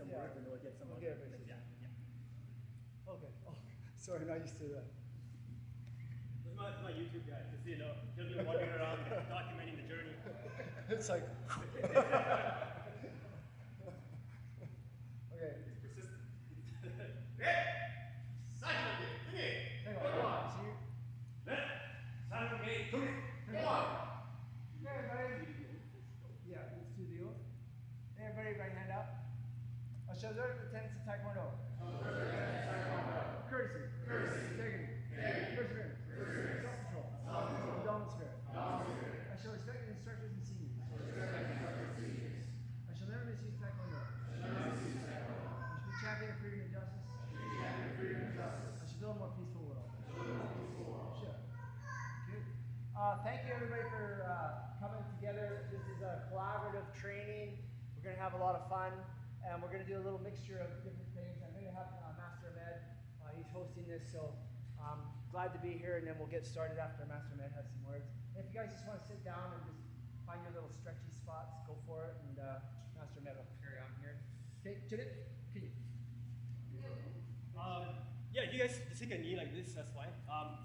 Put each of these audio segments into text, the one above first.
some words and we'll get some other things. Yeah. Okay. Oh, sorry, not used to that. This is my YouTube guy, just so you know. He'll be wandering around documenting the journey. It's like. Okay. It's persistent. Yeah, let's do the oath. Hey, everybody, right hand up. I shall learn the tenets of taekwondo. Courtesy. Integrity. Perseverance. Self-control. Dominant spirit. I shall respect the instructors and seniors. I shall never misuse taekwondo. I shall be champion of freedom and justice. I shall build a more peaceful world. Sure. Good. Thank you, everybody, for coming together. This is a collaborative training. We're going to have a lot of fun, and we're going to do a little mixture of different things. I'm going to have Master Ahmed. He's hosting this, so glad to be here, and then we'll get started after Master Ahmed has some words. And if you guys just want to sit down and just find your little stretchy spots, go for it, and Master Ahmed will carry on here. Okay, Judith, can you? Yeah, you guys just take a knee like this, that's fine.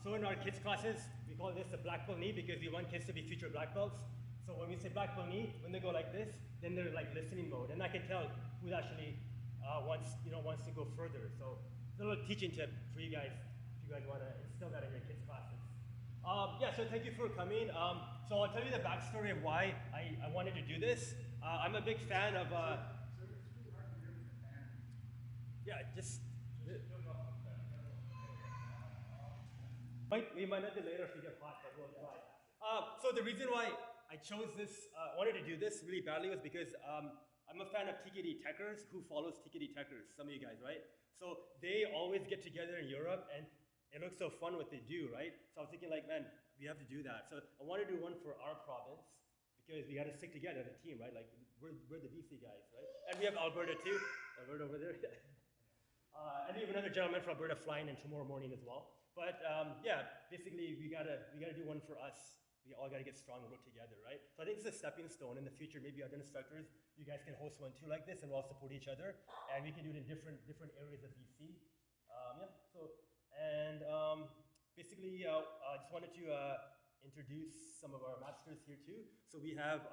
So in our kids' classes, we call this a black belt knee because we want kids to be future black belts. So when we say black belt knee, when they go like this, then they're like listening mode, and I can tell who actually wants to go further. So it's a little teaching tip for you guys if you guys want to instill that in your kids' classes. Yeah, so thank you for coming. So I'll tell you the backstory of why I wanted to do this. I'm a big fan of. Yeah, just. We might not do later if we get hot, but we'll try. So the reason why I chose this, wanted to do this really badly was because I'm a fan of TKD techers who follows TKD techers, some of you guys, right? So they always get together in Europe and it looks so fun what they do, right? So I was thinking like, man, we have to do that. So I want to do one for our province because we got to stick together as a team, right? Like we're the BC guys, right? And we have Alberta too, Alberta over there. And we have another gentleman from Alberta flying in tomorrow morning as well. But yeah, basically we gotta do one for us. We all gotta get strong and work together, right? So I think it's a stepping stone. In the future, maybe other instructors, you guys can host one too like this, and we'll all support each other. And we can do it in different areas of BC. Yeah. So basically, I just wanted to introduce some of our masters here too. So we have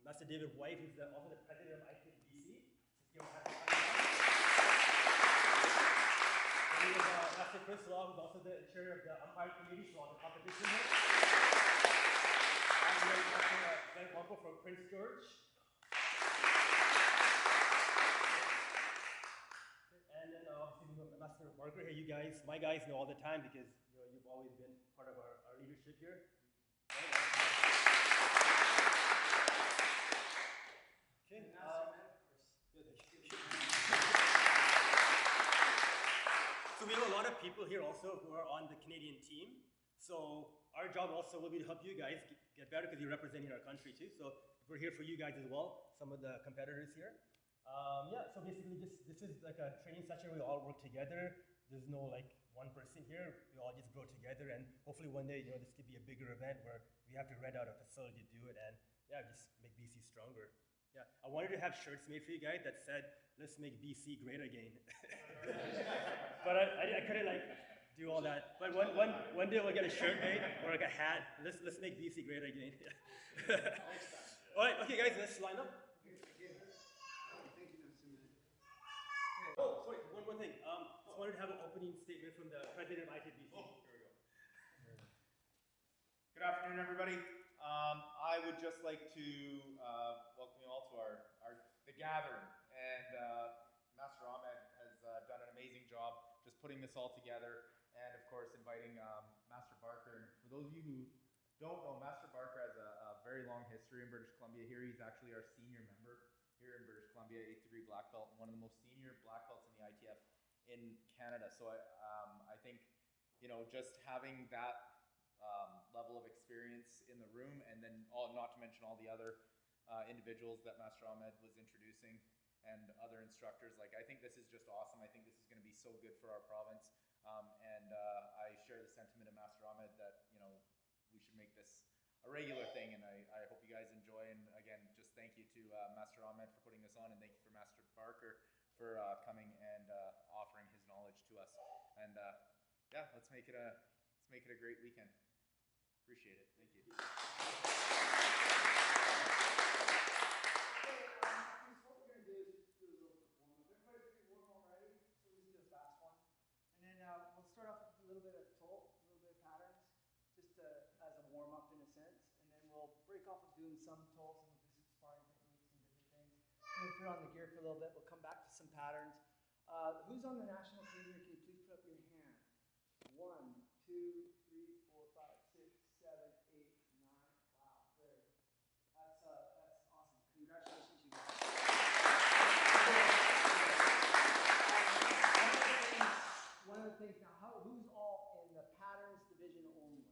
Master David White, who's also the president of ITFBC. We have Master Chris Law, who's also the chair of the umpire committee for all the competition here. And we have Master Glenn Wampo from Prince George. And then obviously Master Margaret here, you guys, my guys know all the time because you've always been part of our leadership here. Okay. So we have a lot of people here also who are on the Canadian team. So our job also will be to help you guys get better because you're representing our country too. So we're here for you guys as well, some of the competitors here. Yeah, so basically this is like a training session. We all work together. There's no like one person here. We all just grow together, and hopefully one day, this could be a bigger event where we have to rent out a facility to do it, and yeah, just make BC stronger. Yeah, I wanted to have shirts made for you guys that said, "Let's make BC great again." But I couldn't like do all that. But one day we'll get a shirt made or like a hat. Let's make BC great again. All right, okay, guys, let's line up. Oh, sorry, one more thing. Just wanted to have an opening statement from the president of ITFBC. Oh, here we go. Good afternoon, everybody. I would just like to welcome you all to the gathering. And Master Ahmed has done an amazing job just putting this all together, and of course inviting Master Barker. And for those of you who don't know, Master Barker has a very long history in British Columbia. Here he's actually our senior member here in British Columbia, 8th degree black belt, and one of the most senior black belts in the ITF in Canada. So I think, just having that level of experience in the room, and then not to mention all the other individuals that Master Ahmed was introducing and other instructors, I think this is just awesome. I think this is going to be so good for our province, and I share the sentiment of Master Ahmed that we should make this a regular thing, and I hope you guys enjoy. And again, just thank you to Master Ahmed for putting this on, and thank you for Master Barker for coming and offering his knowledge to us. And yeah, let's make it a great weekend. Appreciate it. Thank you. What we're going to do is do a little bit warm up. Everybody's pretty warm already, so let's do a fast one. And then we'll start off with a little bit of toll, a little bit of patterns, just as a warm up in a sense. And then we'll break off of doing some toll, some we'll do some sparring techniques and different things. And then put on the gear for a little bit. We'll come back to some patterns. Who's on the national team here? Can you please put up your hand? 1, 2, 3, 4, 5, 6, 7, 8, 9. Wow, very good. That's awesome. Congratulations, you guys. One of the things now, who's all in the patterns division only?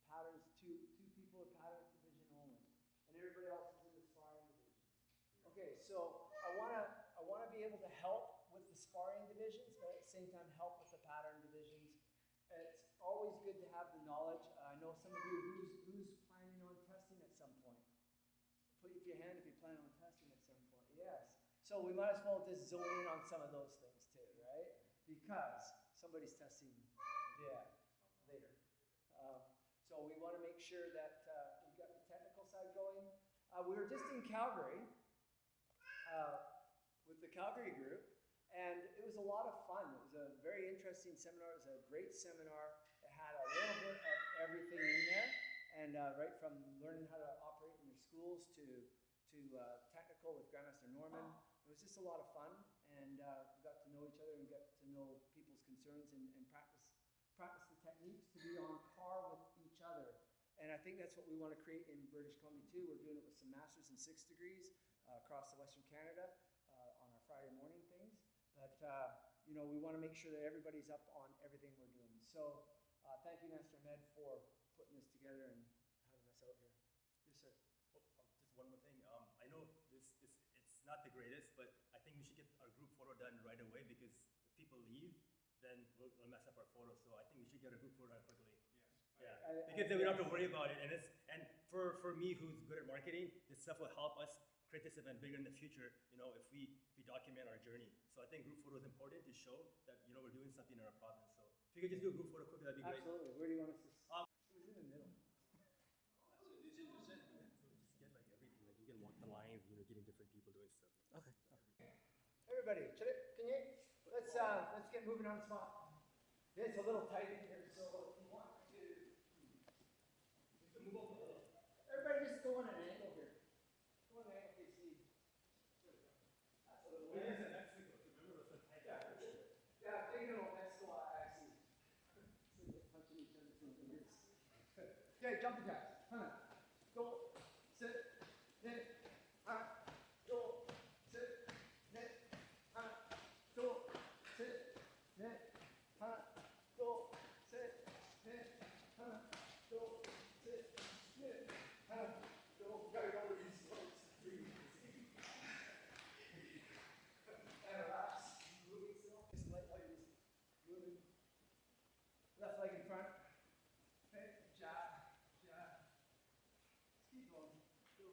Patterns, two people are patterns division only, and everybody else is in the sparring divisions. Okay, so I wanna be able to help with the sparring divisions, but at the same time help with the pattern divisions. It's always good to have the knowledge. I know some of you who's planning on testing at some point. Put up your hand if you plan on testing at some point. Yes. So we might as well just zone in on some of those things too, right? Because somebody's testing, later. So we want to make sure that we've got the technical side going. We were just in Calgary with the Calgary group, and it was a lot of fun. It was a very interesting seminar. It was a great seminar. It had a little bit of everything in there, and right from learning how to operate in their schools to technical with Grandmaster Norman. It was just a lot of fun, and we got to know each other and got to know people's concerns and practice the techniques to be on par with each other. And I think that's what we want to create in British Columbia too. We're doing it with some Masters in 6 degrees across the Western Canada on our Friday morning things. But we want to make sure that everybody's up on everything we're doing. So thank you, Master Ahmed, for putting this together and having us out here. Yes, sir. Just one more thing. I know it's not the greatest, but I think we should get our group photo done right away, because if people leave, then we'll mess up our photos. So I think we should get a group photo done quickly. Yes. Yeah. Because then we don't have to worry about it. And for me, who's good at marketing, this stuff will help us create this event bigger in the future, if we document our journey. So I think group photo is important to show that, we're doing something in our province. So if you could just do a group photo quickly, that'd be great. Absolutely. Where do you want us to? It was in the middle. Just get like everything. Like you can walk the lines, getting different people doing stuff. Okay. Everybody, can you? Let's get moving on the spot. It's a little tight in here, so if you want to move over a little. Everybody just go on an angle here. Go on an angle, KC. That's a little weird. Yeah, thinking about Mexico, I see. Punching each other's fingers. Okay, jumping jacks. Go, sit, hit, go, sit, hit, go, sit, hit, go, sit, hit, go, sit, hit, go. Gotta go with these legs. And relax. Moving still. Just light legs. Moving. Left leg in front. Okay, jab, jab. Keep going. Go.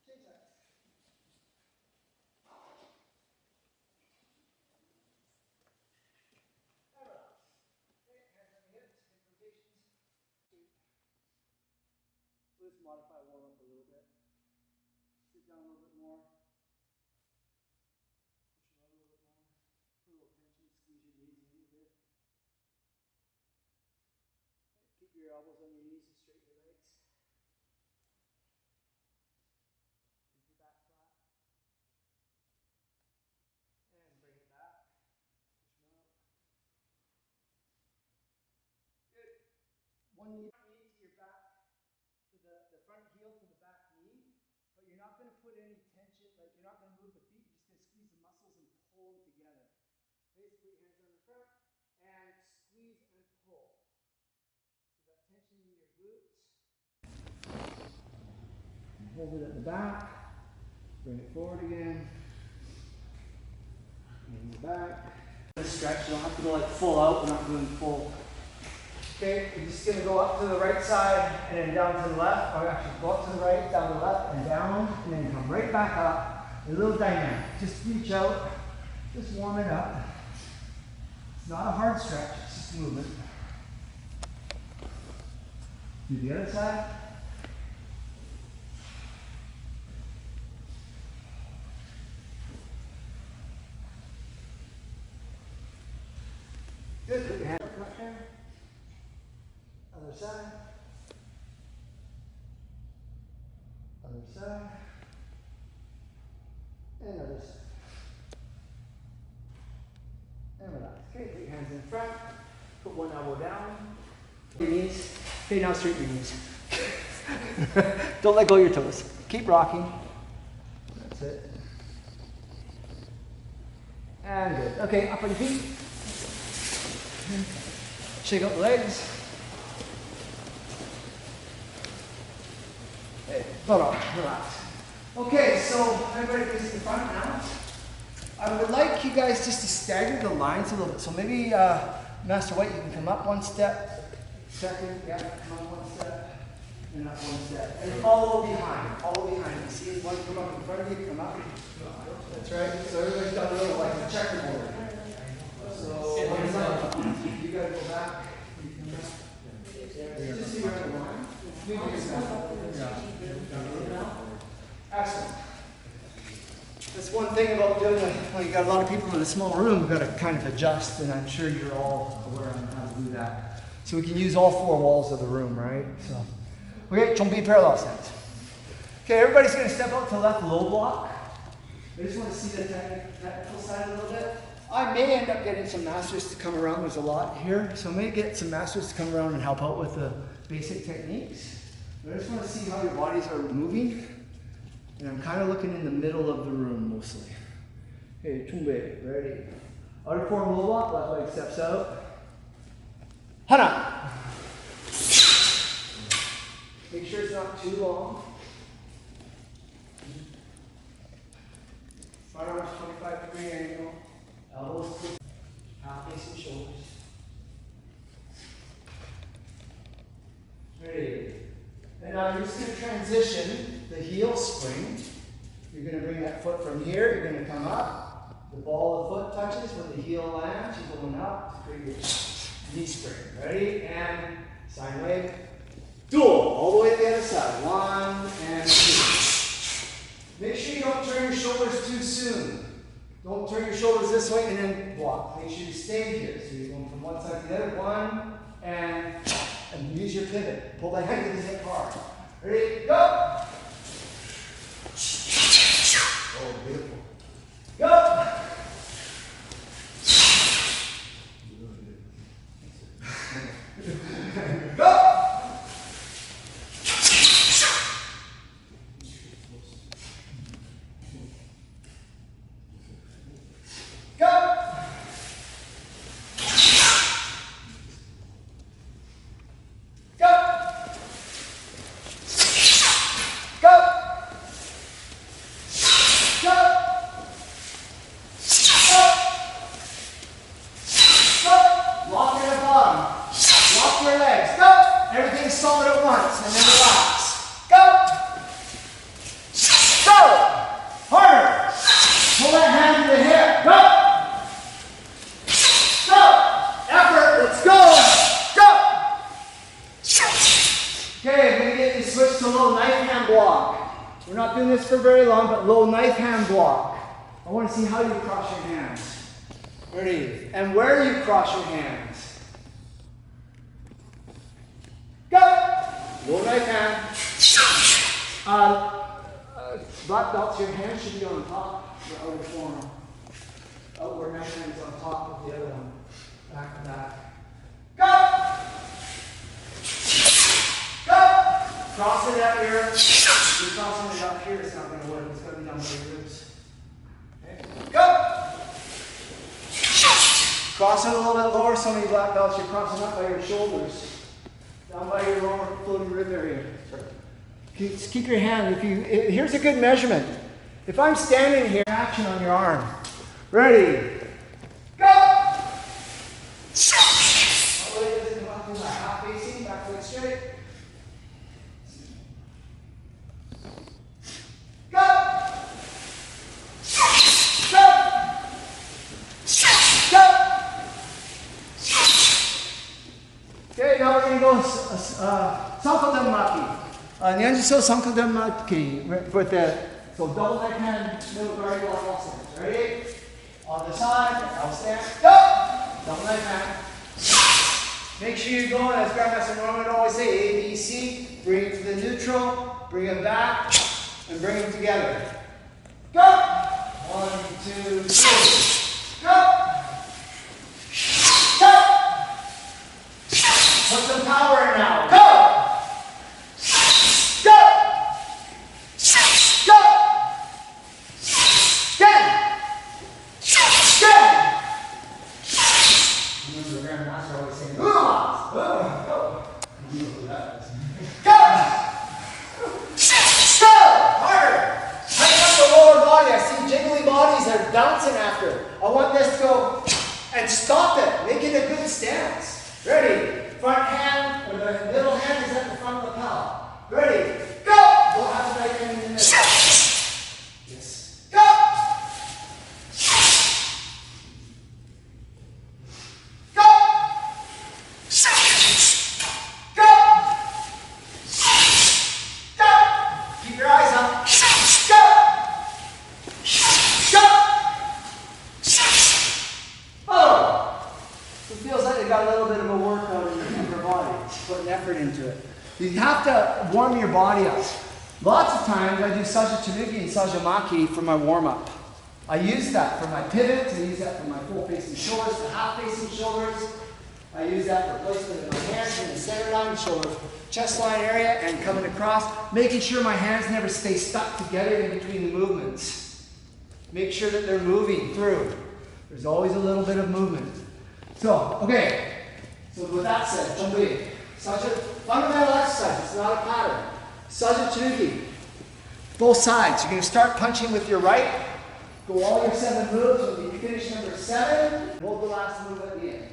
Change sides. And relax. Okay, hands on the hips, hip rotations. Let's modify warm up a little bit. Sit down a little bit more. Push it out a little bit more. Put a little tension, squeeze your knees in a bit. Okay, keep your elbows on your knees and straighten your legs. Keep your back flat. And bring it back. Push them out. Good. One knee to your back, to the front heel to the back knee, but you're not going to put any tension, like you're not going to move the feet, you're just going to squeeze the muscles and pull them together. Basically, hands on the front, and squeeze and pull. So you've got tension in your glutes. Hold it at the back, bring it forward again, and back. Stretch, you don't have to go like full out, we're not doing full Okay, you're just going to go up to the right side and then down to the left, or actually go up to the right, down to the left, and down, and then come right back up. A little dynamic. Just reach out, just warm it up. It's not a hard stretch, it's just movement. Do the other side. Good, put your hand right there. Other side. Other side. And other side. And relax. Okay, put your hands in front. Put one elbow down. Your knees. Okay, now straighten your knees. Don't let go of your toes. Keep rocking. That's it. And good. Okay, up on your feet. Shake out the legs. Hey, hold on, relax. Okay, so everybody facing the front now. I would like you guys just to stagger the lines a little bit. So maybe Master White, you can come up one step, second, yeah, come up one step, and up one step. And follow behind, follow behind. You see one come up in front of you, come up. That's right. So everybody's got a little like a checkerboard. So you gotta go back. Just see where the line. Excellent. That's one thing about doing it when you got a lot of people in a small room. You've got to kind of adjust, and I'm sure you're all aware on how to do that. So we can use all four walls of the room, right? So, okay, chombi parallel stance. Okay, everybody's going to step out to the left low block. I just want to see the technical side a little bit. I may end up getting some masters to come around. There's a lot here. So I may get some masters to come around and help out with the basic techniques. But I just want to see how your bodies are moving. And I'm kind of looking in the middle of the room mostly. Okay, chumbe, ready. Outer form low block, left leg steps out. Hana. Make sure it's not too long. Front arms 25-degree angle. Elbows quick. Half face and shoulders. Ready. And now you're just going to transition the heel spring. You're going to bring that foot from here. You're going to come up. The ball of the foot touches when the heel lands. You're going up to create your knee spring. Ready? And side leg. Dual. All the way to the other side. 1 and 2. Make sure you don't turn your shoulders too soon. Don't turn your shoulders this way and then block. Make sure you stay here. So you're going from one side to the other. 1 and use your pivot. Pull the hand to the hip hard. Ready? Go! Oh, beautiful. Go! Go! For very long, but low knife hand block. I want to see how you cross your hands. Ready? And where you cross your hands. Go! Low knife hand. Black belts, your hand should be on top. Your outer forearm. Outward knife hand is on top of the other one. Back to back. Go! Go! Cross it out here. If you're crossing it up here, it's not going to work. It's going to be down by your ribs. Okay. Go! Cross it a little bit lower. Some of you black belts, you're crossing up by your shoulders. Down by your lower floating rib area. Just keep your hand. Here's a good measurement. If I'm standing here, action on your arm. Ready? Go! Oh, it doesn't come up to my half straight. Go! Go! Go! Okay, now we're going to go Sankadanmaki. Nyanjiso Sankadanmaki with the so double leg hand, middle guard, all stands. Ready? On the side, I'll stand. Go! Double leg hand. Make sure you're going, as Grandmaster Norman would always say, A, B, C. Bring it to the neutral, bring it back, and bring them together. Go! 1, 2, 3. Go! Go! Put some power in now. Go! Go! Go! 10! 10! Remember the Grandmaster always saying, go! Go! You know who that is. Go! Go! Harder! Tighten up the lower body. I see jiggly bodies that are bouncing after. I want this to go and stop it. Make it a good stance. Ready? Front hand, or the middle hand is at the front of the lapel. Ready? Go! We'll have the right hand in the middle. Yes. Go! Go! Go! Go! Keep your eyes up. Go! Go! Oh! It feels like they got a little bit of a workout in your body. Put an effort into it. You have to warm your body up. Lots of times I do Saja-Tanuki and Sajamaki for my warm-up. I use that for my pivots. I use that for my full-facing shoulders, the half-facing shoulders. I use that for placement of my hands in the center line, shoulder, chest line area, and coming across. Making sure my hands never stay stuck together in between the movements. Make sure that they're moving through. There's always a little bit of movement. So, okay. So with that said, such a fundamental exercise. It's not a pattern. Saja-Tanuki. Both sides. You're going to start punching with your right. Go all your 7 moves. When you finish number 7, hold the last move at the end.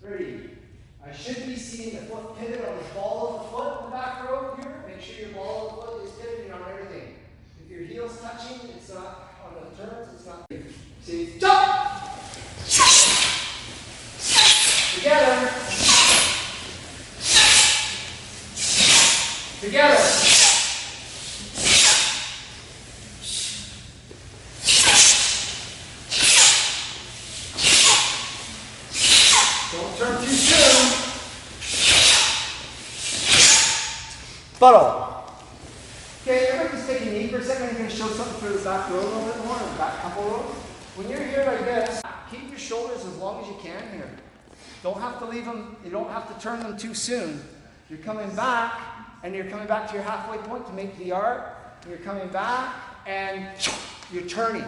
Ready. I should be seeing the foot pivot on the ball of the foot in the back row here. Make sure your ball of the foot is pivoting on everything. If your heel's touching, it's not on the turns, it's not. See, jump! Together. Together. Don't turn too soon. Buttle. Okay, everybody just take a knee for a second. I'm going to show something for the back row a little bit more, or back couple rows. When you're here like this, keep your shoulders as long as you can here. Don't have to leave them, you don't have to turn them too soon. You're coming back, and you're coming back to your halfway point to make the arc. You're coming back, and you're turning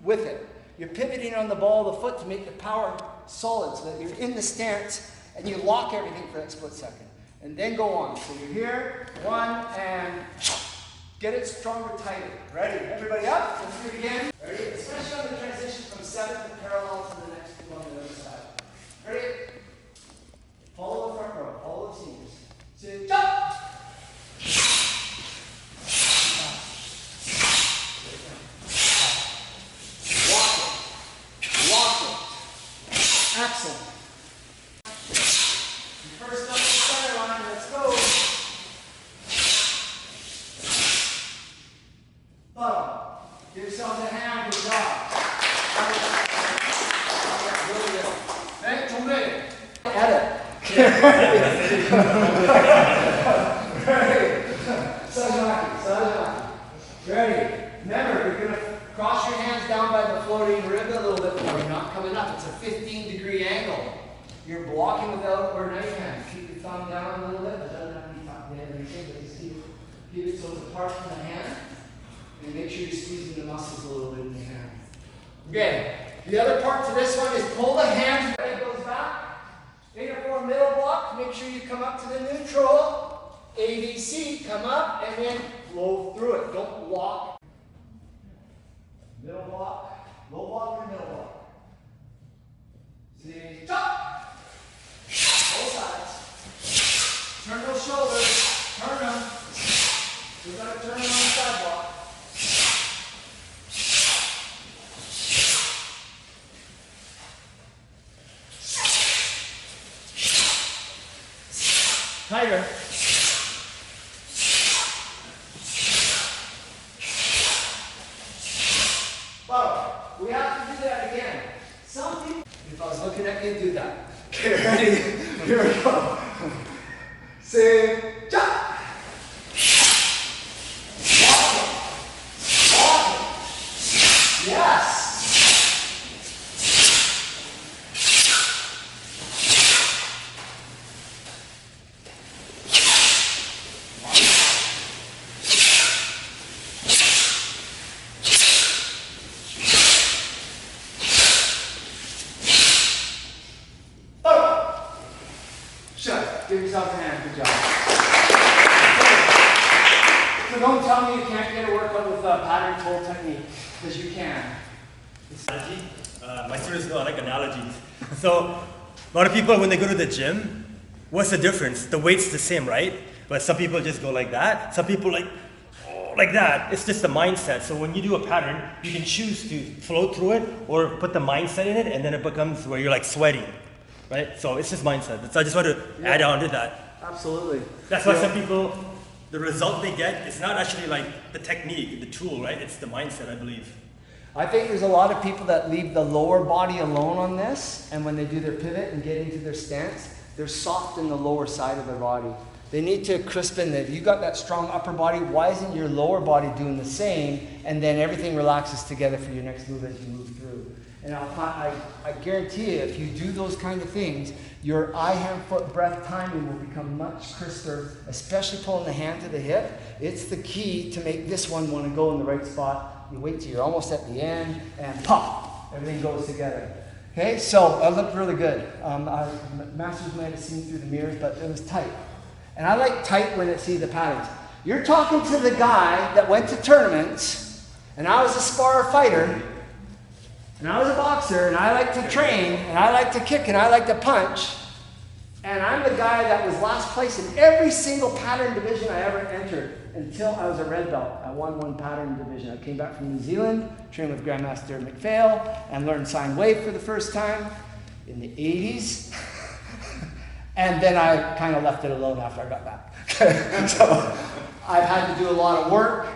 with it. You're pivoting on the ball of the foot to make the power solid so that you're in the stance, and you lock everything for that split second. And then go on. So you're here, 1, and get it stronger, tighter. Ready? Everybody up? Let's do it again. Ready? Especially on the transition from 7th to parallel to the next two on the other side. Ready? Follow the front row. Follow the seniors. Sit, jump! Walk it. Walk it. Excellent. First up the center line. Let's go. Bottom. Give yourselves a hand. Good job. Really good. Thank you. Edit. Sajamaki. Ready. Remember, you're going to cross your hands down by the floating rib a little bit more. You're not coming up. It's a 15-degree angle. You're blocking with the outward knife hand. Keep your thumb down a little bit. It doesn't have to be tucked in or anything, but just keep it so it's apart from the hand. And make sure you're squeezing the muscles a little bit in the hand. Okay. The other part to this one is pull the hand. It goes back. 8 or 4 middle block. Make sure you come up to the neutral. ABC. Come up and then flow through it. Don't block. Middle block. Low block or middle block. See. Jump. Both sides. Turn those shoulders. Turn them. We gotta turn them on the sidewalk. Tighter. Well, we have to do that again. Some people, if I was looking at you, do that. Okay, ready? Here we go. Say, jump. Walk it. Walk it. Yes. Give yourself a hand, good job. So don't tell me you can't get a workout with a pattern pull technique, because you can. My students know I like analogies. So a lot of people, when they go to the gym, what's the difference? The weight's the same, right? But some people just go like that. Some people like that. It's just the mindset. So when you do a pattern, you can choose to flow through it or put the mindset in it, and then it becomes where you're like sweating. Right? So it's just mindset. So I just want to add on to that. Absolutely. That's why some people, the result they get, it's not actually like the technique, the tool, right? It's the mindset, I believe. I think there's a lot of people that leave the lower body alone on this, and when they do their pivot and get into their stance, they're soft in the lower side of their body. They need to crisp in that. If you got that strong upper body, why isn't your lower body doing the same? And then everything relaxes together for your next move as you move through. And I guarantee you, if you do those kind of things, your eye, hand, foot, breath timing will become much crisper, especially pulling the hand to the hip. It's the key to make this one want to go in the right spot. You wait till you're almost at the end, and pop, everything goes together. Okay, so it looked really good. Masters might have seen through the mirrors, but it was tight. And I like tight when I see the patterns. You're talking to the guy that went to tournaments, and I was a spar fighter, and I was a boxer, and I like to train, and I like to kick, and I like to punch. And I'm the guy that was last place in every single pattern division I ever entered until I was a red belt. I won one pattern division. I came back from New Zealand, trained with Grandmaster McPhail, and learned sine wave for the first time in the 80s. And then I kind of left it alone after I got back. So I've had to do a lot of work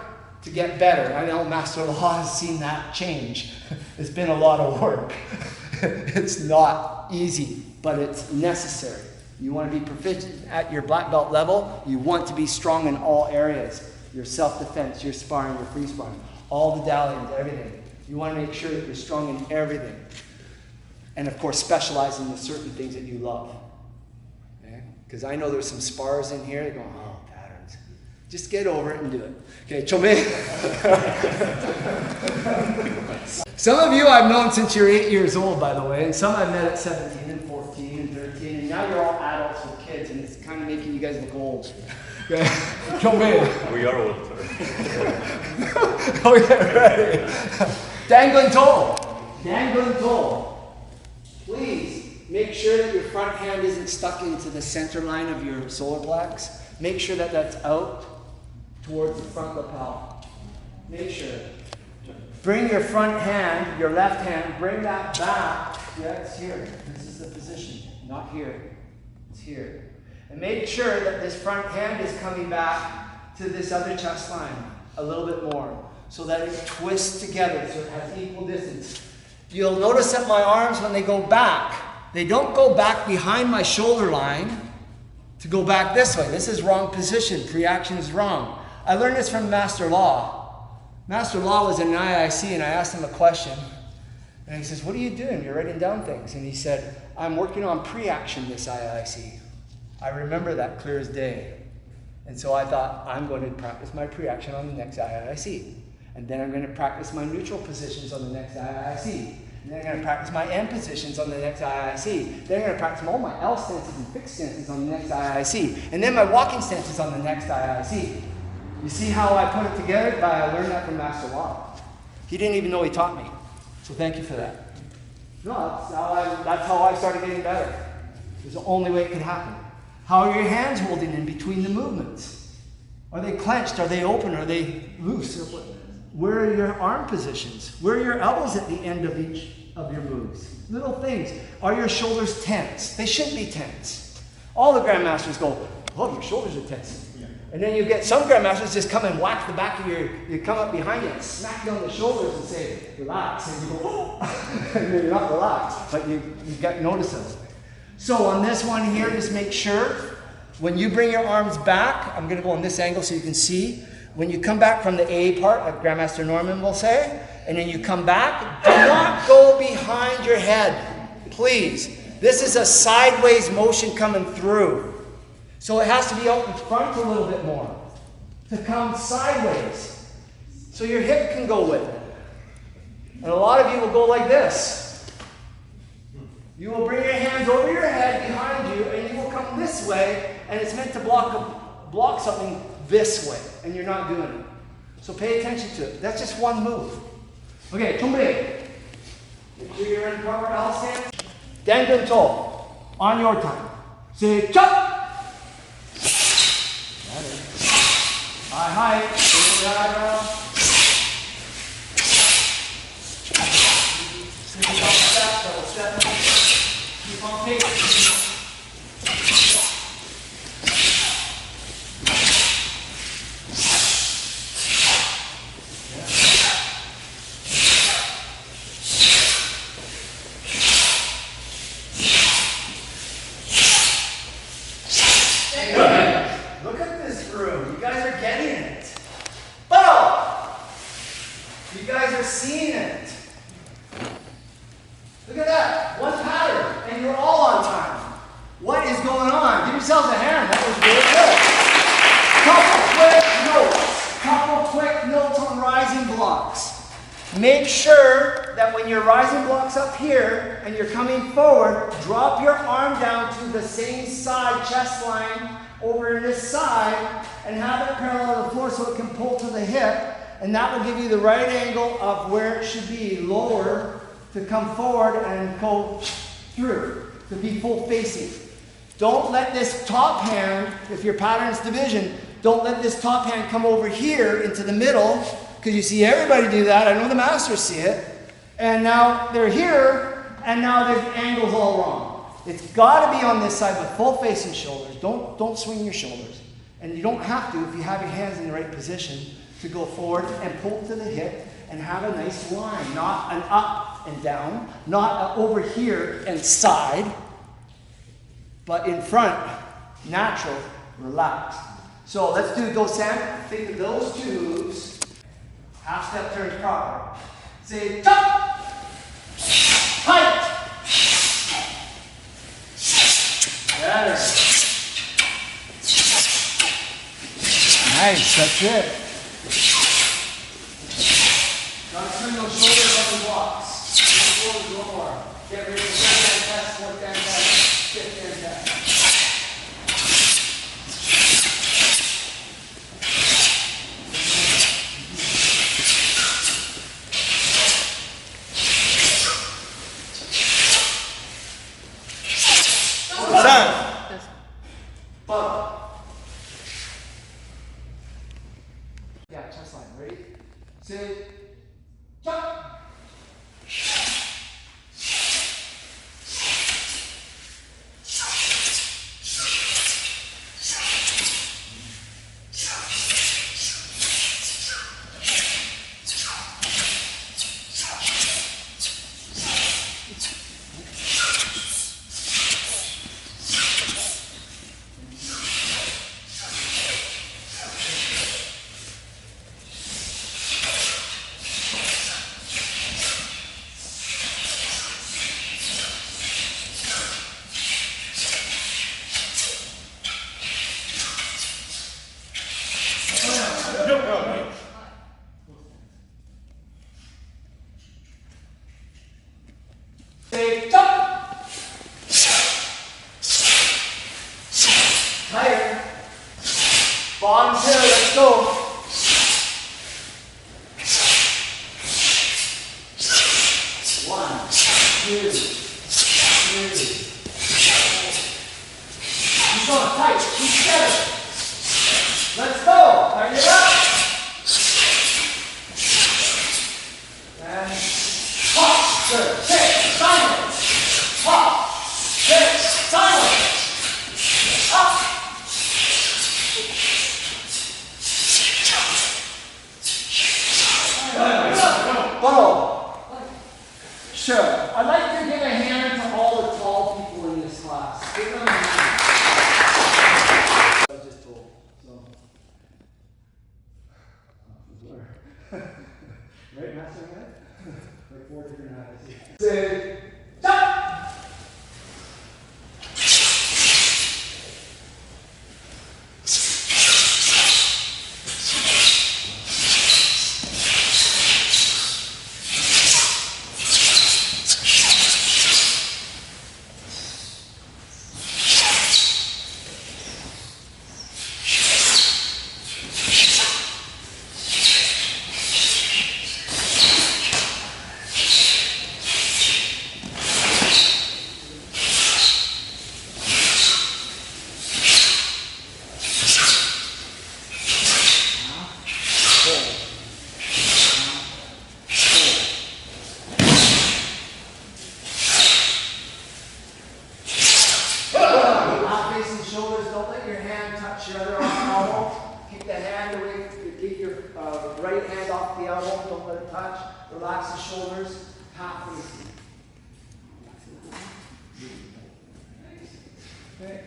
to get better. I know Master Law has seen that change. It's been a lot of work. It's not easy, but it's necessary. You want to be proficient at your black belt level. You want to be strong in all areas. Your self-defense, your sparring, your free sparring, all the dalliance, everything. You want to make sure that you're strong in everything. And of course, specialize in the certain things that you love. Because I know there's some spars in here. They're going, oh, patterns. Just get over it and do it. Okay, Chome. Some of you I've known since you're 8 years old, by the way, and some I've met at 17 and 14 and 13, and now you're all adults with kids, and it's kind of making you guys look old. Okay, Chome. We are old, sir. Okay, ready. Dangling toe. Dangling toe. Please. Make sure that your front hand isn't stuck into the center line of your solar plex. Make sure that that's out towards the front lapel. Make sure. Bring your front hand, your left hand, bring that back. Yeah, it's here. This is the position, not here. It's here. And make sure that this front hand is coming back to this other chest line a little bit more so that it twists together so it has equal distance. You'll notice that my arms, when they go back, they don't go back behind my shoulder line to go back this way. This is wrong position. Pre-action is wrong. I learned this from Master Law. Master Law was in an IIC, and I asked him a question. And he says, what are you doing? You're writing down things. And he said, I'm working on pre-action this IIC. I remember that clear as day. And so I thought, I'm going to practice my pre-action on the next IIC. And then I'm going to practice my neutral positions on the next IIC. And then I'm going to practice my end positions on the next IIC. Then I'm going to practice all my L stances and fixed stances on the next IIC. And then my walking stances on the next IIC. You see how I put it together? I learned that from Master Law. He didn't even know he taught me. So thank you for that. No, that's how I started getting better. It was the only way it could happen. How are your hands holding in between the movements? Are they clenched? Are they open? Are they loose? Where are your arm positions? Where are your elbows at the end of each of your moves? Little things. Are your shoulders tense? They shouldn't be tense. All the grandmasters go, oh, your shoulders are tense. Yeah. And then you get some grandmasters just come and whack the back of you come up behind you and smack you on the shoulders and say, relax. And you go, oh, and you're not relaxed, but you get notice of it. So on this one here, just make sure when you bring your arms back, I'm going to go on this angle so you can see. When you come back from the A part, like Grandmaster Norman will say, and then you come back, do not go behind your head, please. This is a sideways motion coming through. So it has to be out in front a little bit more to come sideways. So your hip can go with it. And a lot of you will go like this. You will bring your hands over your head behind you, and you will come this way, and it's meant to block something this way, and you're not doing it. So pay attention to it. That's just one move. Okay, tumbre. Make sure you're in proper L stand. Dangun toe. On your time. Say chop. High. Double step. Keep on pace. Look at this room. You guys are getting it. Boom! You guys are seeing it. Look at that. One pattern, and you're all on time. What is going on? Give yourselves a hand. That was really good. Couple quick notes on rising blocks. Make sure that when your rising block's up here and you're coming forward, drop your arm down to the same side, chest line, over in this side, and have it parallel to the floor so it can pull to the hip, and that will give you the right angle of where it should be, lower to come forward and go through, to be full facing. Don't let this top hand, if your pattern's division, don't let this top hand come over here into the middle, because you see everybody do that. I know the masters see it. And now they're here, and now the angle's all wrong. It's got to be on this side with full facing shoulders. Don't swing your shoulders. And you don't have to if you have your hands in the right position to go forward and pull to the hip and have a nice line. Not an up and down, not an over here and side, but in front, natural, relaxed. So let's do those, Sam. Think of those two moves. Half step turns proper. Say, jump! Height! Better. Nice, that's it. Gotta turn those shoulders up the blocks. Shoulders a little more. Get ready for stand test, fourth stand test, fifth stand test. Yeah, chest line. Ready? Sit. Jump. Say jump. Higher. Bottom two, let's go. One, two, three. Go, tight, keep together. Let's go. Tighten it up. And posture, kick, silence. Pop, kick, silence. Up. Follow. Sure. I'd like to give a hand to all the tall people in this class. Give them a hand. I was just told. So. Right, Master Man? Like 4 different habits. Say, jump! Right hand off the elbow, don't let it touch. Relax the shoulders, half facing. Okay.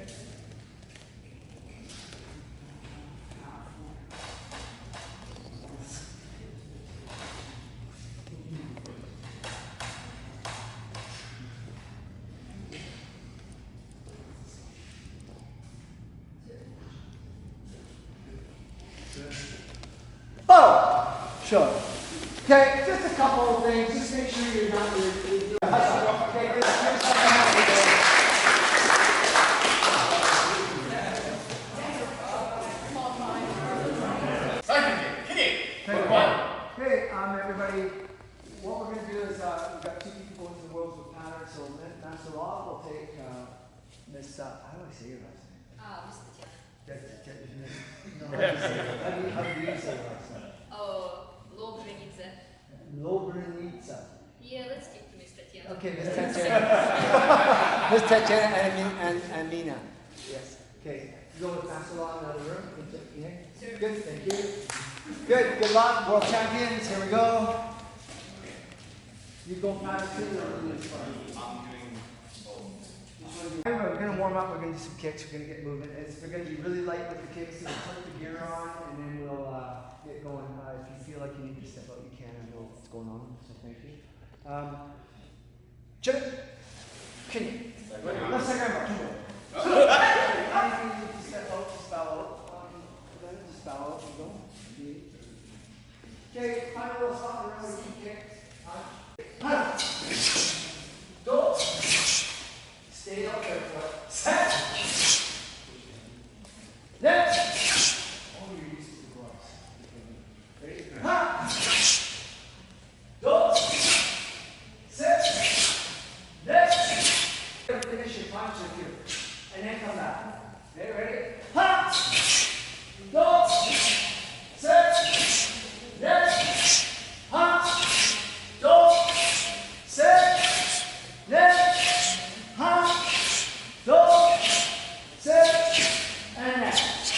Oh, sure. Okay, just a couple of things. Just make sure you're not okay, here's something happening there. Okay, everybody, what we're going to do is we've got 2 people into the worlds with patterns. So Master Law will take Miss, how do I say your last name? Mr. How do you say your last name? Oh, Lobrenica. Lobrenica. Yeah, let's stick to Miss Tatiana. Okay, Miss Tatiana. Miss Tatiana and Mina. Yes. Okay. You go with Master Law in another room. Sure. Good, thank you. Good luck. World champions. Here we go. You go past 2 or we're going to warm up. We're going to do some kicks. We're going to get moving. We're going to be really light with the kicks. So we'll put the gear on and then we'll get going. If you feel like you need to step out, you can. I know what's going on. So thank you. Jump. Can you? Let's take our mark. Anything you need to step out, just bow out. Then just bow out and go. Okay, find a little spot around where you can kick. Go. Stay up there for it. Set. Next. Oh, you're used to the gloves. Ready? Ha. Go. Sit. Next. Finish your punch if you. And then come back. Okay, ready? Ha. Go. Sit. Next. Ha. Go. Sit. Next. Ha. Go. Sit. And next.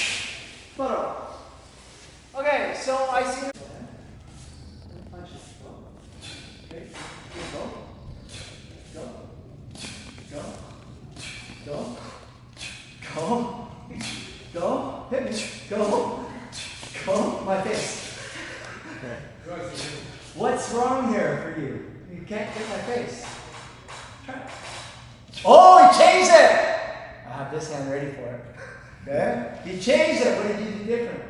Photo. Okay, so I see. Punch it. Okay. Go. Go. Go. Go. Go. Go. Hit me. Go. Go. My face. What's wrong here for you? You can't hit my face. Try it. Oh, he changed it! I have this hand ready for it. Okay? He changed it. What did you do different?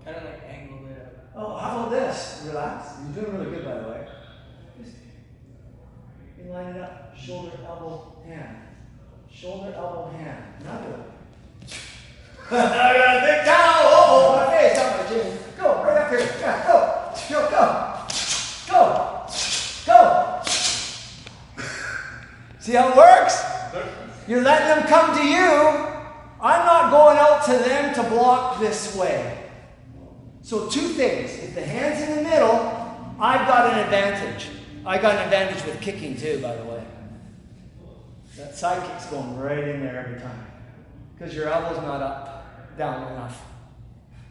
Kind of like angled it up. Oh, how about this? Relax. You're doing really good, by the way. Just you line it up. Shoulder, elbow, hand. Shoulder, elbow, hand. Now do it. I got a big towel. Oh, my face. Up my chin. Go, right up here. Yeah, go. Go, go. Go. Go. See how it works? You're letting them come to you. I'm up to them to block this way. So two things. If the hand's in the middle, I've got an advantage. I got an advantage with kicking too, by the way. That side kick's going right in there every time. Because your elbow's not up, down enough.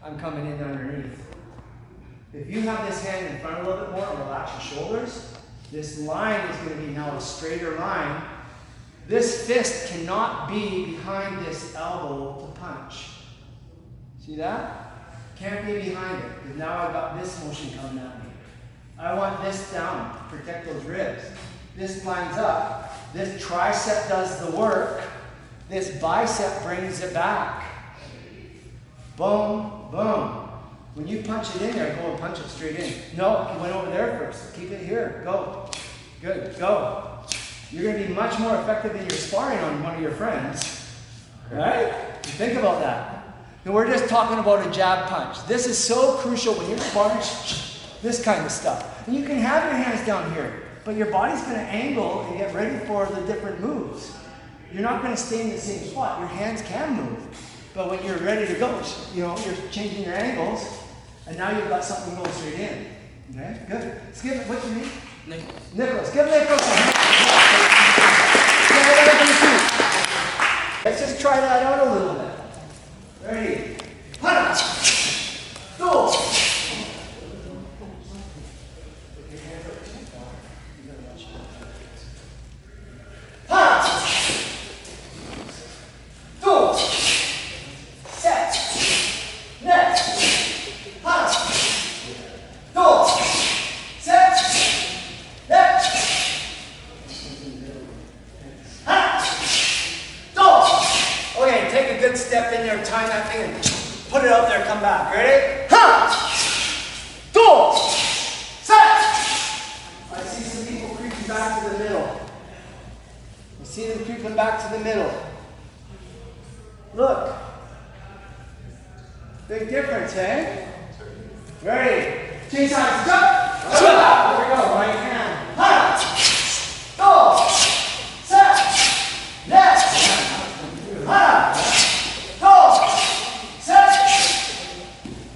I'm coming in underneath. If you have this hand in front a little bit more and relax your shoulders, this line is going to be now a straighter line. This fist cannot be behind this elbow to punch. See that? Can't be behind it, because now I've got this motion coming at me. I want this down to protect those ribs. This lines up. This tricep does the work. This bicep brings it back. Boom, boom. When you punch it in there, go and punch it straight in. No, you went over there first. Keep it here. Go. Good. Go. You're going to be much more effective than you're sparring on one of your friends. Right? Think about that. And we're just talking about a jab punch. This is so crucial when you're sparring this kind of stuff. And you can have your hands down here, but your body's going to angle and get ready for the different moves. You're not going to stay in the same spot. Your hands can move. But when you're ready to go, you know, you're changing your angles, and now you've got something going straight in. Okay, good. Let's give it, what's your name? Nicholas. Nicholas. Give Nicholas a hand. Let's just try that out a little bit. Ready? Punch! Go! Step in there, time that thing, and put it out there, come back. Ready? Ha! Go! Set! I see some people creeping back to the middle. I see them creeping back to the middle. Look. Big difference, eh? Ready? Change sides. Jump! Jump! There we go. Right hand. Ha! Go! Set! Next! Ha!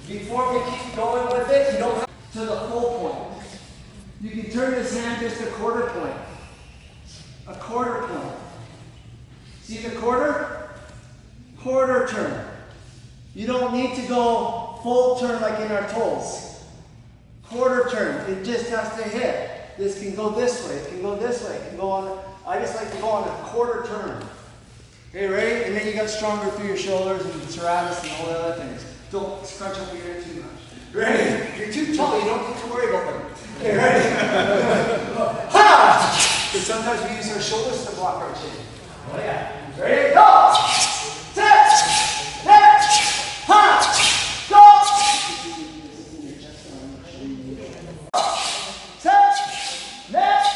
Before we keep going with it, you don't have to the full point. You can turn this hand just a quarter point. A quarter point. See the quarter? Quarter turn. You don't need to go full turn like in our toes. Quarter turn. It just has to hit. This can go this way. It can go this way. It can go on. I just like to go on a quarter turn. Okay, ready? And then you got stronger through your shoulders and serratus and all the other things. Don't scrunch up your ear too much. Ready? You're too tall, you don't need to worry about them. Okay, ready? Ha! Because sometimes we use our shoulders to block our chin. Oh yeah. Ready? Go! Set! Next! Ha! Go! Set! Next!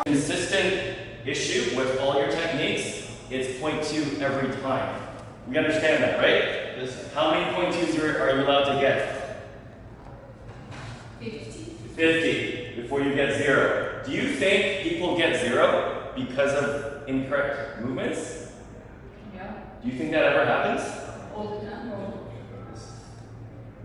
Consistent issue with all your techniques, it's 0.2 every time. We understand that, right? How many 0.2s are you allowed to get? 50. 50 before you get 0. Do you think people get 0 because of incorrect movements? Yeah. Do you think that ever happens? All the time.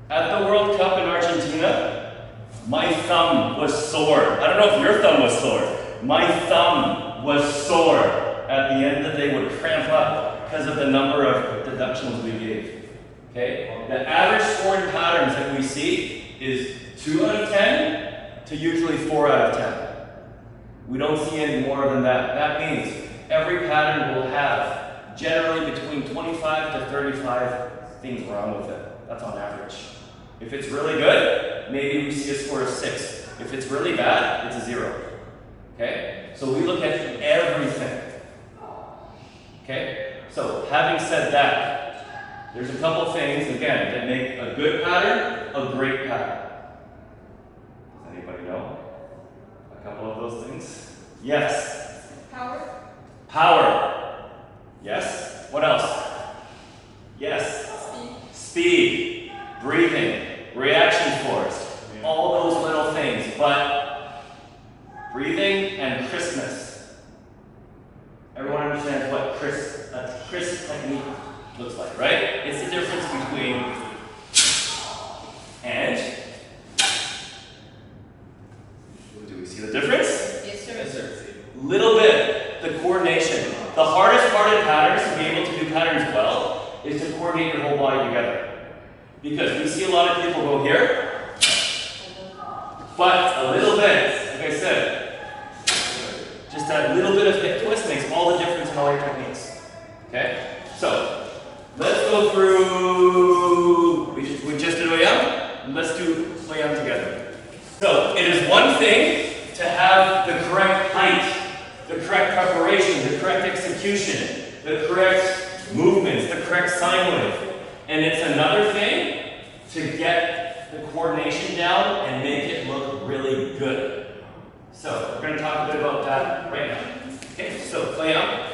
At the World Cup in Argentina, my thumb was sore. I don't know if your thumb was sore. My thumb was sore. At the end of the day, would cramp up because of the number of deductions we gave. Okay? The average scoring patterns that we see is 2 out of 10 to usually 4 out of 10. We don't see any more than that. That means every pattern will have generally between 25 to 35 things wrong with it. That's on average. If it's really good, maybe we see a score of 6. If it's really bad, it's a 0. Okay? So we look at everything. Okay? So having said that, there's a couple things, again, that make a good pattern a great pattern. Does anybody know a couple of those things? Yes. Power. Power. Yes. What else? Yes. Speed. Speed. Breathing. Reaction force. All those little things. But breathing and crispness. Everyone understands what a crisp technique looks like, right? It's the difference between and. Do we see the difference? Yes, sir. Yes, sir. Little bit, the coordination. The hardest part in patterns, to be able to do patterns well, is to coordinate your whole body together. Because we see a lot of people go here, but a little bit, like I said, just that little bit of hip twist makes all the difference in all your techniques. Okay? So, let's go through, we just did Oyam, let's do Oyam together. So, it is one thing to have the correct height, the correct preparation, the correct execution, the correct movements, the correct sine wave. And it's another thing to get the coordination down and make it look really good. So, we're going to talk a bit about that right now. Okay, so play out.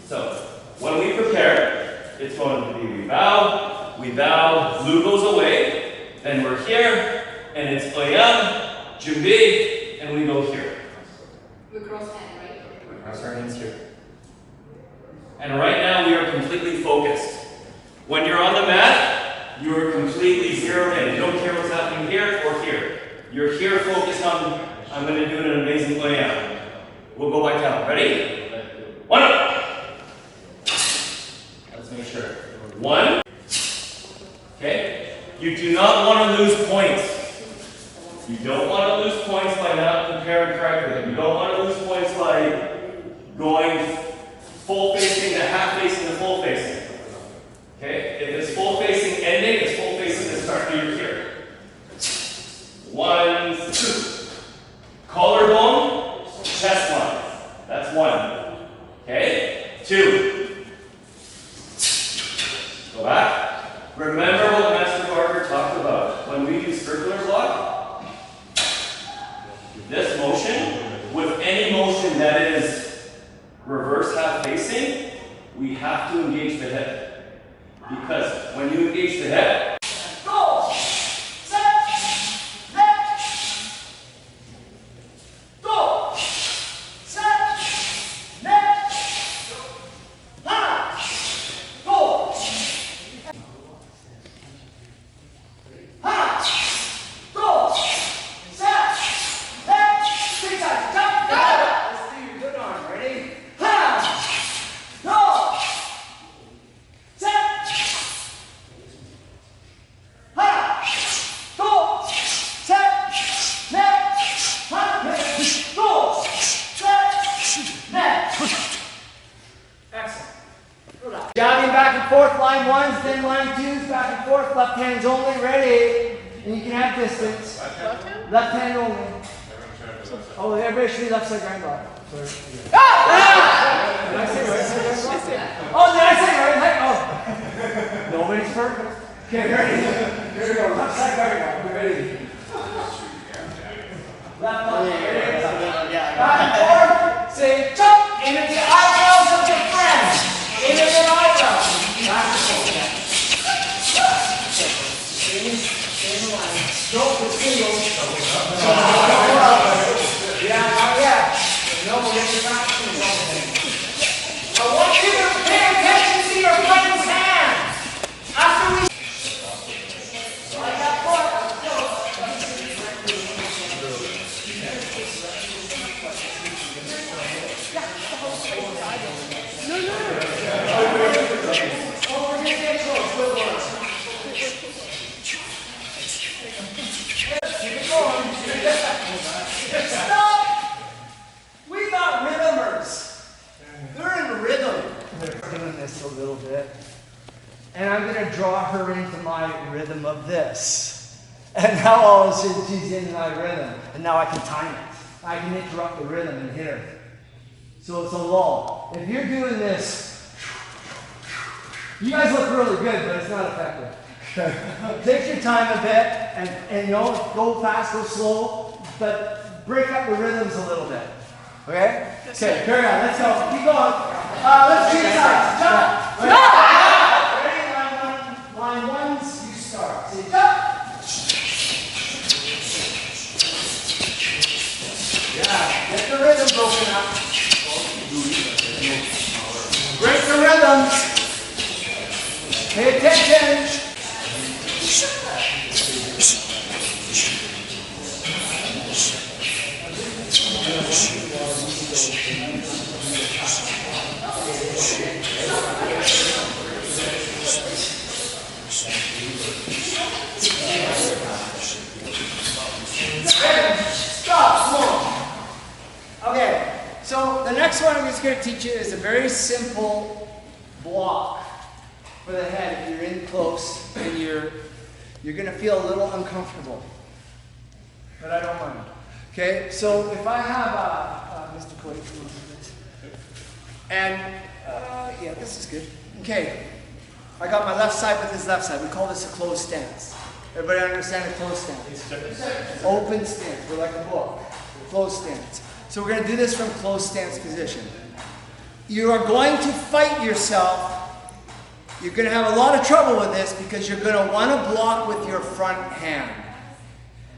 So, when we prepare, it's going to be we bow, Lu goes away, then we're here, and it's Oyam, Jumbi, and we go here. We cross hand, right? We cross our hands here. And right now we are completely focused. When you're on the mat, you are completely zeroed in. You don't care what's happening here or here. You're here focused on, I'm going to do an amazing Oyam. We'll go by count. Ready? 1 up. Let's make sure. 1. Okay? You do not want to lose points. You don't want to lose points by not preparing correctly. You don't want to lose points by going full facing to half facing to full facing. Okay? If it's full facing ending, it's full facing to start. You're here. 1, 2. Collarbone, chest line. That's 1. Okay? 2. Go back. Remember what Master Barker talked about. When we do circular block, this motion, with any motion that is reverse half facing, we have to engage the hip. Because when you engage the hip, Go! Set! Net! Go! Set! Net! Ha! Go! Ha! Go! Set! Net! 3 times. Jump! Let's do your good arm. Ready? Ha! Go! Set! Ha! Go! Set! Net! Ha! Go! Set! Net! Excellent. Jogging back and forth, line 1s, then line 2s, back and forth, left hands only, ready. And you can have distance. Left hand? Left hand only. Oh, everybody should be left side grind block. Ah! Did I say right side grind block? Oh, did I say right side? Oh. Nobody's perfect. Okay, ready? Here we go. Left side grind block. Ready? Left one. Ready? Back and forth. Say jump into the eyebrows of your friend. Into their eyebrows. Back and forth. Same line. Don't with singles. Yeah, not yet. No, we're getting back to the I want you to pay attention to your friend's hands. After we like that foot. Oh, we're getting close. Good one. Keep it going. Stop! We got rhythmers. They're in rhythm. We're doing this a little bit. And I'm going to draw her into my rhythm of this. And now all of a sudden she's in my rhythm. And now I can time it. I can interrupt the rhythm and hit her. So it's a lull. If you're doing this, you guys look really good, but it's not effective. Take your time a bit and you know, go fast, go slow, but break up the rhythms a little bit. Okay? Okay, carry on. Let's go. Keep going. Let's do sides. Jump. Ready? Line one. You start. Say jump. Yeah. Get the rhythm broken up. Break the rhythm. Pay attention. Okay, so the next one I'm just going to teach you is a very simple block for the head. If you're in close and you're going to feel a little uncomfortable, but I don't mind. Okay, so if I have Mr. Cody, and yeah, this is good. Okay, I got my left side with his left side. We call this a closed stance. Everybody understand a closed stance? Open stance. We're like a book. Closed stance. So we're going to do this from closed stance position. You are going to fight yourself. You're going to have a lot of trouble with this because you're going to want to block with your front hand.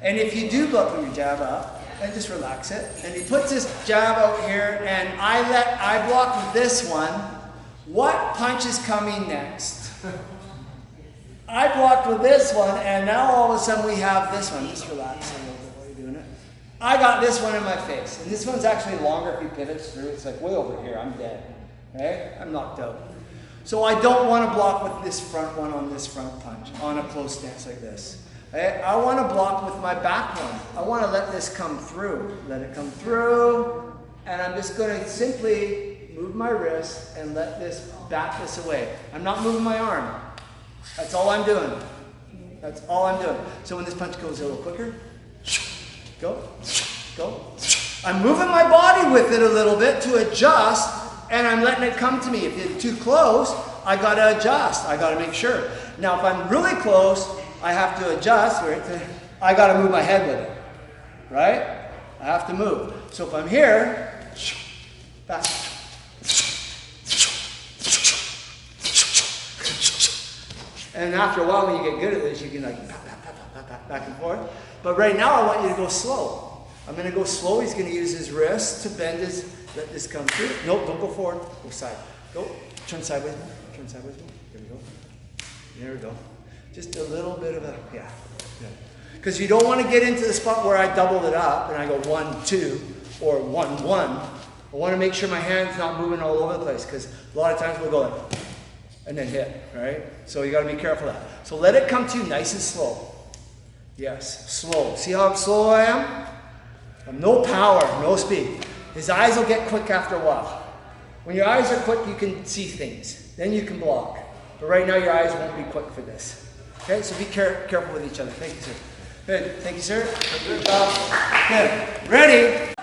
And if you do block with your jab up, and just relax it. And he puts his jab out here, and I block with this one. What punch is coming next? I blocked with this one, and now all of a sudden we have this one. Just relax a little bit while you're doing it. I got this one in my face, and this one's actually longer if he pivots through. It's like way over here. I'm dead. Okay? I'm knocked out. So I don't want to block with this front one on this front punch on a close stance like this. Okay? I want to block with my back one. I want to let this come through. Let it come through, and I'm just going to simply move my wrist and let this back this away. I'm not moving my arm. That's all I'm doing. That's all I'm doing. So when this punch goes a little quicker, go, go. I'm moving my body with it a little bit to adjust, and I'm letting it come to me. If it's too close, I got to adjust. I got to make sure. Now, if I'm really close, I have to adjust. I got to move my head with it, right? I have to move. So if I'm here, back. And after a while, when you get good at this, you can like back and forth. But right now, I want you to go slow. I'm going to go slow. He's going to use his wrist to bend his, let this come through. Nope, don't go forward. Go side. Go. Turn sideways more. Turn sideways more. There we go. There we go. Just a little bit of a, yeah. Because you don't want to get into the spot where I double it up and I go 1, 2, or 1, 1. I want to make sure my hand's not moving all over the place because a lot of times we'll go like, and then hit, right? So you got to be careful of that. So let it come to you nice and slow. Yes, slow. See how slow I am? I'm no power, no speed. His eyes will get quick after a while. When your eyes are quick, you can see things. Then you can block. But right now, your eyes won't be quick for this. Okay, so be careful with each other. Thank you, sir. Good. Thank you, sir. Good job. Good. Ready?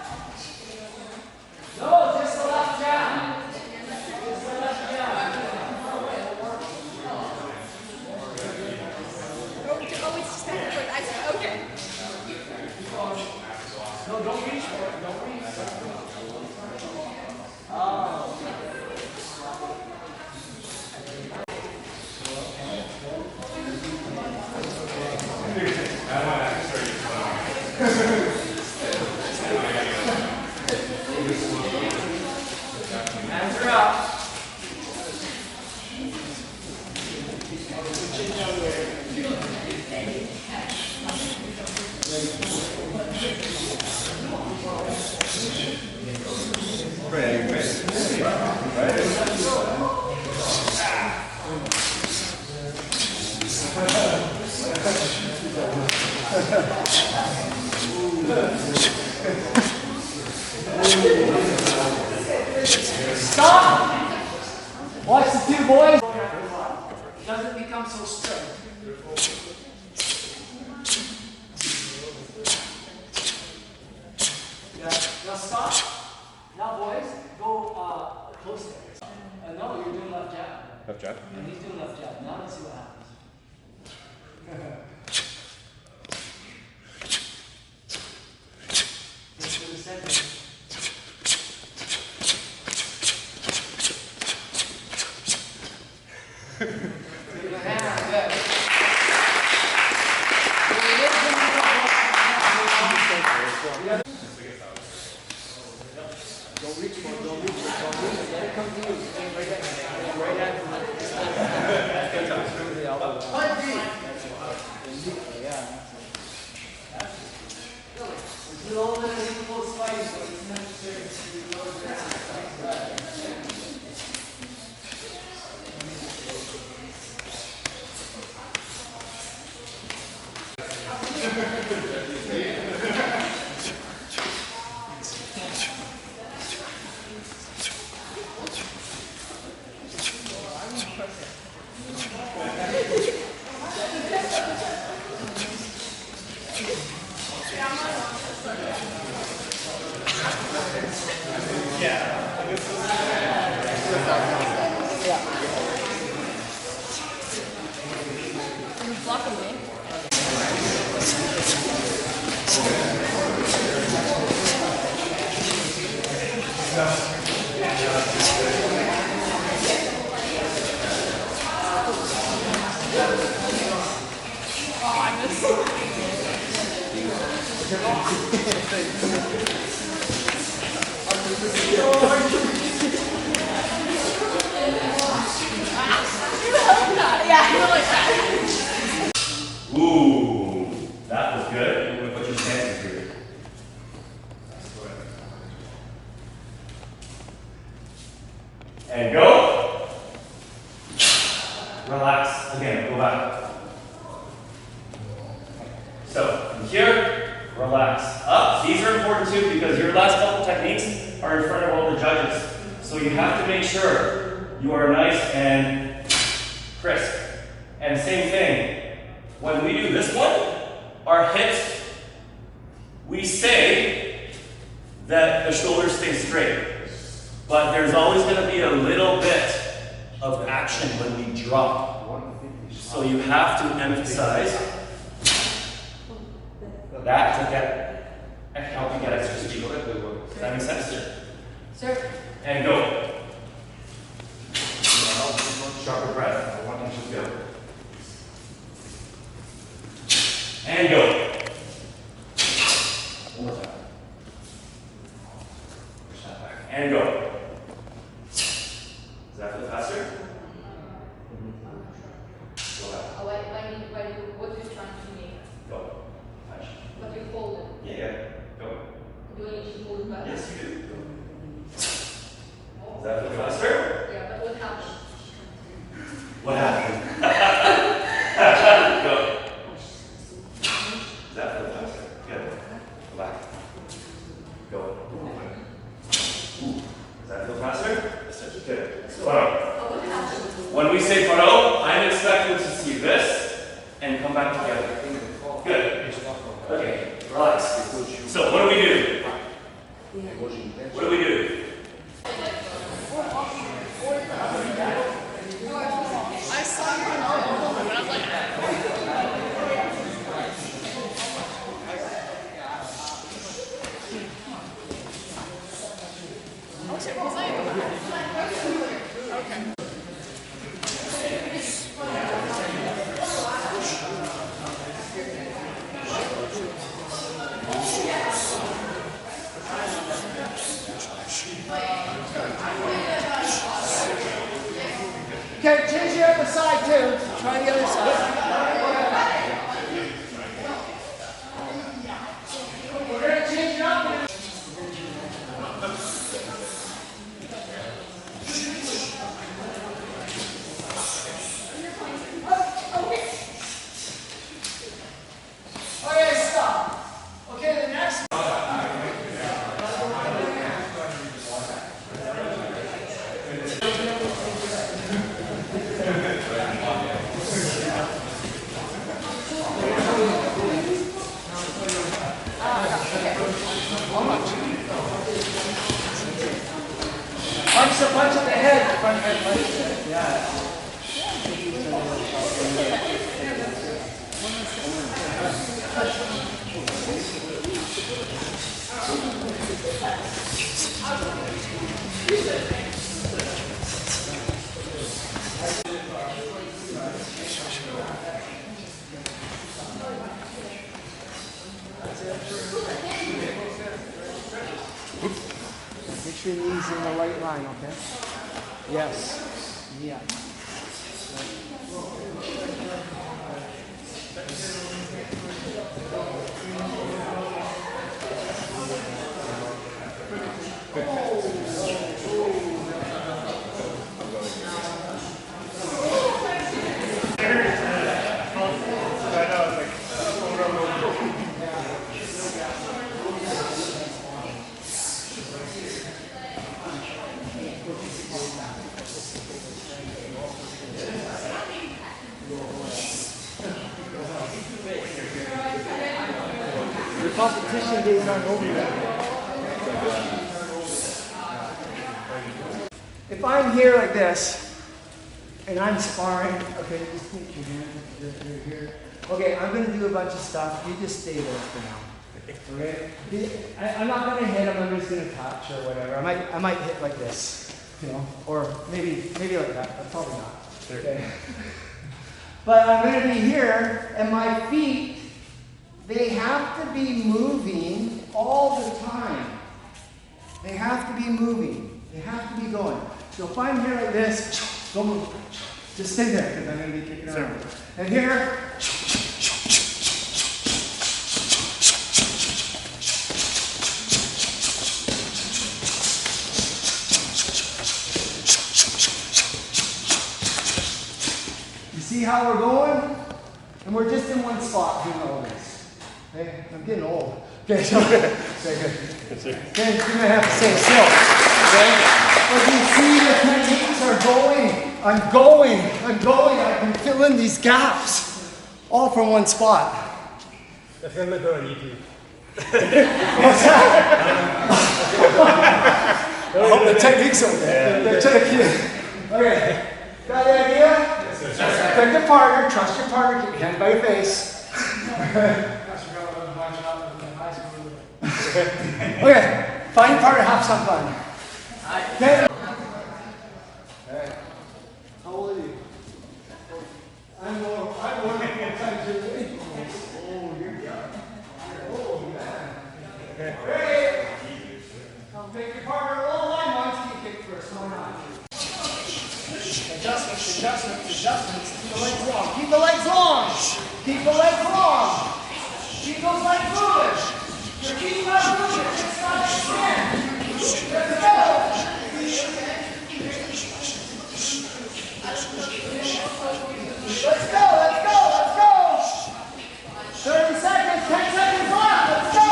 No, just the left jab. Just the left jab. Oh, it's just kind of like I said, okay. No, don't reach for it. Don't reach for it. Hands are up. Stop! Watch the two boys. It doesn't become so strict. Yeah. Now stop. Now boys, go closer. No, you're doing left jab. Left jab? And he's doing left jab. Now let's see what happens. Into the center. Richmond, don't reach it, don't reach it. Let it come to you. Right at you. Right at you. The elbow. Yeah. This is all the close fighting, so it's necessary to know the exercise. Ooh, that was good. I'm going to put your hands in here. And go. Relax. Again, go back. So, from here, relax. Up. These are important too because your last couple techniques are in front of all the judges. So you have to make sure you are nice and crisp. And same thing. When we do this one, our hips, we say that the shoulders stay straight. But there's always going to be a little bit of action when we drop. So you have to emphasize that to get and help you get extra speed. Does that make sense? Sir. And go. Sharper breath. I want you to go. And go. One more time. Push that back. And go. Does that feel faster? Go back. What you're trying to make? Go. Touch. What you fold it? Yeah. Go. Do I need to hold it back? Yes, you do. Does that feel faster? Yeah, but what happened? What happened? Go. Does that feel faster? Good. Go back. Go. Ooh. Does that feel faster? Good. Photo. When we say photo, I'm expecting to see this and come back together. Good. Okay. Relax. So what do we do? What do we do? I saw you in Oklahoma, but I was like, Okay, change the other side too. Try the other side. We're going to change it up. Okay, stop. Okay, the next. Punch at the head. Front head punch. Yeah. Get your knees in the right line, okay? Yes. Yeah. The competition days aren't over yet. If I'm here like this, and I'm sparring, okay, just put your hand here. Okay, I'm going to do a bunch of stuff. You just stay there for now. Okay? I'm not going to hit him. I'm just going to touch or whatever. I might hit like this, you know, or maybe like that, but probably not. Okay. But I'm going to be here, and my feet, they have to be moving all the time. They have to be moving. They have to be going. So if I'm here like this, don't move. Just stay there because I'm going to be kicking around. And here, you see how we're going? And we're just in one spot doing all this. Okay? I'm getting old. Okay, so very good. Okay, you're going to have to stay still. Okay? But you see the techniques are going. I'm going. I can fill in these gaps. All from one spot. That's going to look good on YouTube. What's that? I hope the techniques are there. They're techniques. Okay. Got the idea? Yes, sir. Pick your partner. Trust your partner. Keep your hands by your face. Okay. Find your partner. Have some fun. Okay. Alright. How old are you? I'm more times your age. Oh, you're young. Oh, man. Ready? Come pick your partner. All line once. You kick first. Why not? Adjustments. Keep the legs long. Keep the legs long. Keep the legs long. Keep those legs moving. Your feet not moving. It's not extend. Let's go. Let's go. 30 seconds, 10 seconds left. Let's go.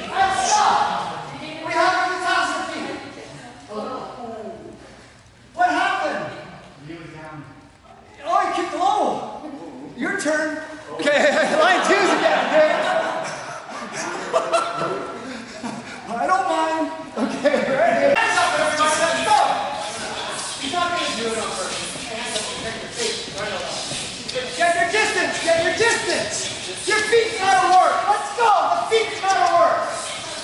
Let's stop. We have to toss our feet. What happened? Oh, I kicked low. Your turn. Okay, line two's again, okay? I don't mind. Okay, ready? Hands up, everybody, let's go. He's not going to do it on purpose. Hands up, protect your feet. Get your distance. Your feet gotta work. Let's go. The feet gotta work.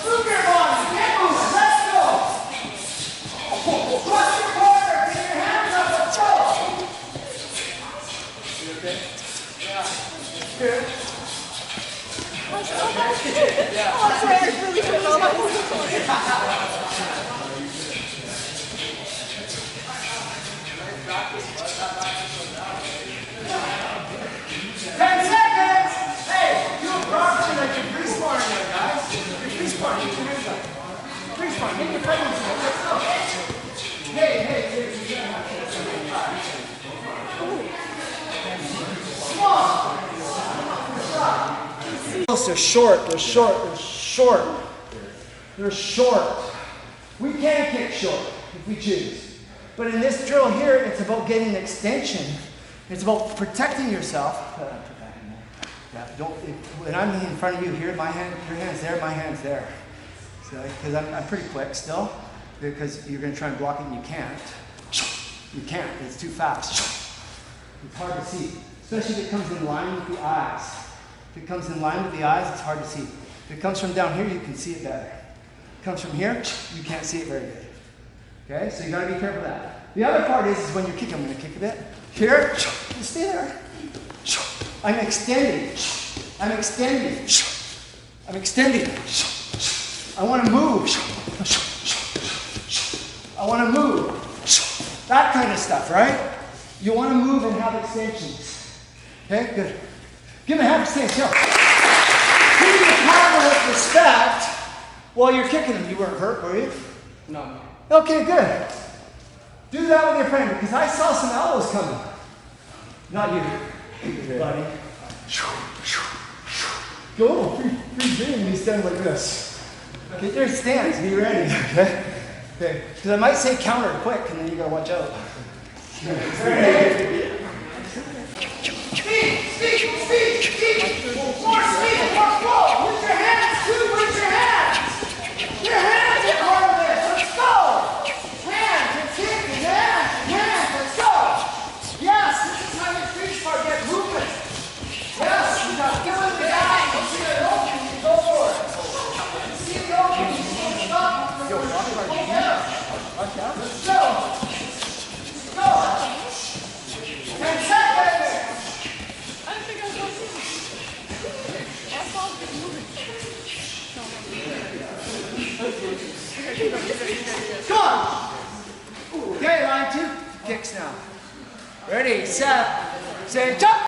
Move your body. Get moving. Let's go. Trust your partner. Get your hands up. Let's go. You okay? Yeah. Good. Yeah. Oh, sorry, I really They're short. We can kick short if we choose. But in this drill here, it's about getting extension. It's about protecting yourself. Yeah, when I'm in front of you here, your hand's there, my hand's there. So, because I'm pretty quick still, because you're going to try and block it and you can't. You can't, it's too fast. It's hard to see, especially if it comes in line with the eyes. If it comes in line with the eyes, it's hard to see. If it comes from down here, you can see it better. If it comes from here, you can't see it very good. Okay, so you got to be careful of that. The other part is when you're kicking, I'm going to kick a bit. Here, you stay there. I'm extending. I'm extending. I'm extending. I want to move. I want to move. That kind of stuff, right? You want to move and have extensions. Okay, good. Give him a half extension. Go. Treat your partner with respect while you're kicking him. You weren't hurt, were you? No. Okay, good. Do that with your friend because I saw some elbows coming. Not you, buddy. Go. Free game. You stand like this. Get your stance. Be ready. Okay. Okay. Because I might say counter quick, and then you gotta watch out. Speed. More speed. More flow. With your hands too. With your hands. Your hands are part of this. Let's go. Hands. It's kicking. Hands. Let's go. Yes. This is how your street part get movement. Yes. You got to feel it in the eye. You see it open. You go for it. You see it open. You can't stop. Yo, watch out. Let's go. Let's go. 10 seconds. I don't think I was going to see it. I saw it moving. Come on. Okay, line 2. Kicks now. Ready, set, say jump.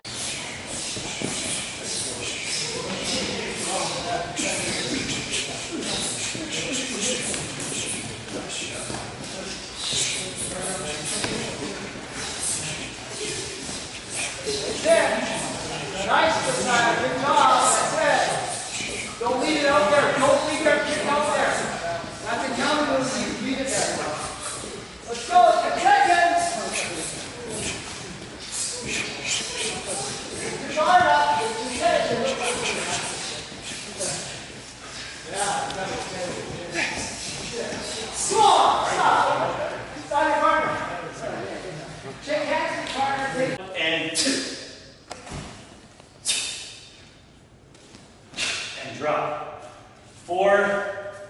Nice this time. Good job. That's it. Don't leave it out there. Don't leave that kick out there. That's a counter move. Leave it there. Let's go. 10 seconds. Get your guard up. Get your head. Come on. Stop. Stop your partner. Shake hands with your partner. And 2. Drop. 4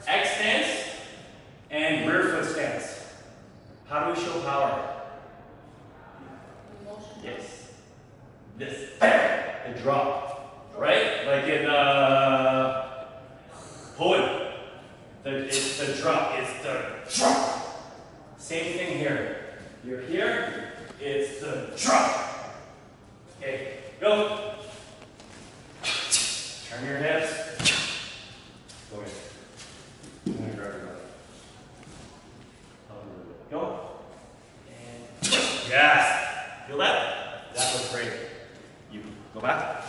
X stance and rear foot stance. How do we show power? Yes. This. A drop. Right? Like in poet. It's the drop. It's the drop. Same thing here. You're here. It's the drop. Okay. Go. Turn your hips. Go in. I'm going to grab your butt. Go. And yes. Feel that? That was great. You go back.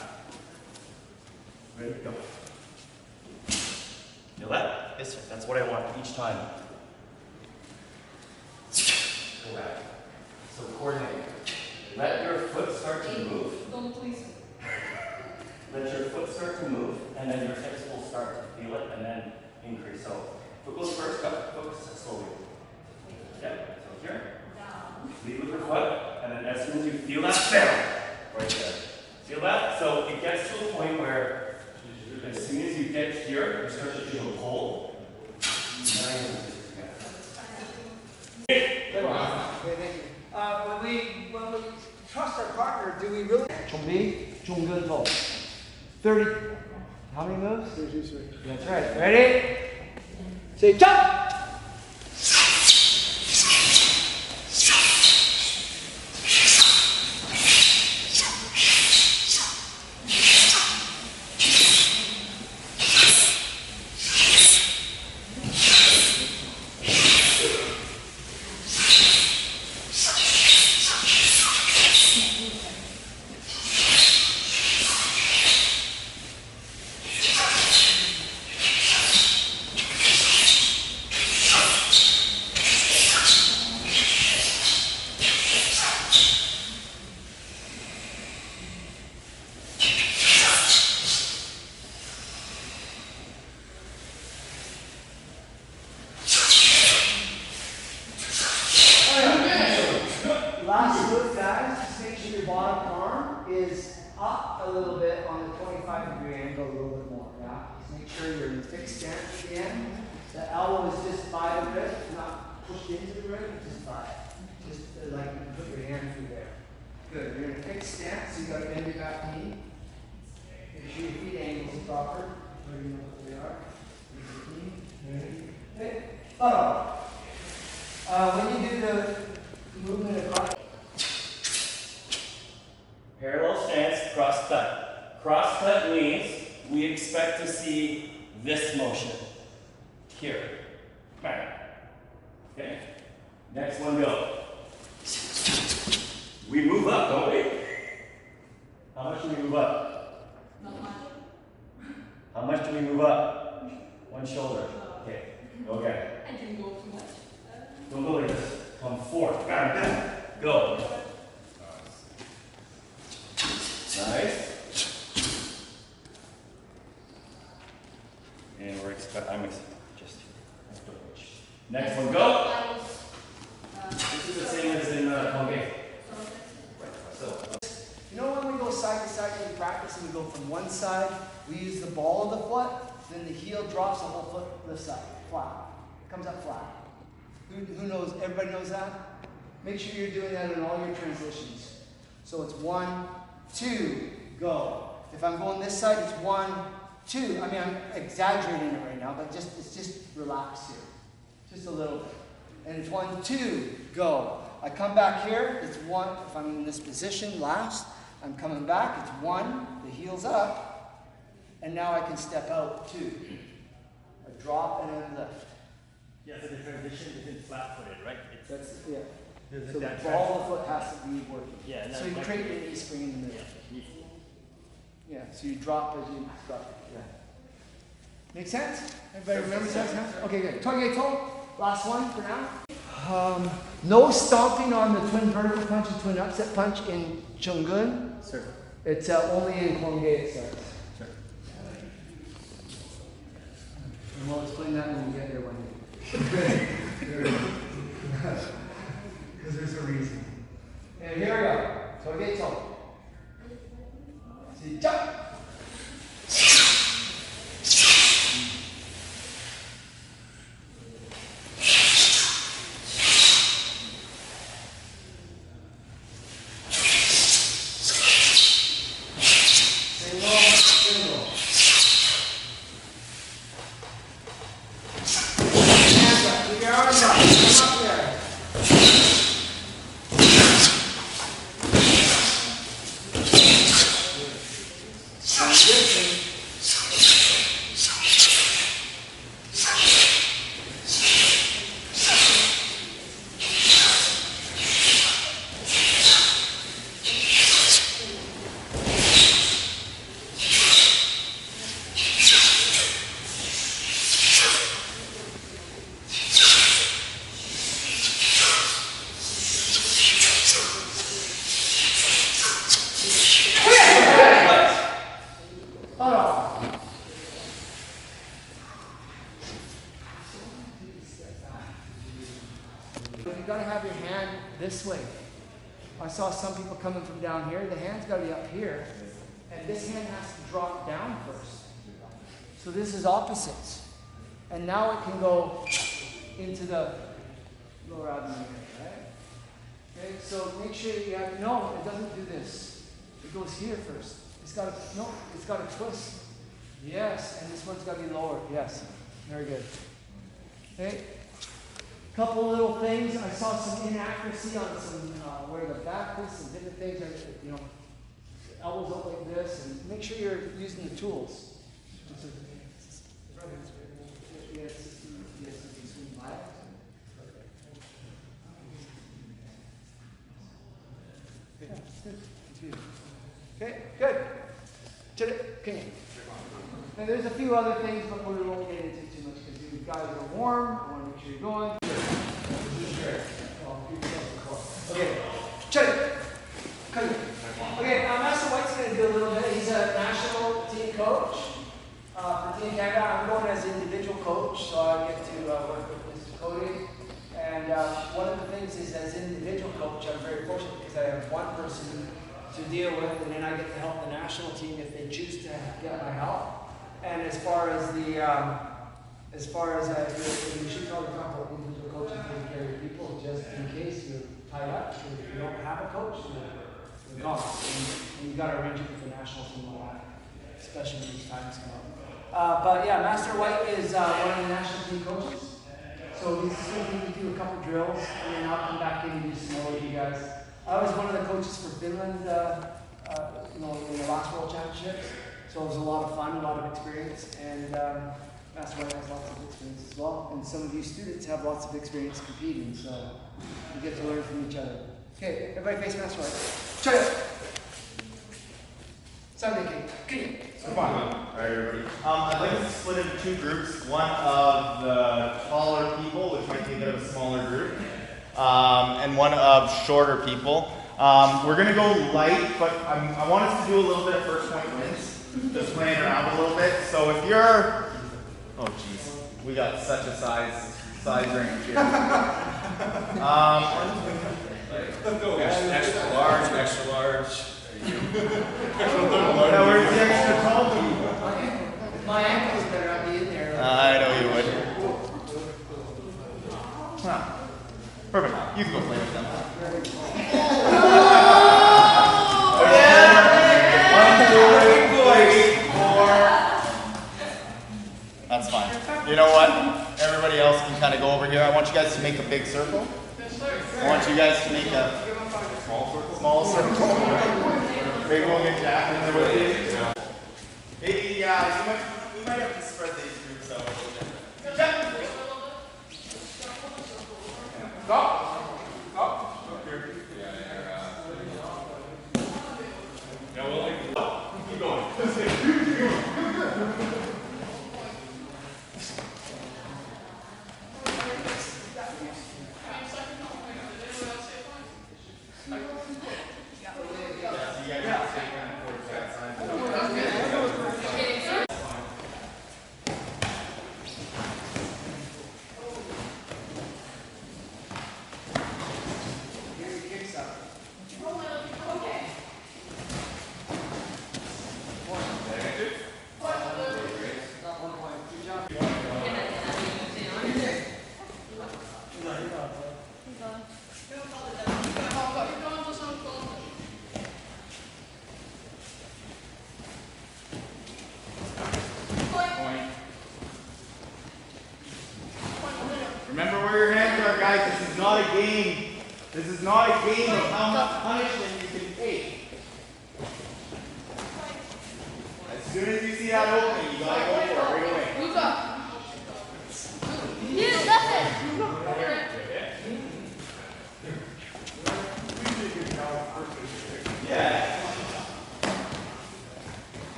Ready? Go. Feel that? Yes, sir. That's what I want each time. Go back. So coordinate. Let your foot start to move. Don't please. Let your foot start to move, and then your hips will start to feel it, and then increase. So, foot goes first, up, focus slowly. Yep, so here. Lead with your foot, and then as soon as you feel that, bam! Right there. Feel that? So, it gets to a point where, as soon as you get here, you start to feel a pull. When we trust our partner, do we really? 준비, 중근도. 30. How many moves? 33. That's right. Ready? Say jump! Last move, guys, just make sure your bottom arm is up a little bit on the 25-degree angle, a little bit more. Yeah? Just make sure you're in a fixed stance at the end. The elbow is just by the wrist, not pushed into the wrist, just by it. Just like you can put your hand through there. Good. You're in a fixed stance, so you got to bend your back knee. Make sure your feet angles are proper. So you know what they are. Okay. When you do the movement across. Parallel stance, cross cut. Cross cut means we expect to see this motion. Here. Bang. Okay. Next one, go. We move up, don't we? How much do we move up? Not much. How much do we move up? One shoulder. Okay. Go again. I didn't go too much. Don't go like this. Come forward. Bam, bam. Go. Nice. And I'm just next one, go. This is the same as in Hongkong. So. You know when we go side to side in practice and we go from one side, we use the ball of the foot, then the heel drops, the whole foot lifts up, flat. Comes up flat. Who knows? Everybody knows that? Make sure you're doing that in all your transitions. So it's 1, 2, go. If I'm going this side, it's 1, 2. I mean, I'm exaggerating it right now, but it's just relax here. Just a little bit. And it's 1, 2, go. I come back here, it's 1, if I'm in this position, last, I'm coming back, it's 1, the heel's up, and now I can step out 2. A drop and a lift. Yeah, so the transition isn't flat-footed, right? That's, yeah. There's So the that ball of the foot has to be working. Yeah, and so that- you create your knee spring in the middle. Yeah. Yeah, so you drop as you drop. Yeah. Make sense? Everybody remembers that? Okay, good. Toge toe. Last one for now. No stomping on the twin vertical punch and twin upset punch in Chungun. Sure. It's only in Hongkong it starts. Sure. And we'll explain that when we get there one day. Because there's a reason. And here we go. Toge toe. See, jump. You gotta have your hand this way. I saw some people coming from down here. The hand's gotta be up here, and this hand has to drop down first. So this is opposites, and now it can go into the lower abdomen, right? Okay, so make sure you have, no, it doesn't do this. It goes here first. It's gotta, no, it's gotta twist. Yes, and this one's gotta be lower. Yes, very good. Okay. Couple little things. I saw some inaccuracy on some where the back is and different things. You know, elbows up like this, and make sure you're using the tools. Okay, good. Okay. And there's a few other things, but we won't get into too much because you guys are warm. I want to make sure you're going. Okay, check it. Okay, Master White's going to do a little bit. He's a national team coach for Team Canada. I'm going as individual coach, so I get to work with Mr. Cody. And one of the things is, as individual coach, I'm very fortunate because I have one person to deal with, and then I get to help the national team if they choose to get my help. And as far as the, you should probably talk about individual coaching taking care of people, just in case you're tied up. If you don't have a coach, you're gone. And you got to arrange it with the national team on that. especially when these times come up. But yeah, Master White is one of the national team coaches. So he's going to do a couple drills, and then I'll come back in and do some more with you guys. I was one of the coaches for Finland, in the last World Championships. So it was a lot of fun, a lot of experience, and Master White has lots of experience as well. And some of you students have lots of experience competing, so you get to learn from each other. Okay, everybody face Master White. Try it. Sunday King. So fun. All right, everybody. I'd like to split into two groups. One of the taller people, which might be a bit of a smaller group, and one of shorter people. We're going to go light, but I want us to do a little bit of first point wins, just playing around a little bit. So if you're, oh geez, we got such a size range here. Extra large, extra large. Now where's the extra tall people? If my ankles better, I'd be in there. I know you would. Huh. Perfect. You can go play with them. That's fine. You know what? Everybody else can kind of go over here. I want you guys to make a big circle. I want you guys to make a small circle. Maybe we'll get Jack in there with you. Maybe, we might have to spread these groups out a little bit. Jack! Go! Keep going. Remember where your hands are, guys. This is not a game. This is not a game of how much punishment you can take. As soon as you see that opening, you gotta go for it right away. Move up. Use nothing. Yeah.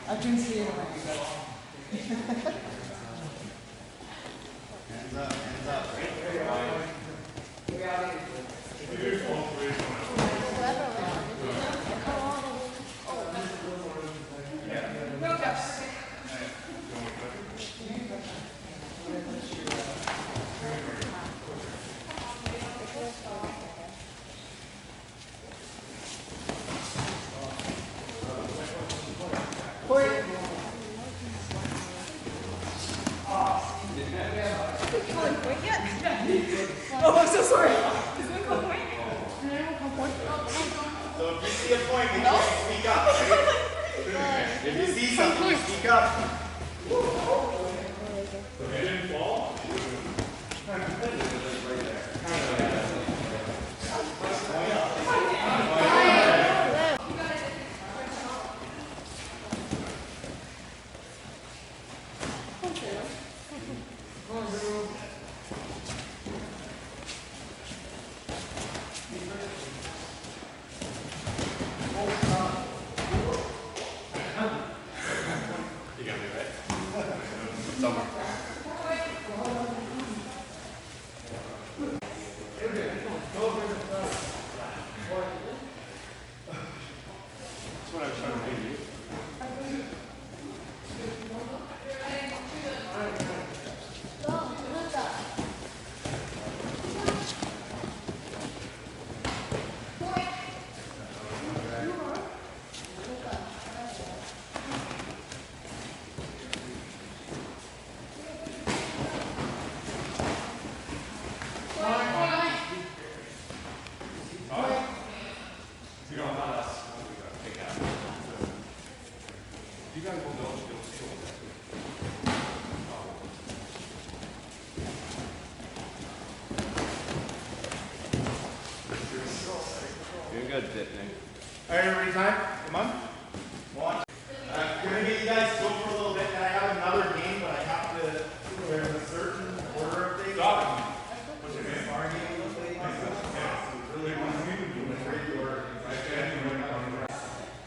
I can see it. Hands up, hands up. Oh, I'm so sorry. So if you see a point, make sure you speak up. Right? If you see something, you speak up. If you didn't fall, you got me. good bit, man. All right, everybody, time? Come on. One. I'm gonna get you guys to go for a little bit, and I have another game, but I have to. There's a certain order of things. Stop. What's your name? Our game a little bit. Really want to do a great order. I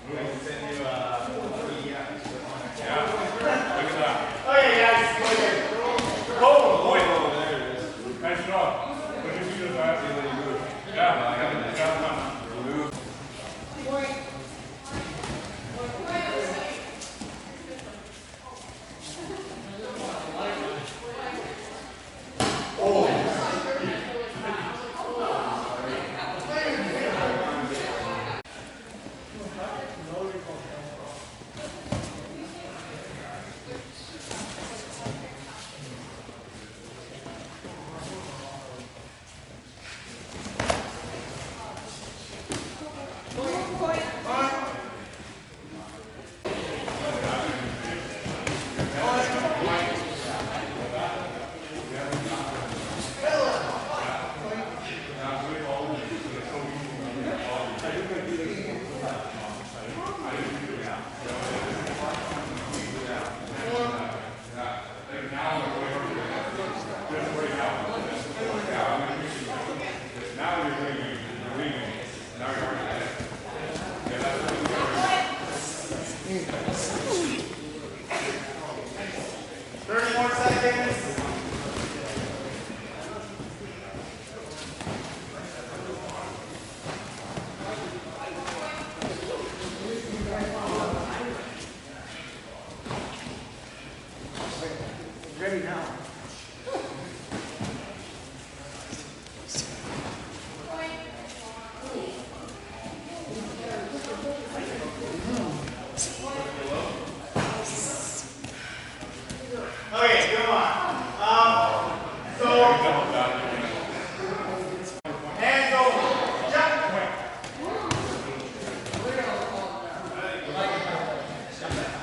can send you yeah. Look at that. Okay, guys. Okay. Oh, boy. There it is. Nice job. What did you do that? Yeah, I got it. Move. Ready now. Okay, come on. So hands over. Jump.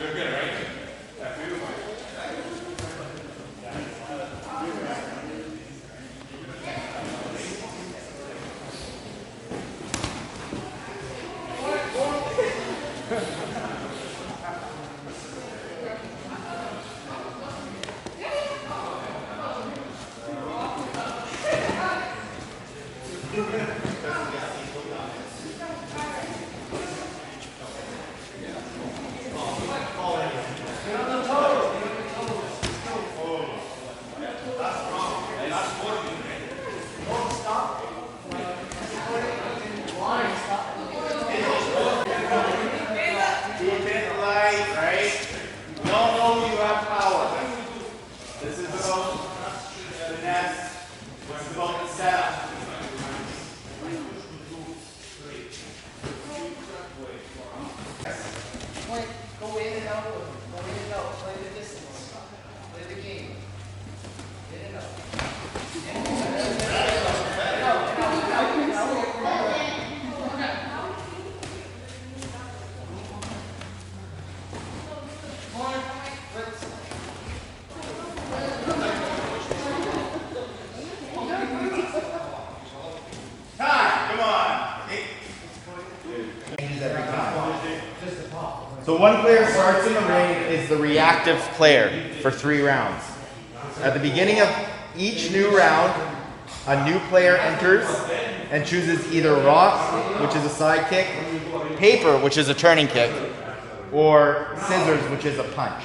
You're good, right? That's beautiful. So one player starts in the ring is the reactive player for 3 rounds. At the beginning of each new round, a new player enters and chooses either rock, which is a side kick, paper, which is a turning kick, or scissors, which is a punch.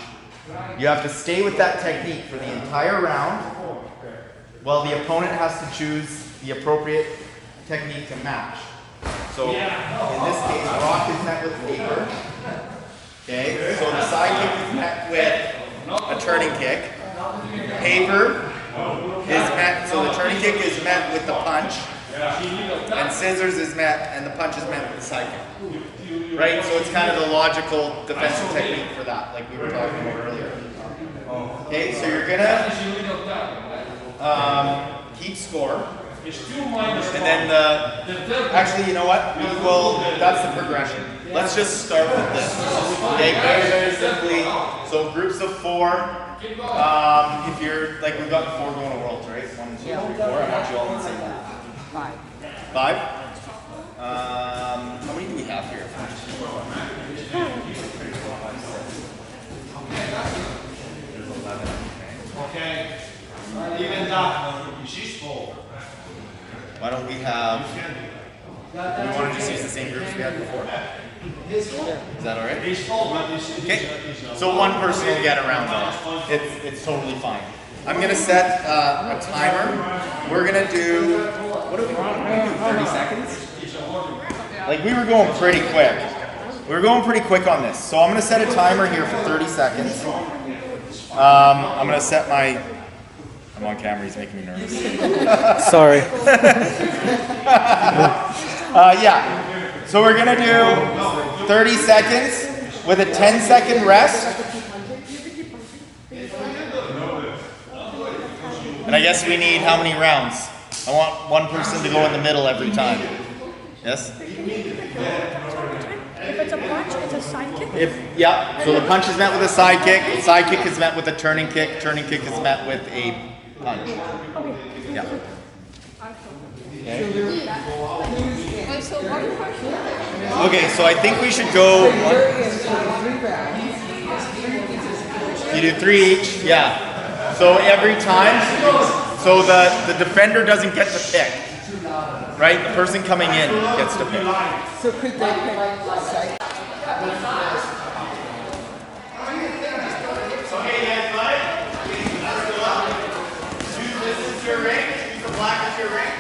You have to stay with that technique for the entire round, while the opponent has to choose the appropriate technique to match. So in this case, rock is met with paper. Okay, so the side kick is met with a turning kick. Paper is met, so the turning kick is met with the punch. And scissors is met, and the punch is met with the side kick. Right, so it's kind of the logical defensive technique for that, like we were talking about earlier. Okay, so you're gonna keep score. And then actually, you know what? That's the progression. Let's just start with this. Okay, very, very simply. So groups of 4. If you're, like we've got 4 going to Worlds, right? 1, 2, 3, 4. I want you all to say that. 5. 5? Why don't we have, do we want to just use the same groups we had before? Is that alright? Okay, so one person will get around though. It's totally fine. I'm going to set a timer. We're going to do, what do we want to do, 30 seconds? Like we were going pretty quick. We were going pretty quick on this. So I'm going to set a timer here for 30 seconds. I'm going to set my, I'm on camera, he's making me nervous. Sorry. Yeah, so we're going to do 30 seconds with a 10-second rest. And I guess we need how many rounds? I want one person to go in the middle every time. Yes? If it's a punch, it's a side kick? Yeah, so the punch is met with a side kick is met with a turning kick is met with a punch. Yeah. Okay, so I think we should go. You do 3 each? Yeah. So every time, so the defender doesn't get to pick, right? The person coming in gets to pick. So could they pick side? Okay, guys, bud. This is your ring. Use the black as your ring.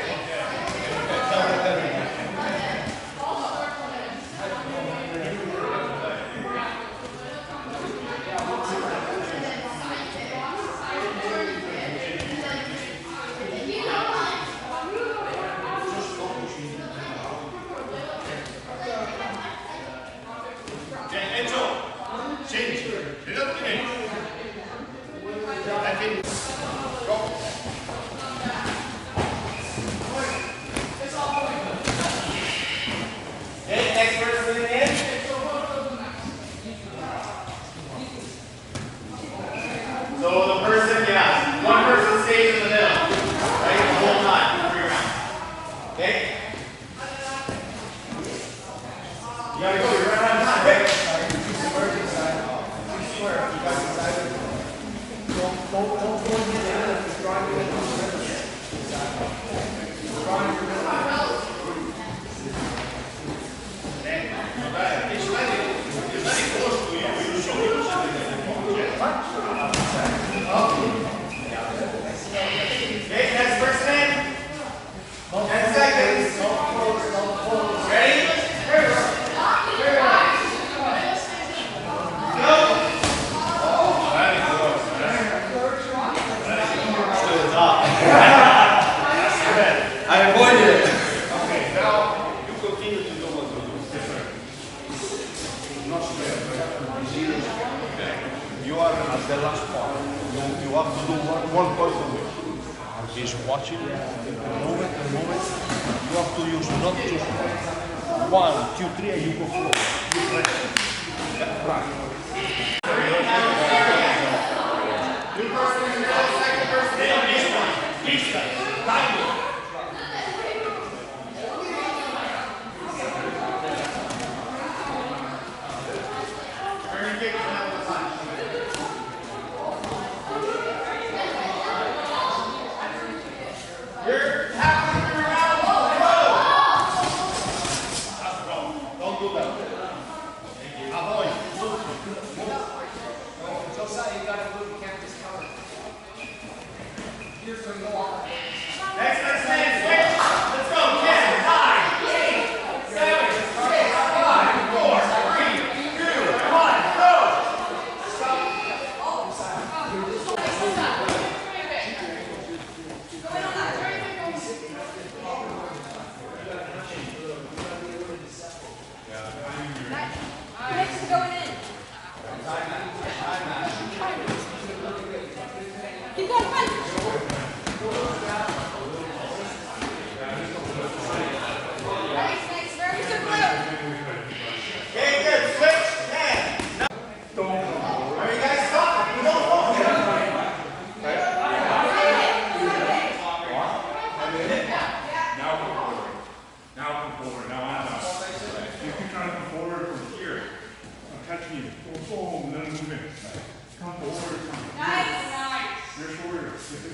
Come forward. Nice. Your shoulders. Okay,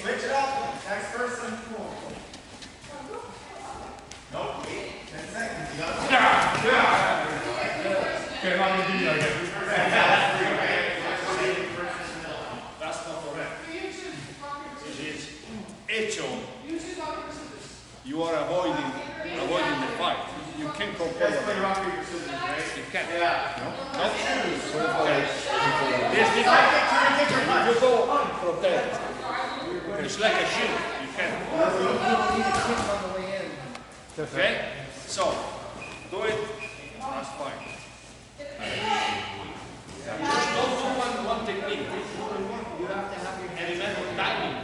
switch it up. Next person. Nope, wait. 10 seconds. You got Okay, I'm not gonna do that again. That's not correct. It is hecho. You are avoiding the fight. You can compare. Let's play rock, paper, scissors, right? You can. Yeah. No? It's different. You go unprotected. It's like a shield. You can. Okay? So, do it. That's fine. Just don't do one technique. You have to have your and remember timing.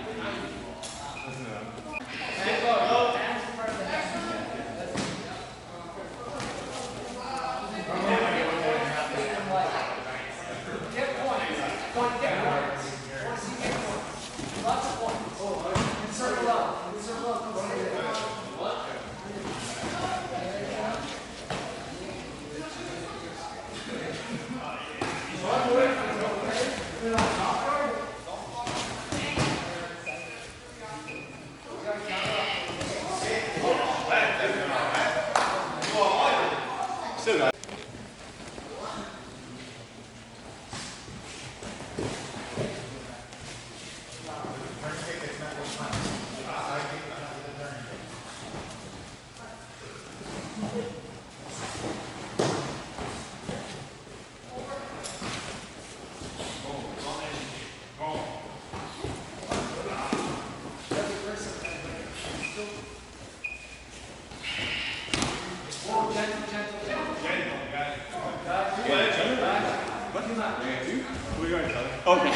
Okay.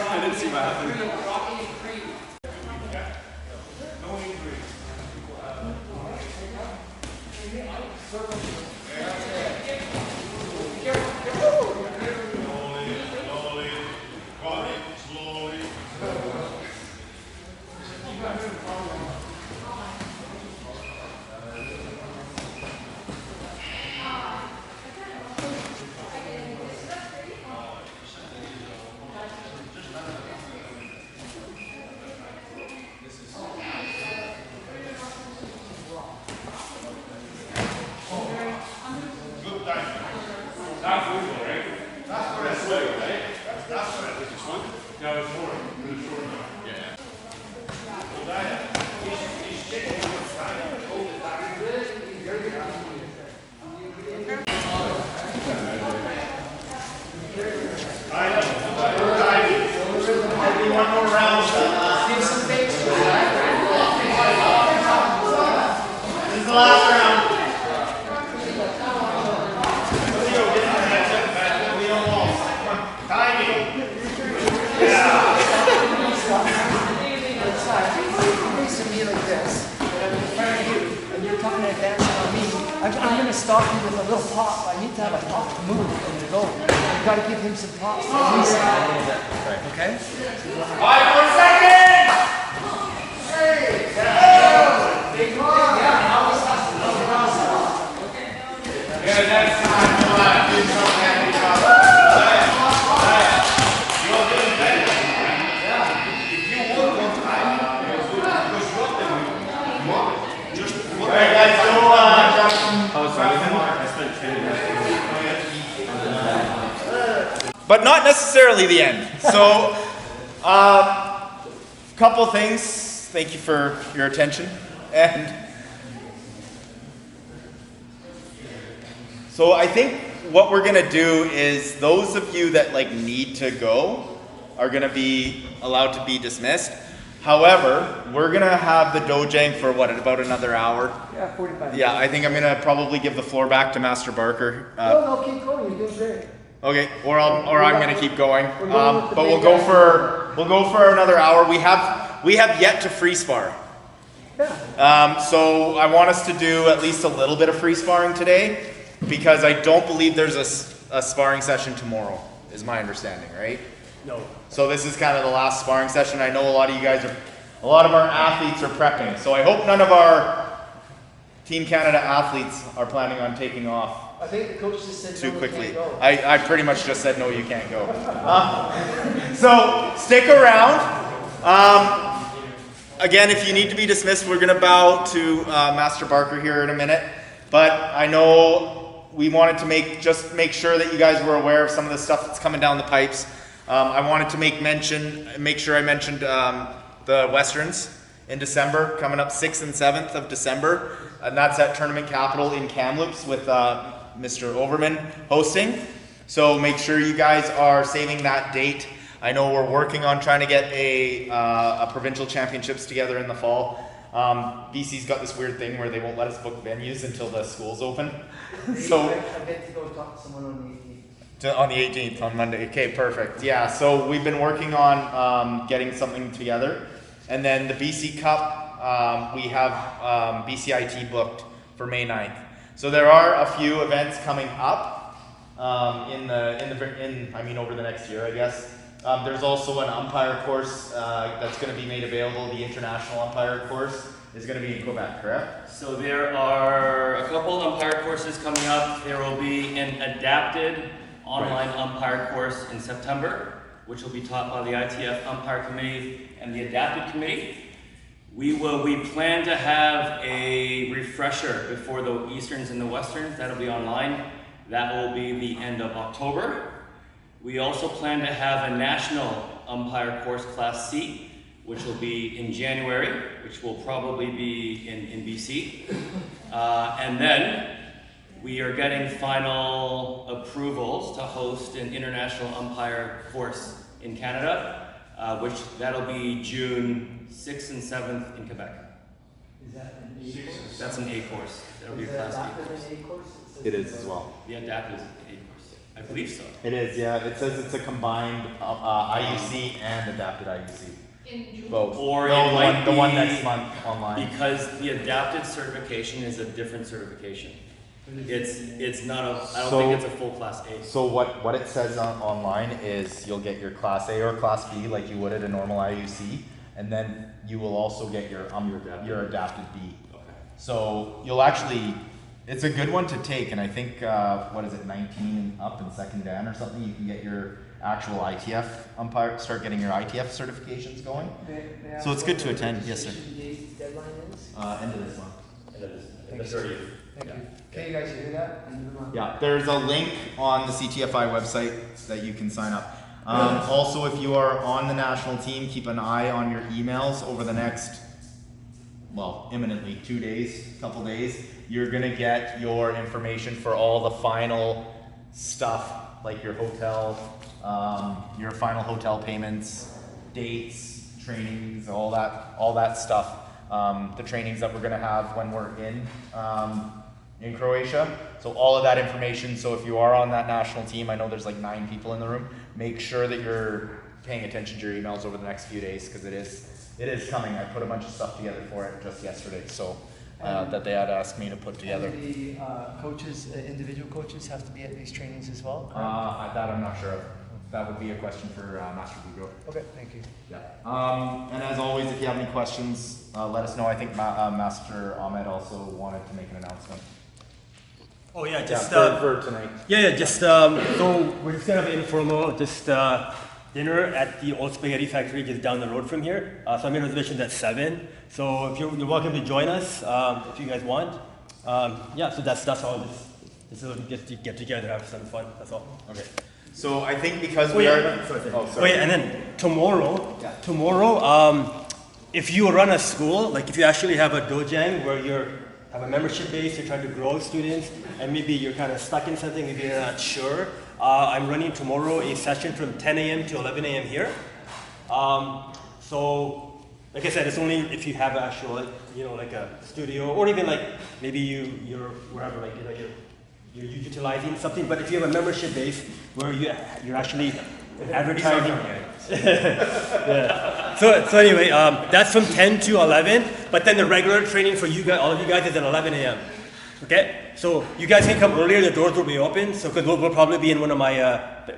I didn't see what happened. one more round. Give some face to it. This is the last round. I'm going to stop you with a little pop. I need to have a pop to move and to go. You've got to give him some pops to release it. Okay? 5 more seconds! Yeah, that's time. Come on, do something. You're doing better. If you work one time, all right, guys, so but not necessarily the end. So, couple things. Thank you for your attention. And so I think what we're gonna do is those of you that need to go are gonna be allowed to be dismissed. However, we're gonna have the dojang for about another hour? Yeah, 45 minutes. Yeah, I think I'm gonna probably give the floor back to Master Barker. No, keep going. You're doing great. Okay, or I'm gonna keep going. But we'll go for another hour. We have yet to free spar. Yeah. So I want us to do at least a little bit of free sparring today, because I don't believe there's a sparring session tomorrow, is my understanding, right? No. So this is kind of the last sparring session. I know a lot of our athletes are prepping. So I hope none of our Team Canada athletes are planning on taking off I think the coach just said too no, quickly. You can't go. I pretty much just said no, you can't go. So stick around. Again, if you need to be dismissed, we're going to bow to Master Barker here in a minute. But I know we wanted to make sure that you guys were aware of some of the stuff that's coming down the pipes. I wanted to make sure I mentioned the Westerns in December, coming up 6th and 7th of December. And that's at Tournament Capital in Kamloops with Mr. Overman hosting. So make sure you guys are saving that date. I know we're working on trying to get a provincial championships together in the fall. BC's got this weird thing where they won't let us book venues until the school's open. So I get to go talk to someone on the 18th. On the 18th, on Monday. Okay, perfect. Yeah, so we've been working on getting something together. And then the BC Cup, we have BCIT booked for May 9th. So there are a few events coming up over the next year, I guess. There's also an umpire course that's going to be made available. The international umpire course is going to be in Quebec, correct? So there are a couple umpire courses coming up. There will be an adapted online umpire course in September, which will be taught by the ITF Umpire Committee and the Adapted Committee. We plan to have a refresher before the Easterns and the Westerns. That'll be online. That will be the end of October. We also plan to have a national umpire course, Class C, which will be in January, which will probably be in BC. And then we are getting final approvals to host an international umpire course in Canada, which that'll be June 6th and 7th in Quebec. Is that an A course? That's an A course. That'll be a Is Class that A course. an A course? It is as well. The adapted is an A course. I believe so. It is, yeah. It says it's a combined IUC and adapted IUC. Both. Or no, it might the one be- next month online. Because the adapted certification is a different certification. It's not a, I don't So- think it's a full Class A. So what it says online is you'll get your Class A or Class B like you would at a normal IUC, and then you will also get your adapted B. Okay. So you'll actually, it's a good one to take, and I think 19 and up in second Dan or something, you can get your actual ITF umpire, start getting your ITF certifications going. May I So it's ask good what to the attend, yes, sir. registration date deadline is? End of this month. And that is Thank the you. 30th. Thank you. Okay, you guys hear that? End of the month. Yeah, there's a link on the CTFI website that you can sign up. Also, if you are on the national team, keep an eye on your emails over the next, imminently 2 days, couple days. You're gonna get your information for all the final stuff, like your hotel, your final hotel payments, dates, trainings, all that stuff. The trainings that we're gonna have when we're in Croatia. So all of that information. So if you are on that national team, I know there's like 9 people in the room. Make sure that you're paying attention to your emails over the next few days because it is coming. I put a bunch of stuff together for it just yesterday. So that they had asked me to put together. And the coaches, individual coaches, have to be at these trainings as well. That I'm not sure of. That would be a question for Master Boudreau. Okay, thank you. Yeah. And as always, if you have any questions, let us know. I think Master Ahmed also wanted to make an announcement. Oh yeah, just for tonight. so we're just gonna have an informal dinner at the Old Spaghetti Factory just down the road from here. So I made reservations at 7. So if you're welcome to join us if you guys want. So that's all. Just to get together, have some fun. That's all. Okay. So I think because Oh we are. yeah, Sorry. and then tomorrow, if you run a school, like if you actually have a dojang where you have a membership base, you're trying to grow students, and maybe you're kind of stuck in something, maybe you're not sure. I'm running tomorrow a session from 10 a.m. to 11 a.m. here. So, like I said, it's only if you have actual, like a studio, or even like maybe you're wherever, you're utilizing something. But if you have a membership base where you're actually advertising. Yeah. So anyway, that's from 10 to 11. But then the regular training for you guys, all of you guys, is at 11 a.m. Okay. So you guys can come earlier. The doors will be open. So because we'll probably be in one of my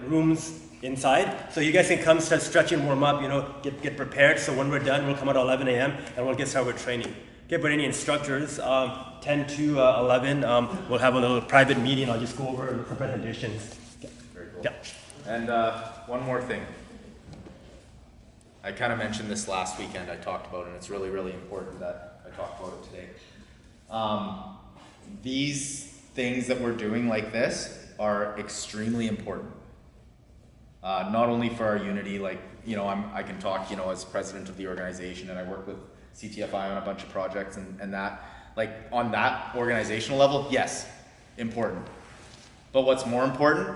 rooms inside. So you guys can come, start stretching, warm up. Get prepared. So when we're done, we'll come out at 11 a.m. and we'll get started with training. Okay, but any instructors, 10 to 11, we'll have a little private meeting. I'll just go over the presentations. Very cool. Yeah. And one more thing. I kind of mentioned this last weekend. I talked about it, and it's really, really important that I talk about it today. These things that we're doing like this are extremely important. Not only for our unity, like, you know, I can talk, you know, as president of the organization, and I work with CTFI on a bunch of projects and that, like, on that organizational level, yes, important. But what's more important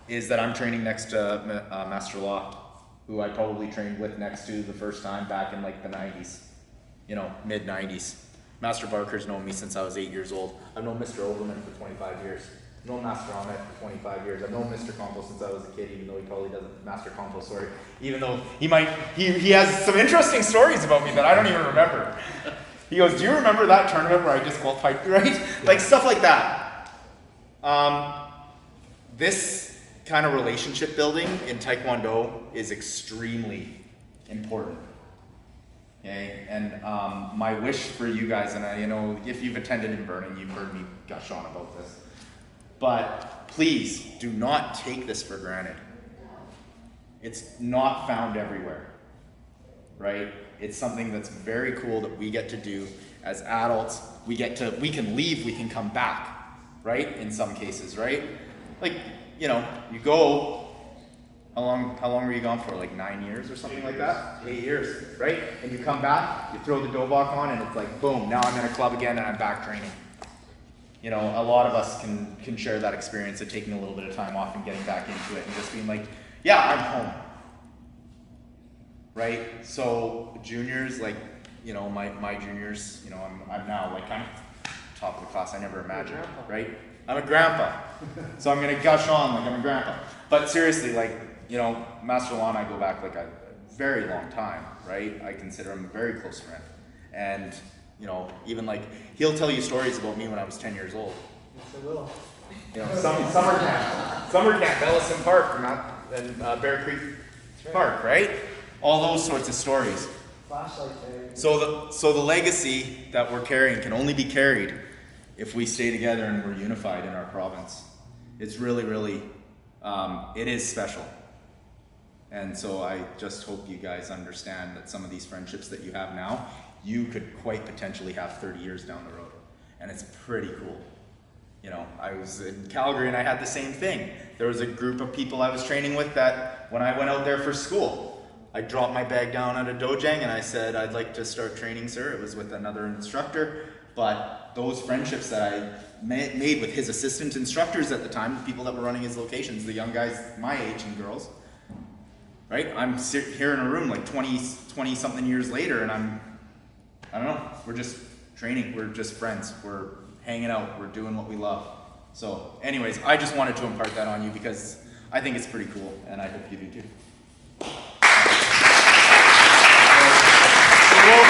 is that I'm training next to Master Law, who I probably trained with next to the first time back in like the 90s, you know, mid 90s. Master Barker's known me since I was 8 years old. I've known Mr. Overman for 25 years. I've known Master Ahmed for 25 years. I've known Mr. Compo since I was a kid, even though he probably doesn't, Master Compo, sorry. Even though he has some interesting stories about me that I don't even remember. He goes, do you remember that tournament where I disqualified you, right? Like stuff like that. This kind of relationship building in Taekwondo is extremely important. Okay, and my wish for you guys, and you know, if you've attended in Vernon, you've heard me gush on about this, but please do not take this for granted. It's not found everywhere, right? It's something that's very cool that we get to do as adults. We can leave, we can come back, right? In some cases, right? Like, you know, you go, how long were you gone for? Like 9 years or something like that? 8 years, right? And you come back, you throw the dobok on, and it's like, boom, now I'm in a club again and I'm back training. You know, a lot of us can share that experience of taking a little bit of time off and getting back into it and just being like, yeah, I'm home. Right? So juniors, like, you know, my juniors, you know, I'm now like kind of top of the class. I never imagined, right? I'm a grandpa. So I'm gonna gush on like I'm a grandpa. But seriously, like, you know, Master Law and I go back like a very long time, right? I consider him a very close friend. And, you know, even like, he'll tell you stories about me when I was 10 years old. Yes, I will. You know, summer camp, Ellison Park, and Bear Creek Park, right? All those sorts of stories. Flashlight there. So the legacy that we're carrying can only be carried if we stay together and we're unified in our province. It's really, really, it is special. And so I just hope you guys understand that some of these friendships that you have now, you could quite potentially have 30 years down the road. And it's pretty cool. You know, I was in Calgary and I had the same thing. There was a group of people I was training with that when I went out there for school, I dropped my bag down at a dojang and I said, I'd like to start training, sir. It was with another instructor, but those friendships that I made with his assistant instructors at the time, the people that were running his locations, the young guys my age and girls, right? I'm here in a room like 20 something years later and I don't know, we're just training, we're just friends, we're hanging out, we're doing what we love. So anyways, I just wanted to impart that on you because I think it's pretty cool and I hope you do too. We'll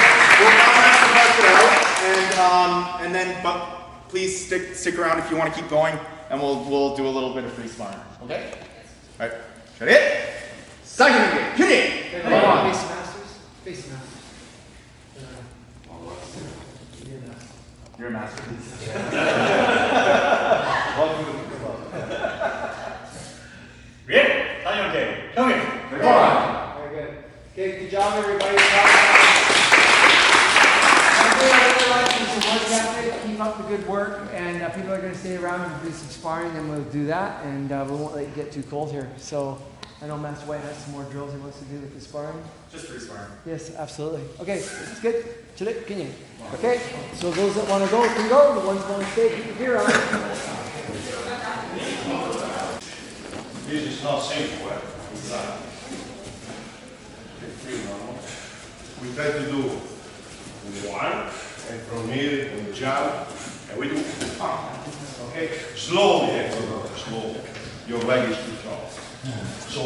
and then, but please stick around if you want to keep going, and we'll do a little bit of free sparring. Okay? All right. Shut it. Second again. Hit it. Face masters. Face masters. You're a master. Welcome to the club. Ready? Okay. Come here. Come on. Very good. Okay, good job, everybody. Keep up the good work, and people are going to stay around and do some sparring, and we'll do that, and we won't let it get too cold here. So I know Master White has some more drills he wants to do with the sparring. Just free sparring. Yes, absolutely. Okay, it's good. Chilik, can you? Okay, so those that want to go can go. The ones that want to stay, keep your gear on. This is not safe work. We try to do one, and from here we jump, and we do pump. Okay? Slowly, slowly. Your leg is too tall. So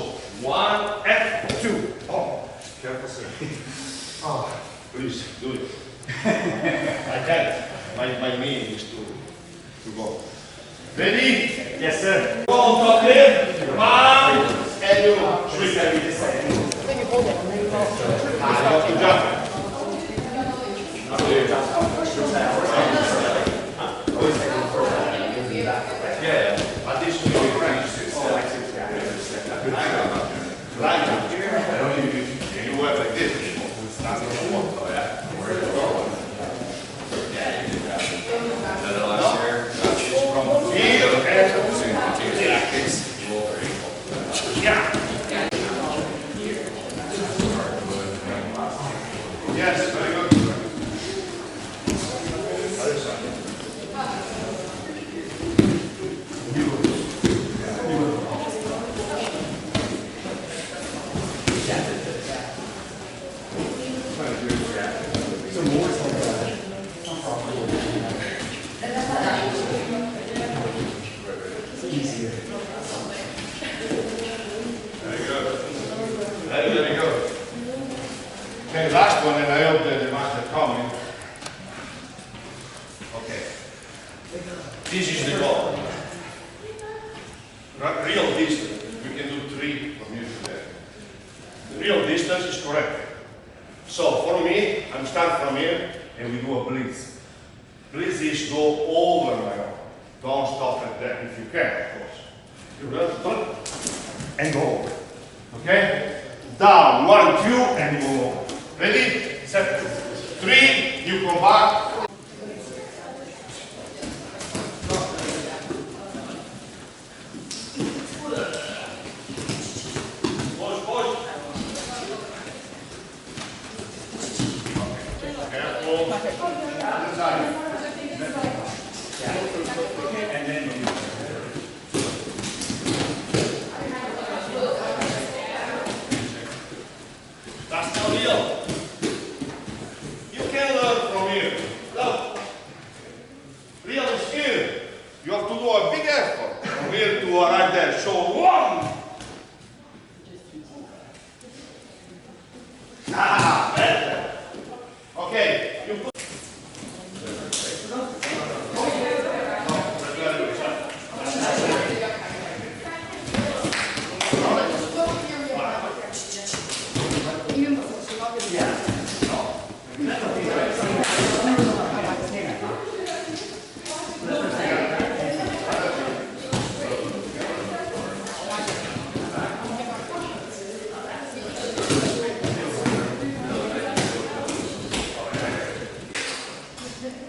1 and 2. Oh, careful, sir. Oh, please do it. I can't. My main is to go. Ready? Yes, sir. Go on top there. One, and you switch every second. Jump. Yes, very good. Other side. Very good. Okay, last one, and I hope that the master coming. Okay. This is the goal. Real distance. We can do 3 from here to there. The real distance is correct. So for me, I'm start from here, and we do a blitz. Blitz is go over my arm. Don't stop at that if you can, of course. You run, and go over. Okay? Down, 1, 2, and you go. Ready? Set. 3, you come back. Push, push. Careful. Other side. And then you. That's not real. You can learn from here. Look. Real is here. You have to do a big effort from here to arrive there. So 1. Ah, better. Okay. You put.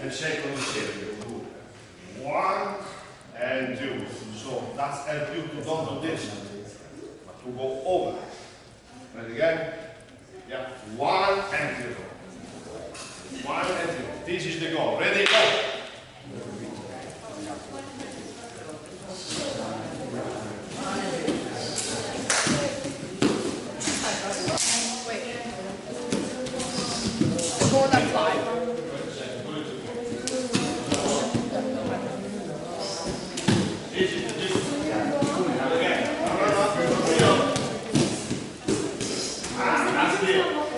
And shake on the shape. 1 and 2. So that's help you to don't do this, but to go over. And again, yeah, 1 and 0. 1 and 0. This is the goal. Ready? Go. Go that side.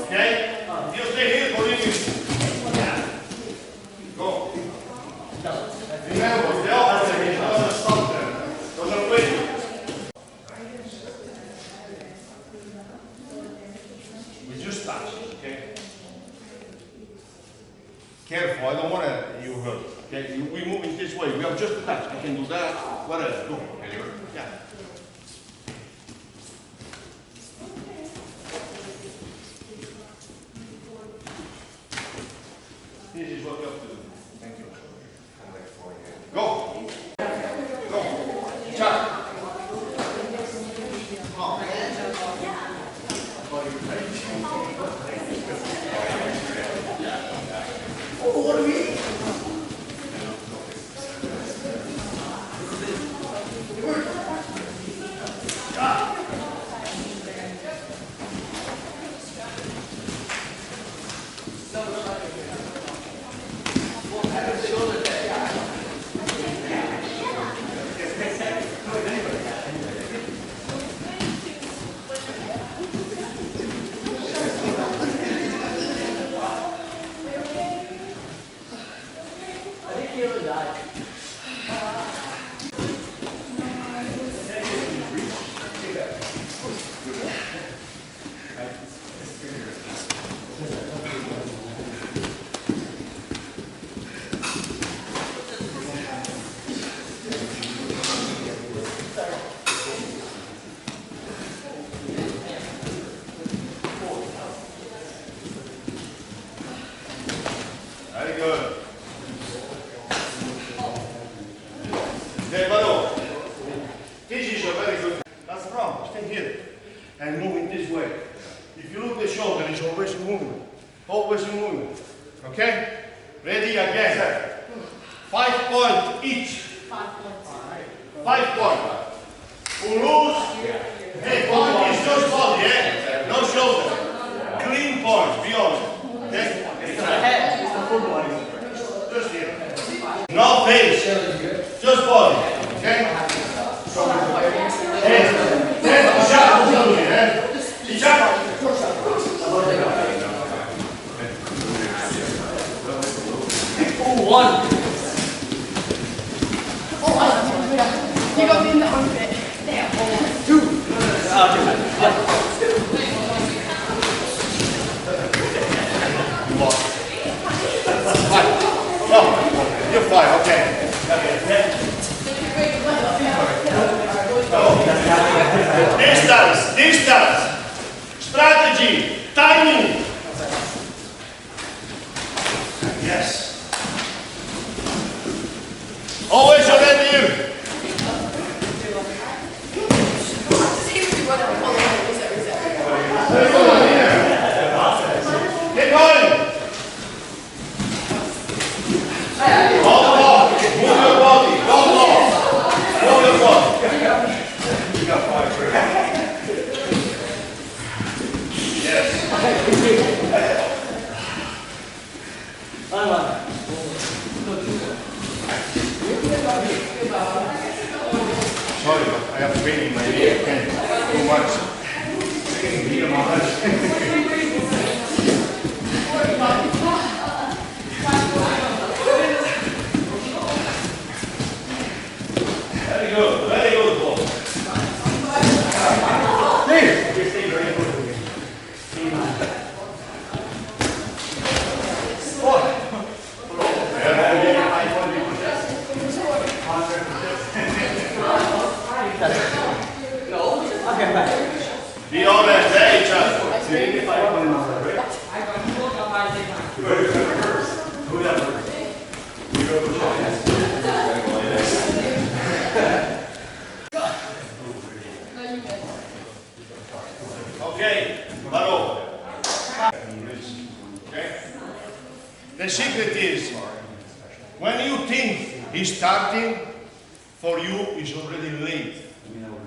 Okay? You stay here for me. Go. Remember, the opposite is not to stop them. Don't wait. We just touch, okay? Careful, I don't want you hurt. Okay? We move in this way. We have just to touch. I can do that. Whatever. Go. Yeah. This is what you have to do. Thank you. Go. Go. Chuck. Very good. Okay, Bado. This is a very good. That's wrong. Stay here and move in this way. If you look at the shoulder, it's always moving. Always moving. Okay? Ready again. 5 points each. 5 points. Who lose? Hey, point is just body, eh? No shoulder. Clean point, be honest. Okay? Just here. No face. Just body. Okay? Hey, jump, eh? Jump. One. You got me in the armpit. There. Two. Oh, you're fine, okay. Distance. Strategy. Timing. Yes. Always already you. Keep going. Hold on. Move your body. Hold on. Move your body. You got 5 for it. Yes. Sorry, but I have pain in my ear. I can't do much. Very good, Paul. Be honest, eh, each other. Okay, Baro. Okay? The secret is, when you think he's starting, for you it's already late.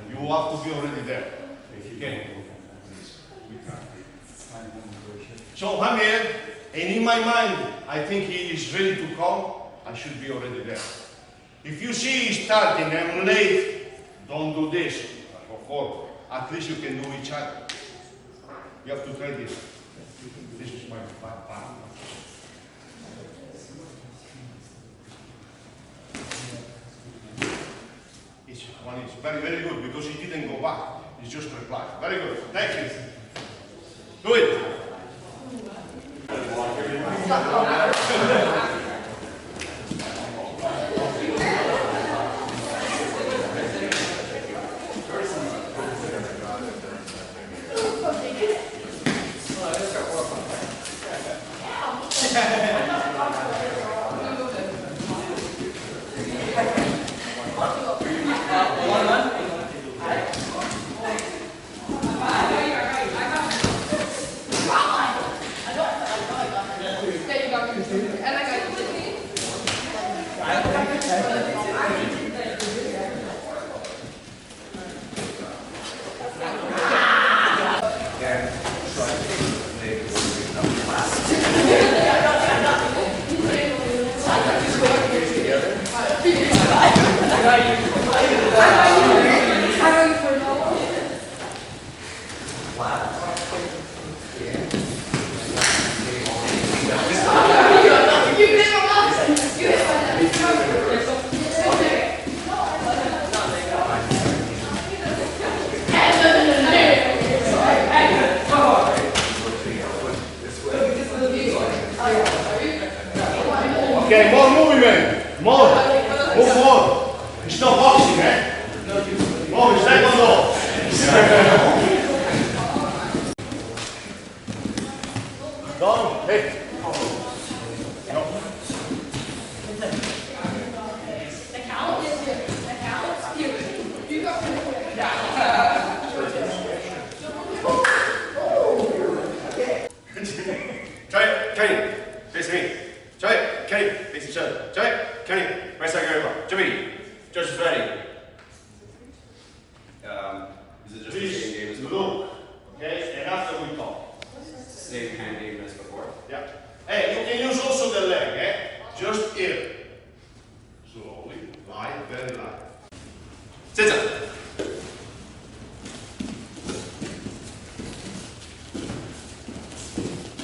You have to be already there. Okay? So I'm here, and in my mind, I think he is ready to come. I should be already there. If you see he's starting and I'm late, don't do this. Go forward. At least you can do each other. You have to try this. This is my part. One is very, very good because he didn't go back. He just replied. Very good. Thank you. Do it. Okay, more movement. More. Move more. It's not boxing, eh? More, it's taekwondo. Down, hey. No. Try it. same hand game as before? Yeah. Hey, you can use also the leg, eh? Just here. Slowly, light, very light. 接着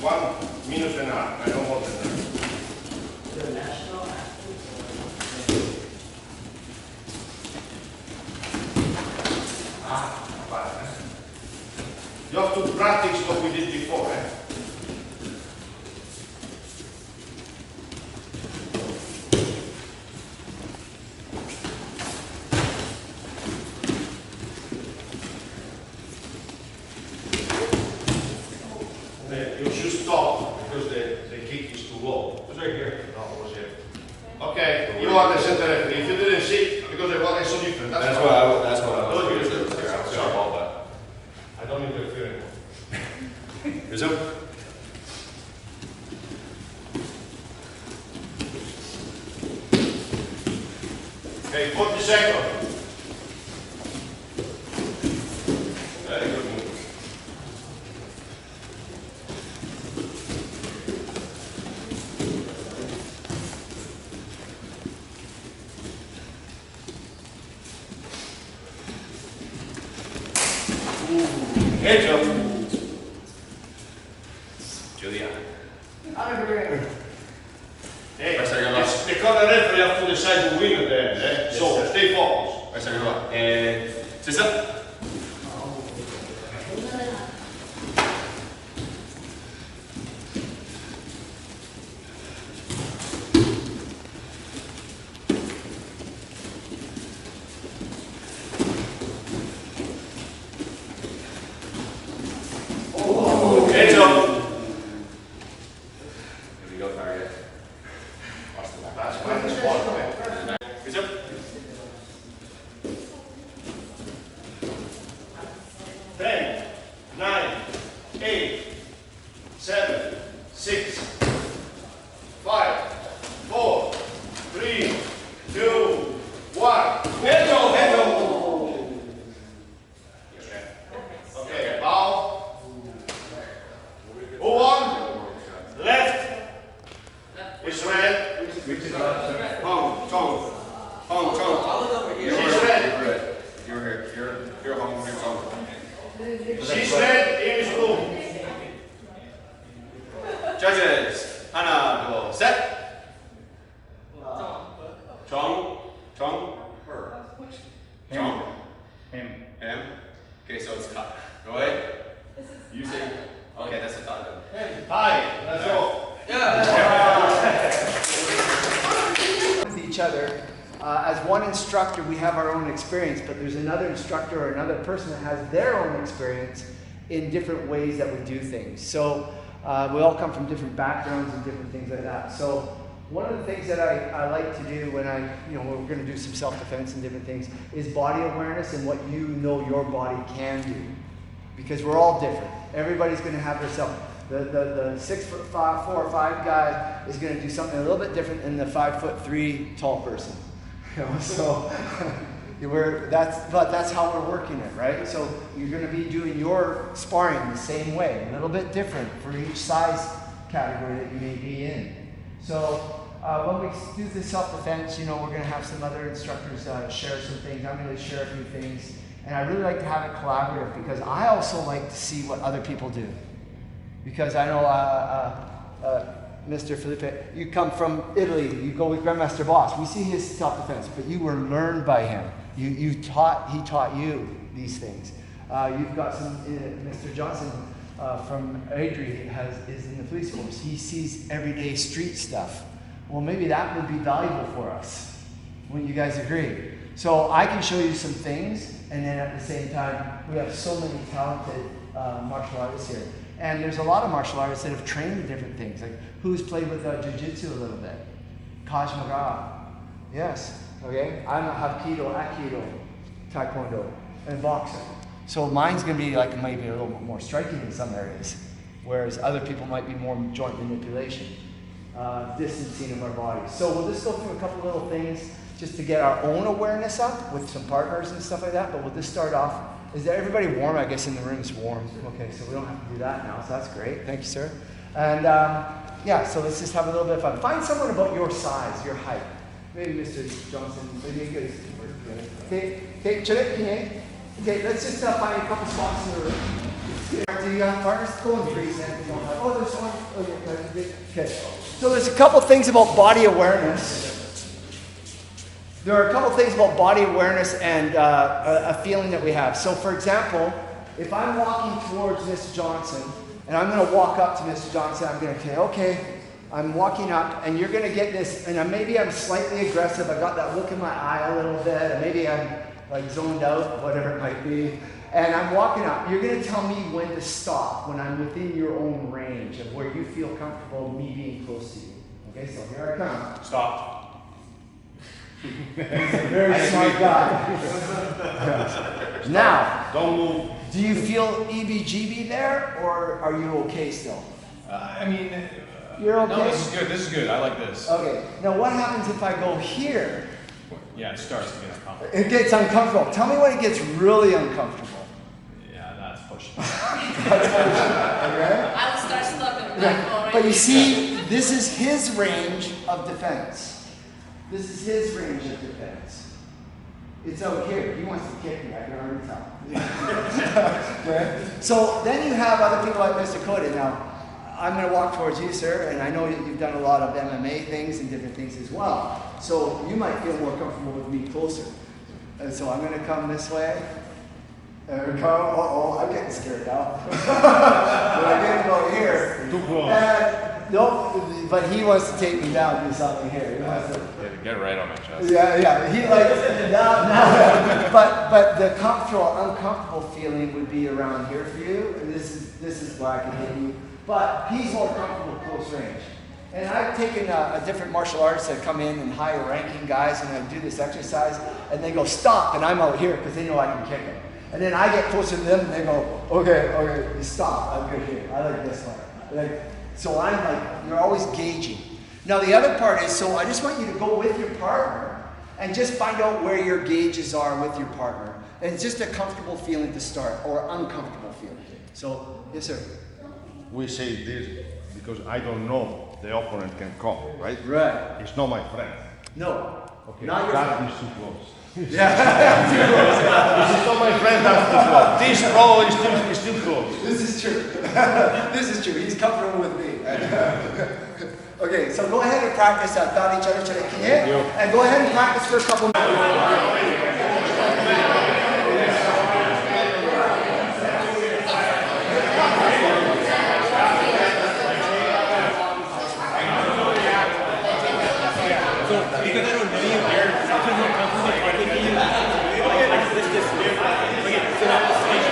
1 minute and a half, I don't want that. The national athletes You have to practice what we did before, eh? You should stop because the kick is too low. It was right here. No, it was here. Okay, you are the center referee. If you didn't see, because the one is so different. That's what I was Don't doing. use it. I was Sorry. all that. I don't interfere anymore. Resume. Okay, 40 seconds. Very good move. Head jump. Julian. Hey, Press your left. it's the corner referee have to decide who win at the end, eh? Yes, So sir. stay focused. 二三十吧，接着。 Head jump. Here we go, target. Watch the back. That's minus 1, man. Good job. 10, 9, 8, 7, 6, 5, 4, 3, 2, 1. Head jump, head jump. Okay, bow. Move on. Left is red. Home, Tong. Home, Tong. She's red. You're here. You're home, you're Tong. She's red. Here is blue. Judges. 하나, 둘, 셋. Chong, Chong, her. Chong, him. Okay, so it's cut. Go ahead. You say. Okay, that's a thought. Hi. Let's go. with each other. As one instructor, we have our own experience, but there's another instructor or another person that has their own experience in different ways that we do things. So we all come from different backgrounds and different things like that. So one of the things that I like to do when we're going to do some self-defense and different things is body awareness and what you know your body can do. Because we're all different. Everybody's going to have their self. The 6'4" or 5" guy is going to do something a little bit different than the 5'3" tall person. You know, so that's how we're working it, right? So you're going to be doing your sparring the same way, a little bit different for each size category that you may be in. So when we do the self-defense, we're going to have some other instructors share some things. I'm going to share a few things, and I really like to have it collaborative because I also like to see what other people do. Because I know Mr. Felipe, you come from Italy, you go with Grandmaster Boss. We see his self-defense, but you were learned by him. He taught you these things. You've got some, Mr. Johnson from Adri is in the police force. He sees everyday street stuff. Well, maybe that would be valuable for us. Wouldn't you guys agree? So I can show you some things, and then at the same time, we have so many talented martial artists here. And there's a lot of martial artists that have trained in different things. Like, who's played with jiu-jitsu a little bit? Kaj Maga. Yes. Okay. I'm a Hapkido, Aikido, taekwondo, and boxer. So mine's going to be like maybe a little bit more striking in some areas, whereas other people might be more joint manipulation, distancing of our bodies. So we'll just go through a couple little things just to get our own awareness up with some partners and stuff like that. But we'll just start off Is everybody warm? I guess in the room is warm. Okay, so we don't have to do that now, so that's great. Thank you, sir. And yeah, so let's just have a little bit of fun. Find someone about your size, your height. Maybe Mr. Johnson, maybe you guys. Okay, okay, let's just find a couple spots in the room. Do you have partners? Go and freeze then. Oh, there's one. Okay. So there's a couple things about body awareness. There are a couple things about body awareness and a feeling that we have. So for example, if I'm walking towards Mr. Johnson, and I'm going to walk up to Mr. Johnson, I'm going to say, okay, I'm walking up, and you're going to get this, and maybe I'm slightly aggressive, I got that look in my eye a little bit, and maybe I'm like zoned out, whatever it might be, and I'm walking up. You're going to tell me when to stop, when I'm within your own range of where you feel comfortable me being close to you. Okay, so here I come. Stop. He's a very smart guy. Now, Don't move. do you feel EBGB there, or are you okay still? I mean, You're okay? no, this is good. This is good. I like this. Okay. Now, what happens if I go here? Yeah, it starts to get uncomfortable. It gets uncomfortable. Tell me when it gets really uncomfortable. Yeah, that's pushing. Okay? I will start stopping. Yeah. But you see, this is his range of defense. This is his range of defense. It's out here. He wants to kick me. I can already tell. Okay? So then you have other people like Mr. Cody. Now, I'm going to walk towards you, sir, and I know you've done a lot of MMA things and different things as well. So you might feel more comfortable with me closer. And so I'm going to come this way. I'm getting scared now. But I'm going to go here. Too close. No, but he wants to take me down and do something here. He wants to, Get right on my chest. yeah. He likes now. But the uncomfortable feeling would be around here for you, and this is where I can hit you. But he's more comfortable close range. And I've taken a different martial arts that come in and higher ranking guys, and I do this exercise, and they go stop, and I'm out here because they know I can kick them. And then I get closer to them, and they go, okay, you stop. I'm good here. I like this one. So I'm like, you're always gauging. Now the other part is, so I just want you to go with your partner and just find out where your gauges are with your partner. And it's just a comfortable feeling to start, or uncomfortable feeling. So, yes sir. We say this because I don't know the opponent can come, right? Right. It's not my friend. No. Okay. Not your that friend. is too close. Yeah. This is not my friend, that's too close. This probably is too close. This is true. This is true. He's comfortable with me. Okay, so go ahead and practice that. Got each other today. And go ahead and practice for a couple minutes. Because I don't know you, you're more comfortable talking to you. Let's just do it. Okay, so now let's switch.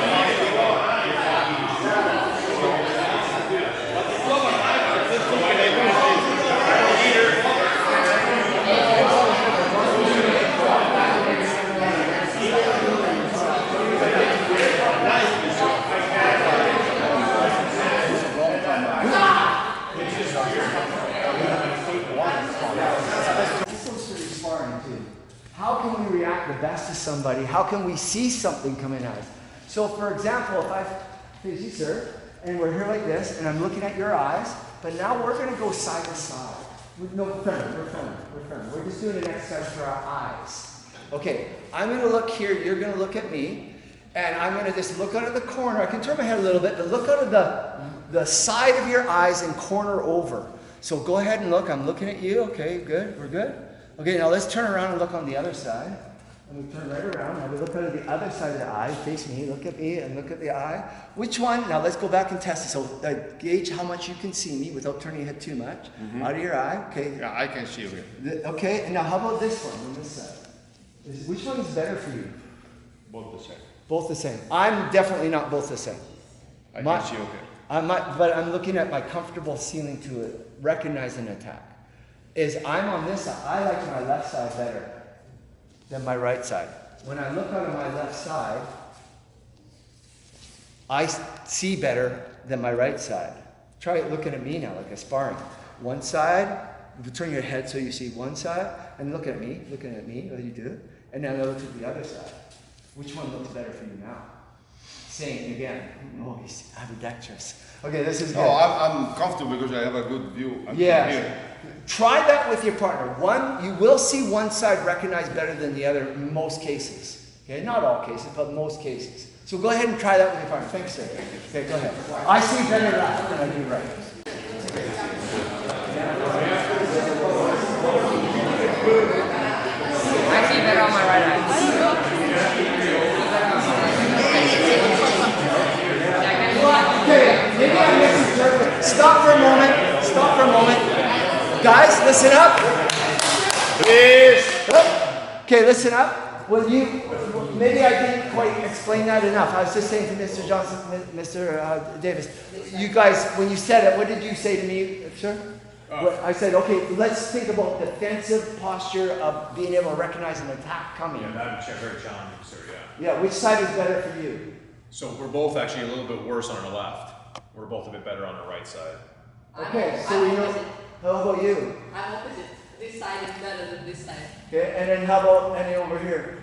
How can we react the best to somebody? How can we see something coming at us? So for example, if I face you, sir, and we're here like this, and I'm looking at your eyes, but now we're going to go side to side. No, we're friendly. We're just doing an exercise for our eyes. Okay, I'm going to look here, you're going to look at me, and I'm going to just look out of the corner. I can turn my head a little bit, but look out of the side of your eyes and corner over. So go ahead and look. I'm looking at you. Okay, good. We're good. Okay, now let's turn around and look on the other side. And we turn right around. Now we look out of the other side of the eye. Face me. Look at me and look at the eye. Which one? Now let's go back and test it. So gauge how much you can see me without turning your head too much. Out of your eye. Okay. Yeah, I can see you here. Okay, and now how about this one on this side? Which one is better for you? Both the same. Both the same. I'm definitely not both the same. I can see okay. But I'm looking at my comfortable ceiling to recognize an attack. Is I'm on this side. I like my left side better than my right side. When I look out of my left side, I see better than my right side. Try looking at me now, like a sparring. One side, you turn your head so you see one side, and looking at me, what you do, and then I look at the other side. Which one looks better for you now? saying again. Oh, he's ambidextrous. Okay, this is good. No, I'm comfortable because I have a good view. Yeah. Try that with your partner. One, you will see one side recognized better than the other in most cases. Okay, not all cases, but most cases. So go ahead and try that with your partner. Thanks, sir. Okay, go ahead. I see better left than I do right. I see better on my right eye. Okay, maybe I misinterpreted. Stop for a moment. Stop for a moment. Guys, listen up. Please. Okay, listen up. Well, maybe I didn't quite explain that enough. I was just saying to Mr. Johnson, Mr. Davis, you guys, when you said it, what did you say to me, sir? I said, okay, let's think about defensive posture of being able to recognize an attack coming. Yeah, that would be very challenging, sir, yeah. Yeah, which side is better for you? So we're both actually a little bit worse on our left. We're both a bit better on the right side. Okay, so we know. How about you? I'm opposite. This side is better than this side. Okay, and then how about any over here?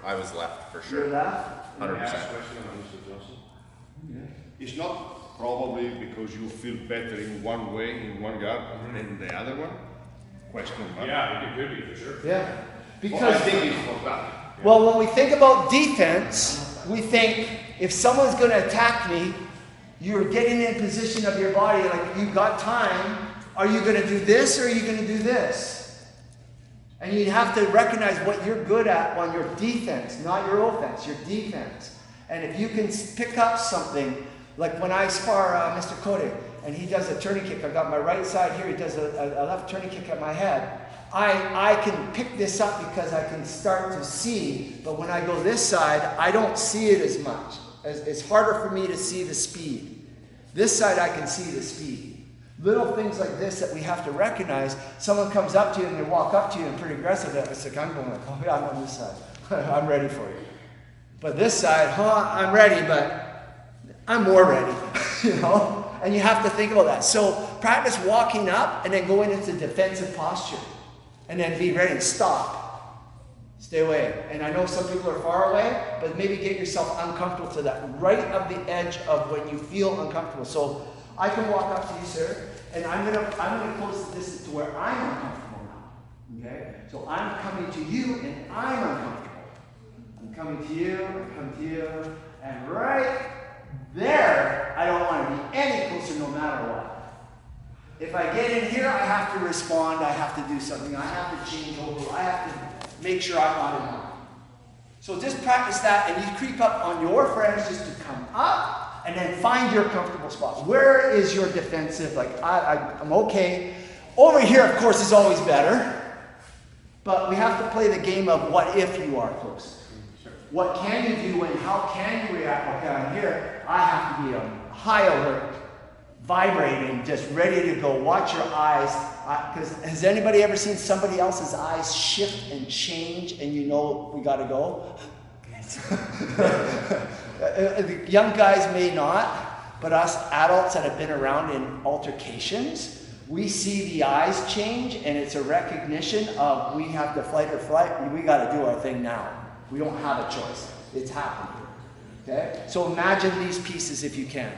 I was left for You're sure. left? 100%. It's not probably because you feel better in one way, in one guard, than the other one. Question mark. Yeah, it could be for sure. Yeah. Well, Because I think it's for that. well, when we think about defense, we think if someone's going to attack me, you're getting in position of your body like you've got time. Are you going to do this or are you going to do this? And you have to recognize what you're good at on your defense, not your offense, your defense. And if you can pick up something, like when I spar Mr. Kodak, and he does a turning kick, I've got my right side here, he does a left turning kick at my head. I can pick this up because I can start to see, but when I go this side, I don't see it as much. It's harder for me to see the speed. This side, I can see the speed. Little things like this that we have to recognize. Someone comes up to you and they walk up to you and pretty aggressive. It's like, I'm going like, oh yeah, I'm on this side. I'm ready for you. But this side, I'm ready, but I'm more ready, you know? And you have to think about that. So practice walking up and then going into defensive posture. And then be ready and stop. Stay away. And I know some people are far away, but maybe get yourself uncomfortable to that right of the edge of when you feel uncomfortable. So I can walk up to you, sir, and I'm gonna close the distance to where I'm uncomfortable now. Okay? So I'm coming to you and I'm uncomfortable. I'm coming to you, I'm coming to you, and right there, I don't want to be any closer no matter what. If I get in here, I have to respond, I have to do something, I have to change over, I have to make sure I'm not in line. So just practice that, and you creep up on your friends just to come up, and then find your comfortable spot. Where is your defensive, like, I'm okay. Over here, of course, is always better, but we have to play the game of what if you are close. What can you do and how can you react? Okay, I'm here, I have to be on high alert, vibrating, just ready to go. Watch your eyes. Because has anybody ever seen somebody else's eyes shift and change and you know we got to go? The young guys may not, but us adults that have been around in altercations, we see the eyes change and it's a recognition of we have to fight or flight. We got to do our thing now. We don't have a choice. It's happening. Okay? So imagine these pieces if you can.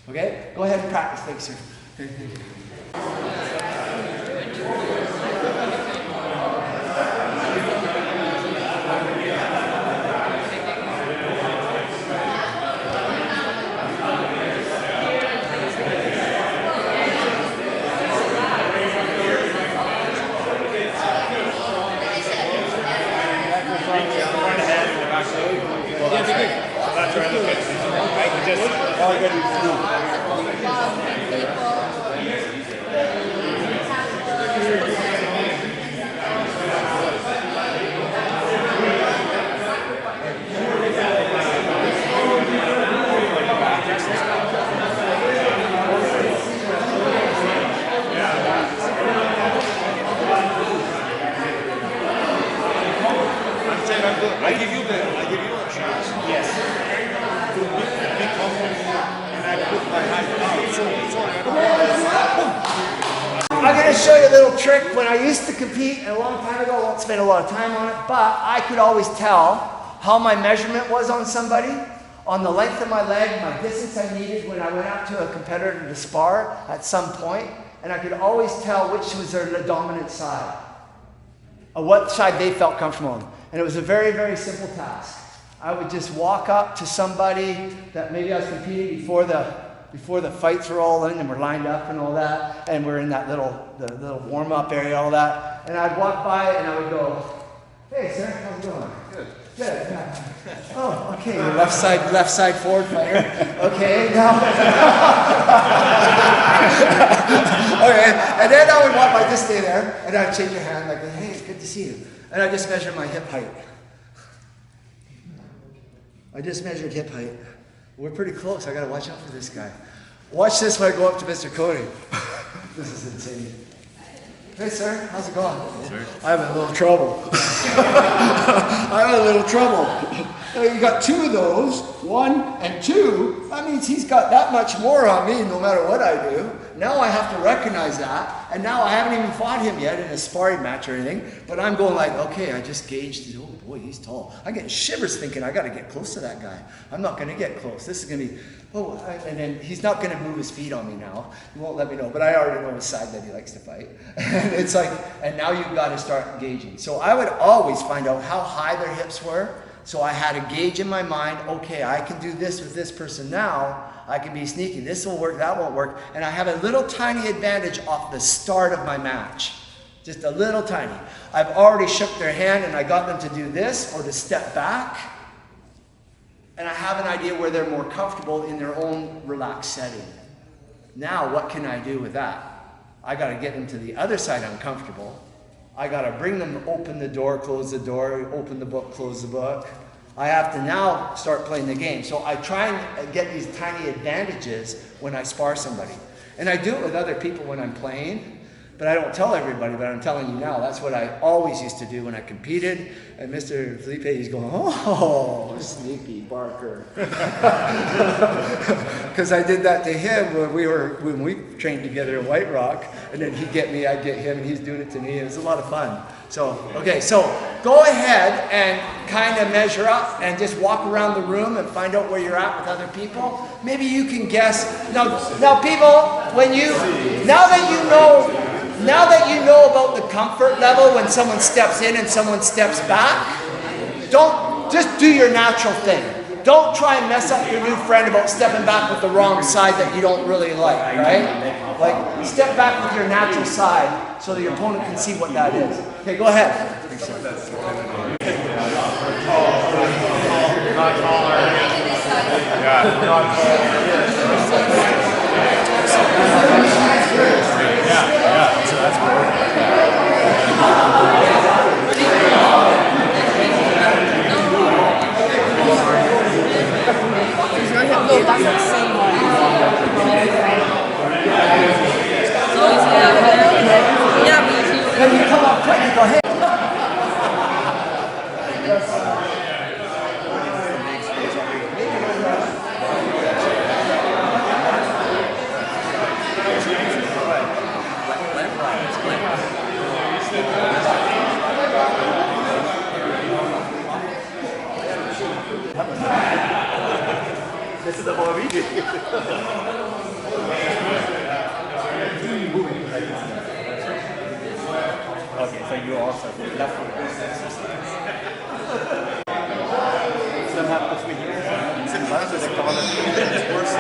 Okay? Go ahead and practice. Thanks, sir. Okay, thank you. I give you a chance. Yes. To be comfortable, and I put my hand out. I'm going to show you a little trick. When I used to compete a long time ago, I won't spend a lot of time on it, but I could always tell how my measurement was on somebody. on the length of my leg, my distance I needed when I went out to a competitor to spar at some point, and I could always tell which was their dominant side, or what side they felt comfortable on. And it was a very, very simple task. I would just walk up to somebody that maybe I was competing before the fights were all in and we're lined up and all that, and we're in that the little warm-up area, all that, and I'd walk by and I would go, "Hey, sir, how's it going?" "Good." "Good, yeah." "Oh, okay, you're left side forward fighter. Okay, now." Okay, and then I would walk by, just stay there, and I'd shake your hand like, "Hey, it's good to see you." And I just measured my hip height. I just measured hip height. We're pretty close. I got to watch out for this guy. Watch this when I go up to Mr. Cody. This is insane. "Hey, sir, how's it going?" "Sir, I'm in a little trouble." "I'm in a little trouble." "You got 2 of those, 1 and 2. That means he's got that much more on me no matter what I do. Now I have to recognize that. And now I haven't even fought him yet in a sparring match or anything. But I'm going like, okay, I just gauged, oh boy, he's tall. I'm getting shivers thinking I got to get close to that guy. I'm not going to get close. This is going to be, and then he's not going to move his feet on me now. He won't let me know. But I already know his side that he likes to fight. And it's like, and now you've got to start engaging. So I would always find out how high their hips were. So I had a gauge in my mind, okay, I can do this with this person now. I can be sneaky. This will work, that won't work. And I have a little tiny advantage off the start of my match. Just a little tiny. I've already shook their hand and I got them to do this or to step back. And I have an idea where they're more comfortable in their own relaxed setting. Now, what can I do with that? I got to get them to the other side uncomfortable. I got to bring them, open the door, close the door, open the book, close the book. I have to now start playing the game. So I try and get these tiny advantages when I spar somebody. And I do it with other people when I'm playing, but I don't tell everybody, but I'm telling you now, that's what I always used to do when I competed. And Mr. Felipe, he's going, oh, sneaky Barker. Because I did that to him when we trained together at White Rock, and then he'd get me, I'd get him, and he's doing it to me. It was a lot of fun. So, okay, so go ahead and kind of measure up and just walk around the room and find out where you're at with other people. Maybe you can guess. Now people, now that you know about the comfort level when someone steps in and someone steps back, don't just do your natural thing. Don't try and mess up your new friend about stepping back with the wrong side that you don't really like, right? Like, step back with your natural side so the opponent can see what that is. Okay, go ahead. Not taller. Yeah, not taller. Yeah, so that's cool. No, that's the same one. Yeah, but When you come up quick, you go, hey. This is the whole region. Okay, so you also left foot. Some have to switch here. Sometimes they call it worse.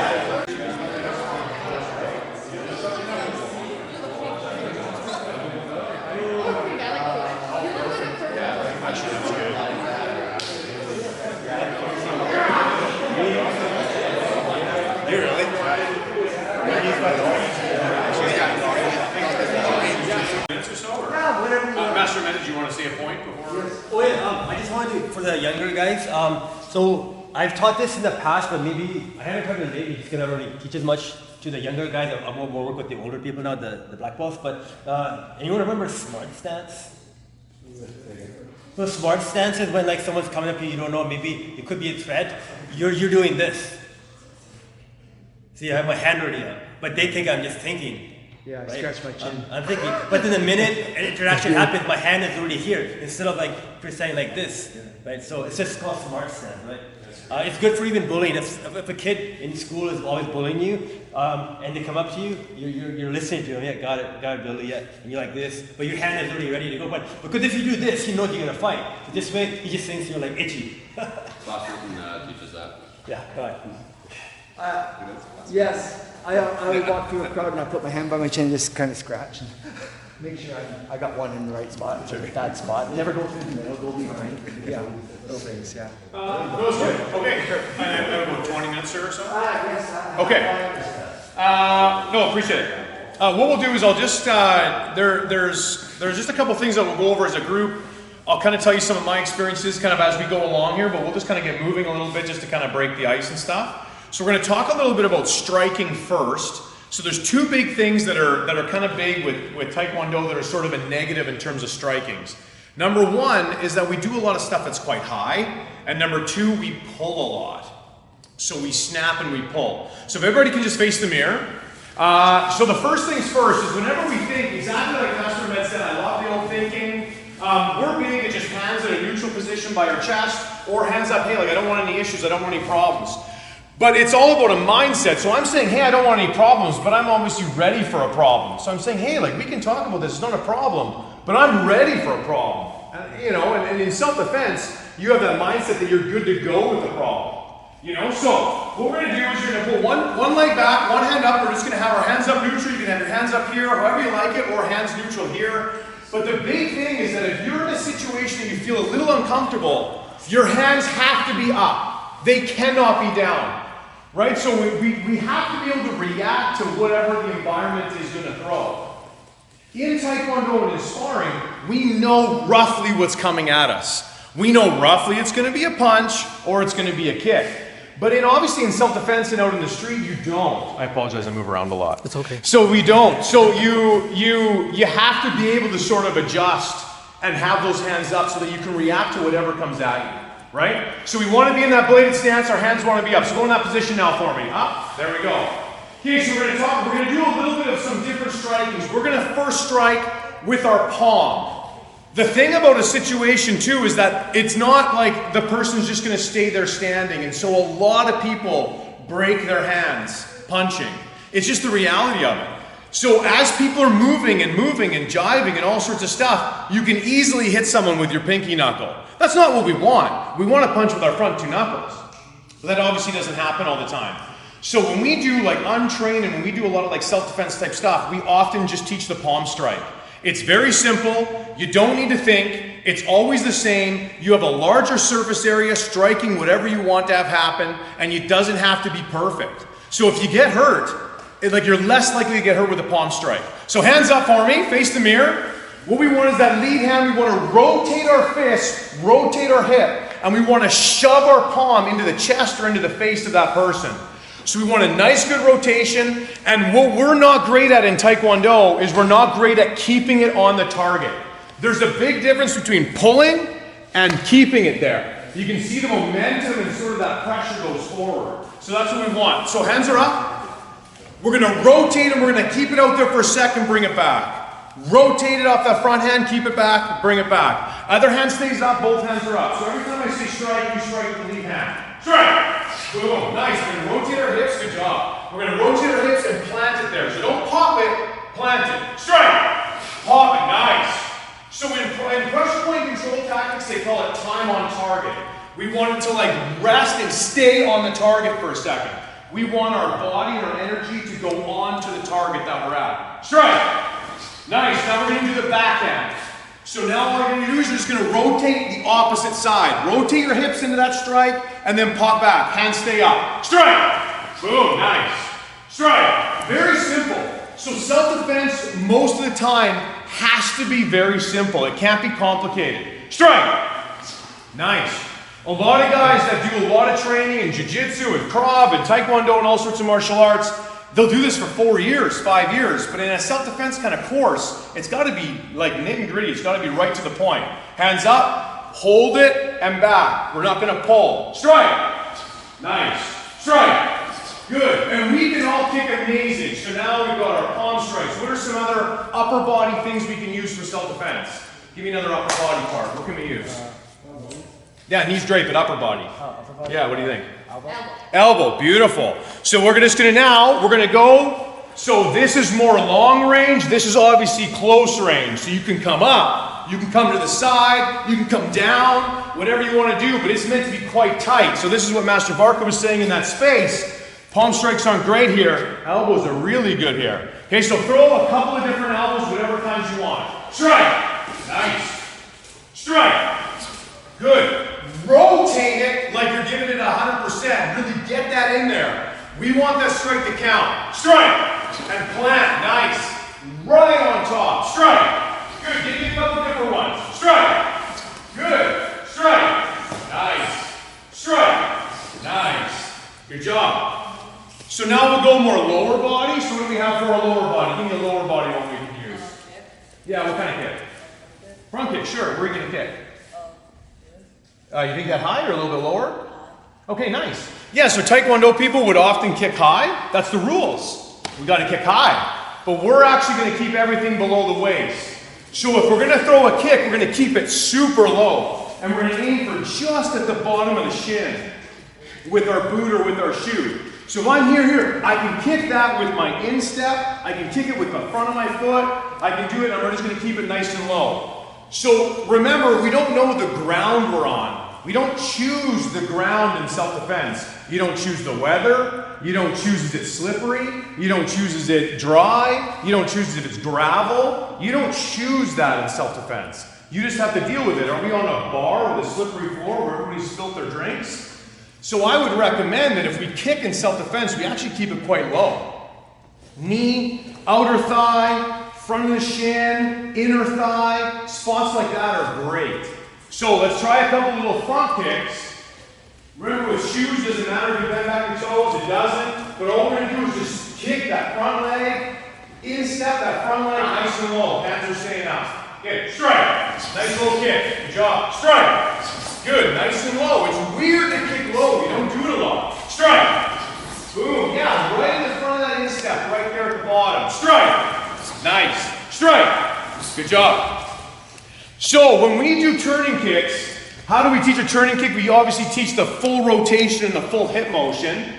Master, did you want to say a point before? Yes. Oh yeah, I just wanted to, for the younger guys, so I've taught this in the past, but maybe I haven't taught it lately. It's gonna really teach as much to the younger guys. I will more work with the older people now, the black belts. But anyone remember smart stance? So smart stance is when like someone's coming up to you, you don't know, maybe it could be a threat. You're doing this. See, I have my hand already up, but they think I'm just thinking. Yeah, I right? scratch my chin. I'm thinking, but then the minute an interaction happens, my hand is already here instead of like pretending like this, right? So it's just called smart stance, right? It's good for even bullying. If a kid in school is always bullying you, and they come up to you, you're listening to them. Yeah, got it, Billy. Yeah, and you're like this, but your hand is already ready to go. But because if you do this, he knows you're gonna fight. But this way, he just thinks you're like itchy. Classroom teaches that. Yeah, go ahead. Yes, I would walk through a crowd and I put my hand by my chin and just kind of scratch and make sure I got one in the right spot, or the bad spot. Never go through the middle, go behind. Yeah, little things, yeah. That was good. Okay, I have about 20 minutes here or so. Yes. Okay. No, appreciate it. What we'll do is I'll just, there's just a couple things that we'll go over as a group. I'll kind of tell you some of my experiences kind of as we go along here, but we'll just kind of get moving a little bit just to kind of break the ice and stuff. So we're going to talk a little bit about striking first. So there's two big things that are kind of big with Taekwondo that are sort of a negative in terms of strikings. Number one is that we do a lot of stuff that's quite high, and number two, we pull a lot. So we snap and we pull. So if everybody can just face the mirror. So the first things first is whenever we think, exactly like Master Med said, I love the old thinking, we're big at just hands in a neutral position by our chest, or hands up, hey, like I don't want any issues, I don't want any problems. But it's all about a mindset. So I'm saying, hey, I don't want any problems, but I'm obviously ready for a problem. So I'm saying, hey, like we can talk about this, it's not a problem, but I'm ready for a problem. And, you know, and in self-defense, you have that mindset that you're good to go with the problem. You know, so what we're going to do is you're going to pull one leg back, one hand up. We're just going to have our hands up neutral. You can have your hands up here, however you like it, or hands neutral here. But the big thing is that if you're in a situation and you feel a little uncomfortable, your hands have to be up. They cannot be down. Right? So we have to be able to react to whatever the environment is going to throw. In Taekwondo and in sparring, we know roughly what's coming at us. We know roughly it's going to be a punch or it's going to be a kick. But obviously in self-defense and out in the street, you don't. I apologize, I move around a lot. It's okay. So we don't. So you have to be able to sort of adjust and have those hands up so that you can react to whatever comes at you. Right? So we want to be in that bladed stance, our hands want to be up. So go in that position now for me. Up. There we go. Okay, so we're going to do a little bit of some different strikings. We're going to first strike with our palm. The thing about a situation too is that it's not like the person's just going to stay there standing. And so a lot of people break their hands punching. It's just the reality of it. So as people are moving and jiving and all sorts of stuff, you can easily hit someone with your pinky knuckle. That's not what we want. We want to punch with our front two knuckles. But that obviously doesn't happen all the time. So when we do like untrained and when we do a lot of like self-defense type stuff, we often just teach the palm strike. It's very simple. You don't need to think. It's always the same. You have a larger surface area striking whatever you want to have happen, and it doesn't have to be perfect. So if you get hurt, you're less likely to get hurt with a palm strike. So hands up for me, face the mirror. What we want is that lead hand. We want to rotate our fist, rotate our hip, and we want to shove our palm into the chest or into the face of that person. So we want a nice good rotation, and what we're not great at in Taekwondo is we're not great at keeping it on the target. There's a big difference between pulling and keeping it there. You can see the momentum and sort of that pressure goes forward. So that's what we want. So hands are up. We're going to rotate and we're going to keep it out there for a second, bring it back. Rotate it off that front hand, keep it back, bring it back. Other hand stays up, both hands are up. So every time I say strike, you strike with the lead hand. Strike! Boom, nice. We're going to rotate our hips, good job. We're going to rotate our hips and plant it there. So don't pop it, plant it. Strike! Pop it, nice. So in pressure point control tactics, they call it time on target. We want it to like rest and stay on the target for a second. We want our body and our energy to go on to the target that we're at. Strike! Nice, now we're going to do the backhand. So now what we're going to do is you're just going to rotate the opposite side. Rotate your hips into that strike and then pop back. Hands stay up. Strike! Boom, nice. Strike. Very simple. So self-defense most of the time has to be very simple. It can't be complicated. Strike! Nice. A lot of guys that do a lot of training in jiu-jitsu and Krav and Taekwondo and all sorts of martial arts, they'll do this for 4 years, 5 years, but in a self-defense kind of course, it's got to be like nitty-gritty. It's got to be right to the point. Hands up, hold it, and back. We're not going to pull. Strike. Nice. Strike. Good. And we can all kick amazing. So now we've got our palm strikes. What are some other upper body things we can use for self-defense? Give me another upper body part. What can we use? Yeah, knees drape, but upper body. Oh, upper body? Yeah, what do you think? Elbow? Elbow, beautiful. So we're just gonna go, so this is more long range, this is obviously close range. So you can come up, you can come to the side, you can come down, whatever you wanna do, but it's meant to be quite tight. So this is what Master Barker was saying in that space. Palm strikes aren't great here, elbows are really good here. Okay, so throw a couple of different elbows, whatever kinds you want. Strike, nice. Strike, good. Rotate it like you're giving it 100%. Really get that in there. We want that strike to count. Strike and plant. Nice. Right on top. Strike. Good. Give me a couple different ones. Strike. Good. Strike. Nice. Strike. Nice. Good job. So now we'll go more lower body. So what do we have for our lower body? Give me a lower body one we can use. Yeah, what kind of kick? Front kick. Sure. Where are you going to kick? You think that high or a little bit lower? Okay, nice. Yeah, so Taekwondo people would often kick high. That's the rules. We got to kick high. But we're actually going to keep everything below the waist. So if we're going to throw a kick, we're going to keep it super low. And we're going to aim for just at the bottom of the shin with our boot or with our shoe. So if I'm here, I can kick that with my instep. I can kick it with the front of my foot. I can do it, and we're just going to keep it nice and low. So remember, we don't know the ground we're on. We don't choose the ground in self-defense. You don't choose the weather. You don't choose is it slippery. You don't choose is it dry. You don't choose if it's gravel. You don't choose that in self-defense. You just have to deal with it. Are we on a bar with a slippery floor where everybody's spilt their drinks? So I would recommend that if we kick in self-defense, we actually keep it quite low. Knee, outer thigh, front of the shin, inner thigh, spots like that are great. So let's try a couple little front kicks. Remember with shoes, doesn't matter if you bend back your toes, it doesn't. But all we're going to do is just kick that front leg, instep that front leg nice and low. Hands are staying up. Okay, strike. Nice little kick. Good job. Strike. Good, nice and low. It's weird to kick low. You don't do it a lot. Strike. Boom. Yeah, right in the front of that instep, right there at the bottom. Strike. Nice. Strike. Good job. So when we do turning kicks, how do we teach a turning kick? We obviously teach the full rotation and the full hip motion.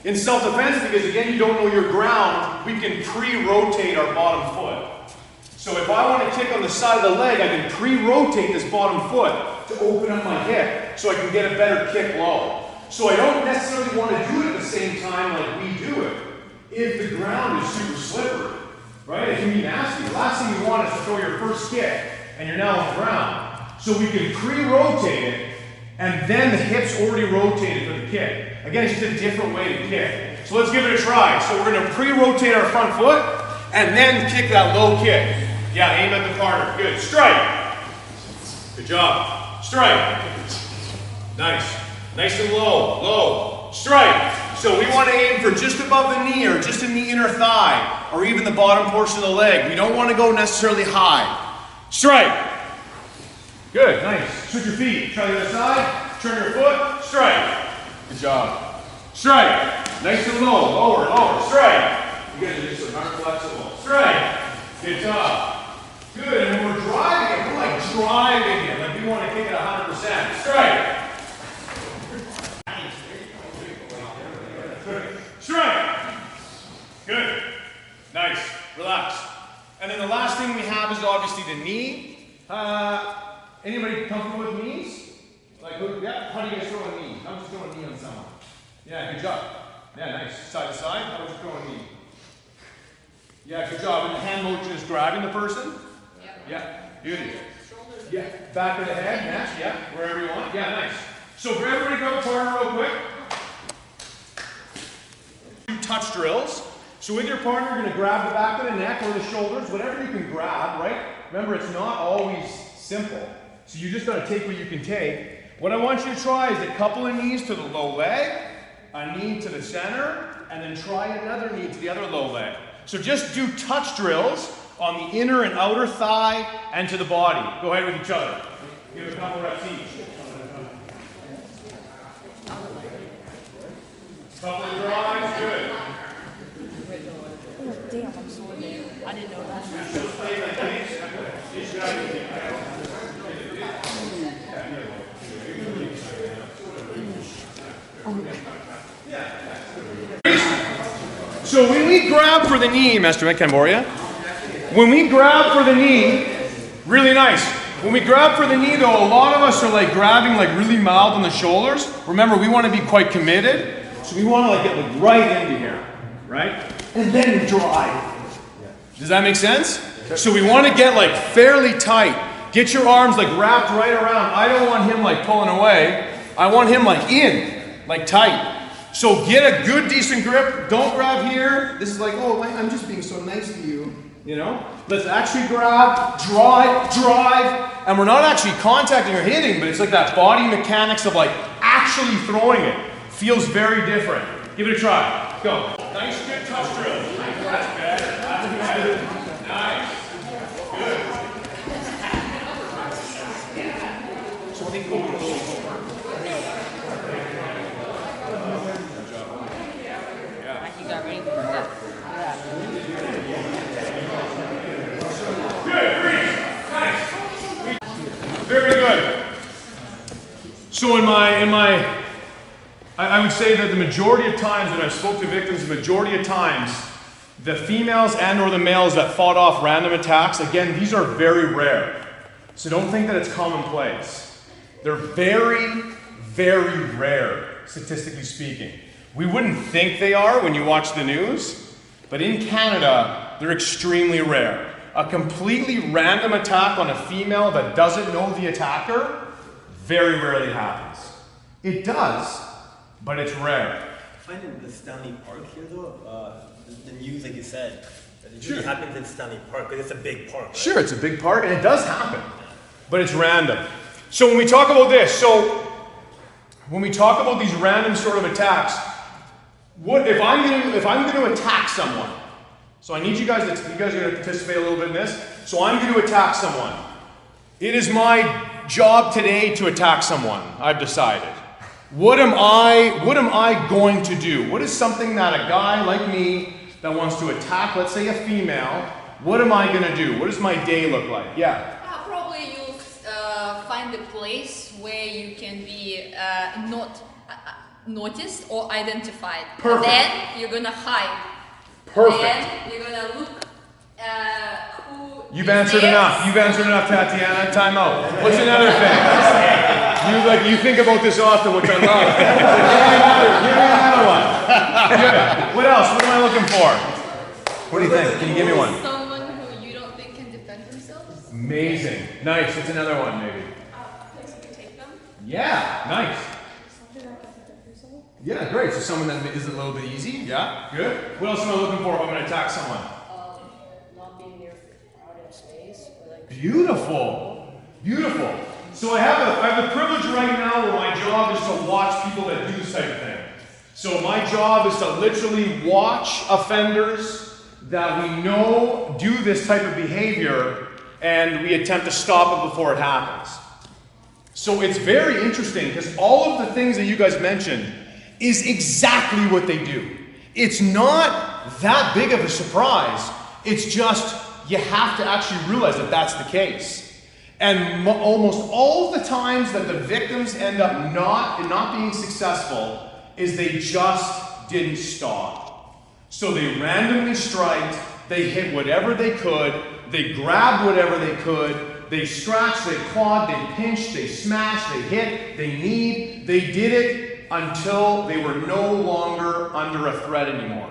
In self-defense, because again, you don't know your ground, we can pre-rotate our bottom foot. So if I want to kick on the side of the leg, I can pre-rotate this bottom foot to open up my hip so I can get a better kick low. So I don't necessarily want to do it at the same time like we do it if the ground is super slippery. Right? It can be nasty. The last thing you want is to throw your first kick and you're now on the ground. So we can pre-rotate it and then the hip's already rotated for the kick. Again, it's just a different way to kick. So let's give it a try. So we're going to pre-rotate our front foot and then kick that low kick. Yeah, aim at the partner. Good. Strike. Good job. Strike. Nice. Nice and low. Low. Strike. So we want to aim for just above the knee or just in the inner thigh or even the bottom portion of the leg. We don't want to go necessarily high. Strike. Good. Nice. Switch your feet. Try the other side. Turn your foot. Strike. Good job. Strike. Nice and low. Lower. Lower. Strike. You guys are just so flexible. Strike. Good job. Good. And when we're driving it, we're like driving it. Like we want to kick it 100%. Strike. Strike. Good. Nice. Relax. And then the last thing we have is obviously the knee. Anybody comfortable with knees? Like, yeah. How do you guys throw a knee? How would you throw a knee on someone? Yeah. Good job. Yeah. Nice. Side to side. How would you throw a knee? Yeah. Good job. And the hand motion is grabbing the person. Yeah. Beauty. Yeah. Back of the head. Next. Yeah. Wherever you want. Yeah. Nice. So for everybody, grab a partner real quick. Touch drills. So with your partner, you're going to grab the back of the neck or the shoulders, whatever you can grab, right? Remember, it's not always simple. So you just got to take what you can take. What I want you to try is a couple of knees to the low leg, a knee to the center, and then try another knee to the other low leg. So just do touch drills on the inner and outer thigh and to the body. Go ahead with each other. Give a couple reps each. Couple of drives, good. Oh, damn, I'm sore there. I didn't know that. So when we grab for the knee, Master Camboria, when we grab for the knee, really nice. When we grab for the knee though, a lot of us are like grabbing like really mild on the shoulders. Remember, we want to be quite committed. So we want to like get like right into here, right? And then drive. Does that make sense? So we want to get like fairly tight. Get your arms like wrapped right around. I don't want him like pulling away. I want him like in, like tight. So get a good decent grip. Don't grab here. This is like, oh, I'm just being so nice to you. You know? Let's actually grab, drive. And we're not actually contacting or hitting, but it's like that body mechanics of like actually throwing it. Feels very different. Give it a try. Go. Nice, good touch drill. That's better. That's better. Nice. Good. So I think we'll go. You got ready for that. Good, breathe. Nice. Very good. So I would say that the majority of times when I spoke to victims, the majority of times, the females and or the males that fought off random attacks, again, these are very rare. So don't think that it's commonplace. They're very, very rare, statistically speaking. We wouldn't think they are when you watch the news, but in Canada, they're extremely rare. A completely random attack on a female that doesn't know the attacker very rarely happens. It does, but it's rare. I find in the Stanley Park here though, the news, like you said, it usually happens in Stanley Park because it's a big park, right? Sure, it's a big park and it does happen, but it's random. So when we talk about this, when we talk about these random sort of attacks, what if I'm going to attack someone? So I need you guys are going to participate a little bit in this. So I'm going to attack someone. It is my job today to attack someone. I've decided. What am I going to do? What is something that a guy like me that wants to attack, let's say a female, what am I going to do? What does my day look like? Yeah. Probably you'll find a place where you can be not noticed or identified. Perfect. Then you're gonna hide. Perfect. Then you're gonna look who. You've answered enough. You've answered enough, Tatiana. Time out. What's another thing? You think about this often, which I love. Give me another one. What else? What am I looking for? What do you think? Can you give me one? Someone who you don't think can defend themselves. Amazing. Nice. What's another one, maybe? Place you can take them. Yeah. Nice. Yeah, great. So someone that is a little bit easy. Yeah, good. What else am I looking for if I'm going to attack someone? Not being near crowded space. Or like Beautiful. Beautiful. So I have the privilege right now where my job is to watch people that do this type of thing. So my job is to literally watch offenders that we know do this type of behavior, and we attempt to stop it before it happens. So it's very interesting because all of the things that you guys mentioned is exactly what they do. It's not that big of a surprise. It's just you have to actually realize that that's the case. And almost all of the times that the victims end up not being successful is they just didn't stop. So they randomly striked, they hit whatever they could, they grabbed whatever they could, they scratched, they clawed, they pinched, they smashed, they hit, they kneed, they did it until they were no longer under a threat anymore.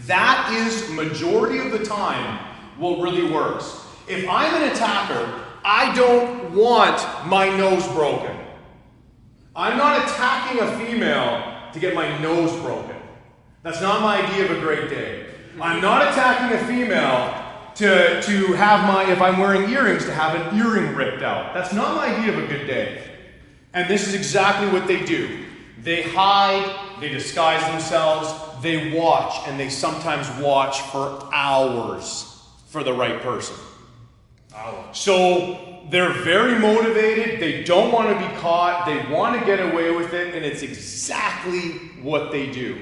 That is, majority of the time, what really works. If I'm an attacker, I don't want my nose broken. I'm not attacking a female to get my nose broken. That's not my idea of a great day. I'm not attacking a female to have if I'm wearing earrings, to have an earring ripped out. That's not my idea of a good day. And this is exactly what they do. They hide, they disguise themselves, they watch, and they sometimes watch for hours for the right person. So they're very motivated, they don't want to be caught, they want to get away with it, and it's exactly what they do.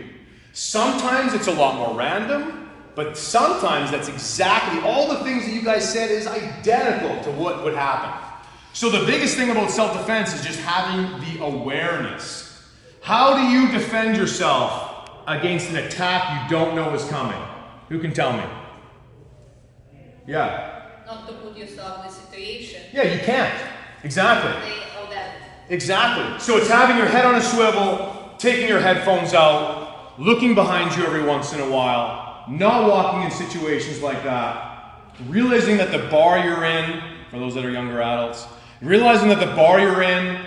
Sometimes it's a lot more random, but sometimes that's exactly, all the things that you guys said is identical to what would happen. So the biggest thing about self-defense is just having the awareness. How do you defend yourself against an attack you don't know is coming? Who can tell me? Yeah. Not to put yourself in a situation. Yeah, you can't. Exactly. Or that. Exactly. So it's having your head on a swivel, taking your headphones out, looking behind you every once in a while, not walking in situations like that, realizing that the bar you're in, for those that are younger adults, realizing that the bar you're in,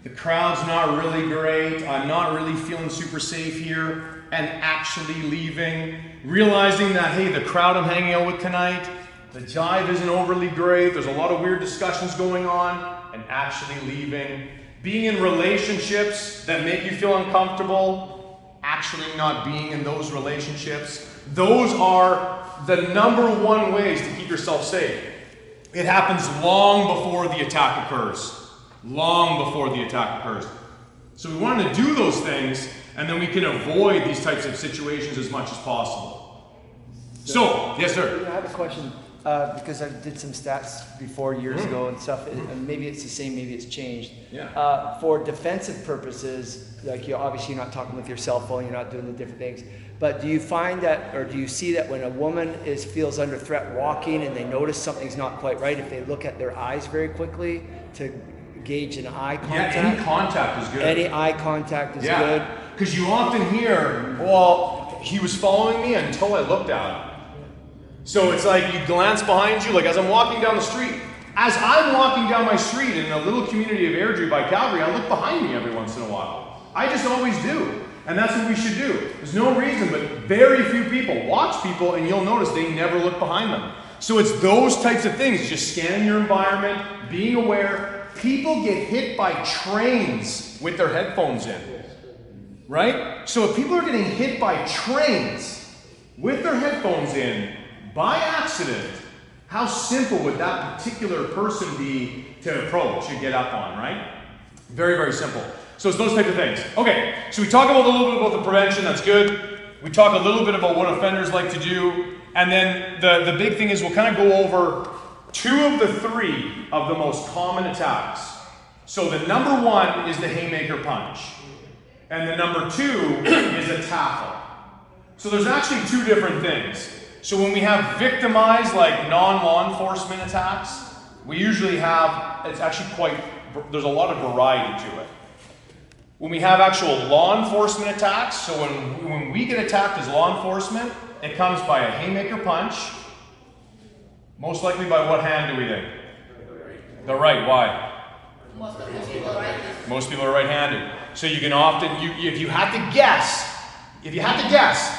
the crowd's not really great, I'm not really feeling super safe here, and actually leaving, realizing that, hey, the crowd I'm hanging out with tonight, the jive isn't overly great, there's a lot of weird discussions going on, and actually leaving, being in relationships that make you feel uncomfortable, actually not being in those relationships. Those are the #1 ways to keep yourself safe. It happens long before the attack occurs. Long before the attack occurs. So we want to do those things, and then we can avoid these types of situations as much as possible. So, yes sir? I have a question, because I did some stats before years ago and stuff, and maybe it's the same, maybe it's changed. Yeah. For defensive purposes, like obviously you're not talking with your cell phone, you're not doing the different things, but do you find that, or do you see that when a woman feels under threat walking and they notice something's not quite right, if they look at their eyes very quickly to gauge an eye contact? Yeah, any contact is good. Any eye contact is good. Because you often hear, well, he was following me until I looked at him. So it's like you glance behind you, like as I'm walking down the street. As I'm walking down my street in a little community of Airdrie by Calgary, I look behind me every once in a while. I just always do. And that's what we should do. There's no reason, but very few people watch people, and you'll notice they never look behind them. So it's those types of things, just scanning your environment, being aware. People get hit by trains with their headphones in, right? So if people are getting hit by trains with their headphones in by accident, how simple would that particular person be to approach and get up on, right? Very, very simple. So it's those types of things. Okay, so we talk a little bit about the prevention, that's good. We talk a little bit about what offenders like to do. And then the big thing is we'll kind of go over 2 of the 3 of the most common attacks. So the #1 is the haymaker punch. And the #2 is a tackle. So there's actually 2 different things. So when we have victimized, like non-law enforcement attacks, we usually have, it's actually there's a lot of variety to it. When we have actual law enforcement attacks, so when we get attacked as law enforcement, it comes by a haymaker punch. Most likely by what hand do we think? The right. Why? Most people are right-handed. Most people are right-handed. So you can often, if you had to guess,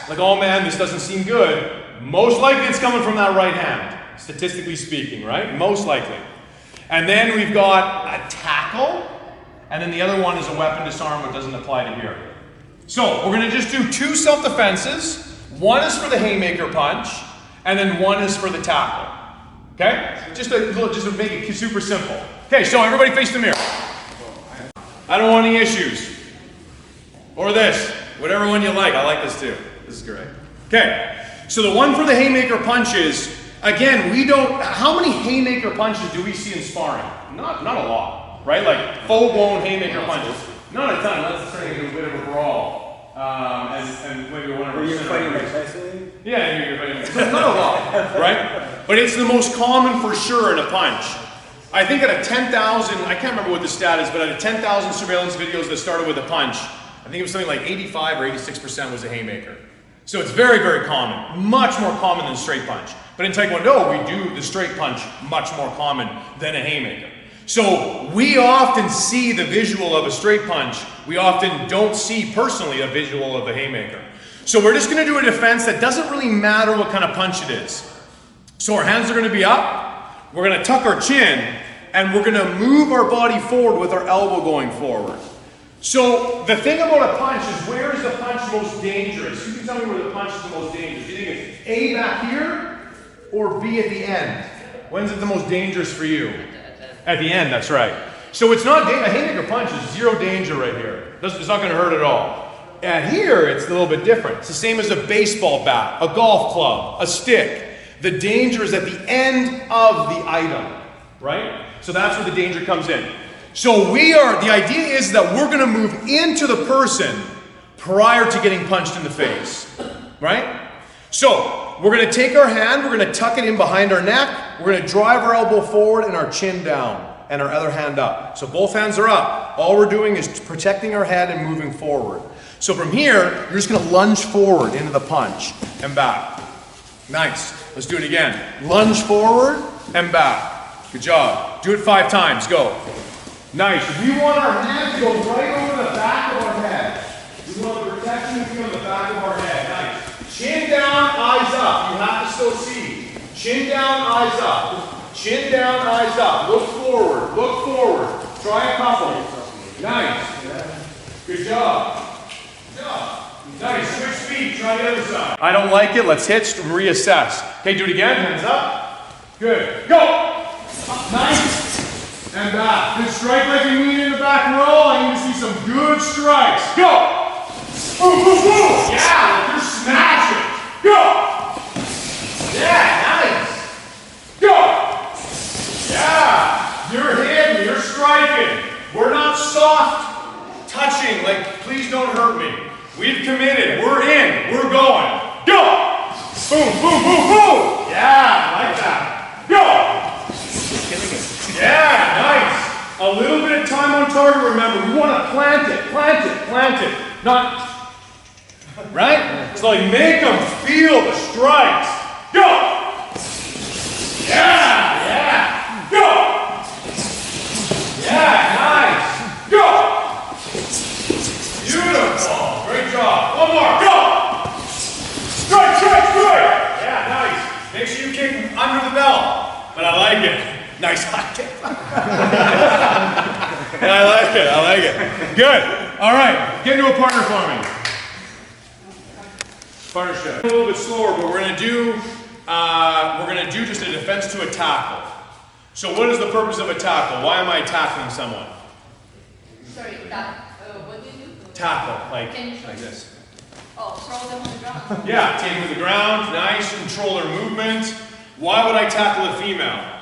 like, oh man, this doesn't seem good, most likely it's coming from that right hand, statistically speaking, right? Most likely. And then we've got a tackle, and then the other one is a weapon disarm, which doesn't apply to here. So we're going to just do 2 self-defenses. One is for the haymaker punch, and then one is for the tackle. Okay? Just to make it super simple. Okay, so everybody face the mirror. I don't want any issues. Or this. Whatever one you like. I like this too. This is great. Okay. So the one for the haymaker punch is, again, how many haymaker punches do we see in sparring? Not a lot, right? Like full-blown haymaker punches. Not a ton. That's turning into a bit of a brawl. And maybe one of our... You're fighting Mike Tyson? Yeah, you're fighting. So not a lot, right? But it's the most common for sure in a punch. I think out of 10,000, I can't remember what the stat is, but out of 10,000 surveillance videos that started with a punch, I think it was something like 85 or 86% was a haymaker. So it's very, very common. Much more common than straight punch. But in Taekwondo, we do the straight punch much more common than a haymaker. So we often see the visual of a straight punch. We often don't see personally a visual of the haymaker. So we're just going to do a defense that doesn't really matter what kind of punch it is. So our hands are going to be up. We're going to tuck our chin. And we're going to move our body forward with our elbow going forward. So the thing about a punch is, where is the punch most dangerous? You can tell me where the punch is the most dangerous. Do you think it's A back here or B at the end? When's it the most dangerous for you? At the end, that's right. So it's not, a haymaker punch is 0 danger right here. It's not going to hurt at all. And here, it's a little bit different. It's the same as a baseball bat, a golf club, a stick. The danger is at the end of the item, right? So that's where the danger comes in. So the idea is that we're going to move into the person, prior to getting punched in the face, right? So we're going to take our hand, we're going to tuck it in behind our neck, we're going to drive our elbow forward and our chin down and our other hand up. So both hands are up. All we're doing is protecting our head and moving forward. So from here, you're just going to lunge forward into the punch and back. Nice. Let's do it again. Lunge forward and back. Good job. Do it 5 times. Go. Nice. We want our hand to go right over the back of our head. We want the protection to be on the back of our head. Nice. Chin down, eyes up. You have to still see. Chin down, eyes up. Chin down, eyes up. Look forward. Look forward. Try a couple. Nice. Good job. Good job. Nice. Switch feet. Try the other side. I don't like it. Let's hit. Reassess. Okay, do it again. Hands up. Good. Go. Nice. And back. Good strike like you mean in the back row. I need to see some good strikes. Go. Boom, boom, boom. Yeah. You're smashing. Go. Yeah. Nice. Go. Yeah, you're hitting, you're striking. We're not soft touching, like, please don't hurt me. We've committed, we're in, we're going. Go! Boom, boom, boom, boom! Yeah, I like that. Go! Yeah, nice. A little bit of time on target, remember. We want to plant it, plant it, plant it. Not, right? So, like, make them feel the strikes. Go! Yeah, yeah. Go! Yeah, nice. Go! Beautiful. Great job. One more. Go! Strike, strike, strike. Yeah, nice. Make sure you kick under the belt. But I like it. Nice high kick. I like it. I like it. Good. All right. Get into a partner for me. Partnership. A little bit slower, but we're gonna do just a defense to a tackle. So what is the purpose of a tackle? Why am I tackling someone? Sorry, what do you do? Tackle, like like this. Oh, throw them on the ground. Yeah, take them to the ground, nice, control their movement. Why would I tackle a female?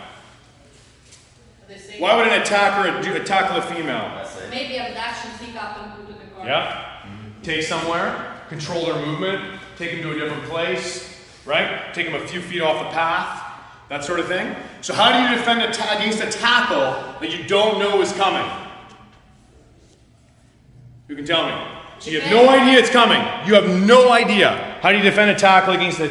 Why would an attacker tackle a female? Maybe abduction, pick up and put to the ground. Yeah. Take somewhere, control their movement, take them to a different place, right? Take them a few feet off the path. That sort of thing. So how do you defend against a tackle that you don't know is coming? You can tell me. So you have no idea it's coming. You have no idea. How do you defend a tackle against a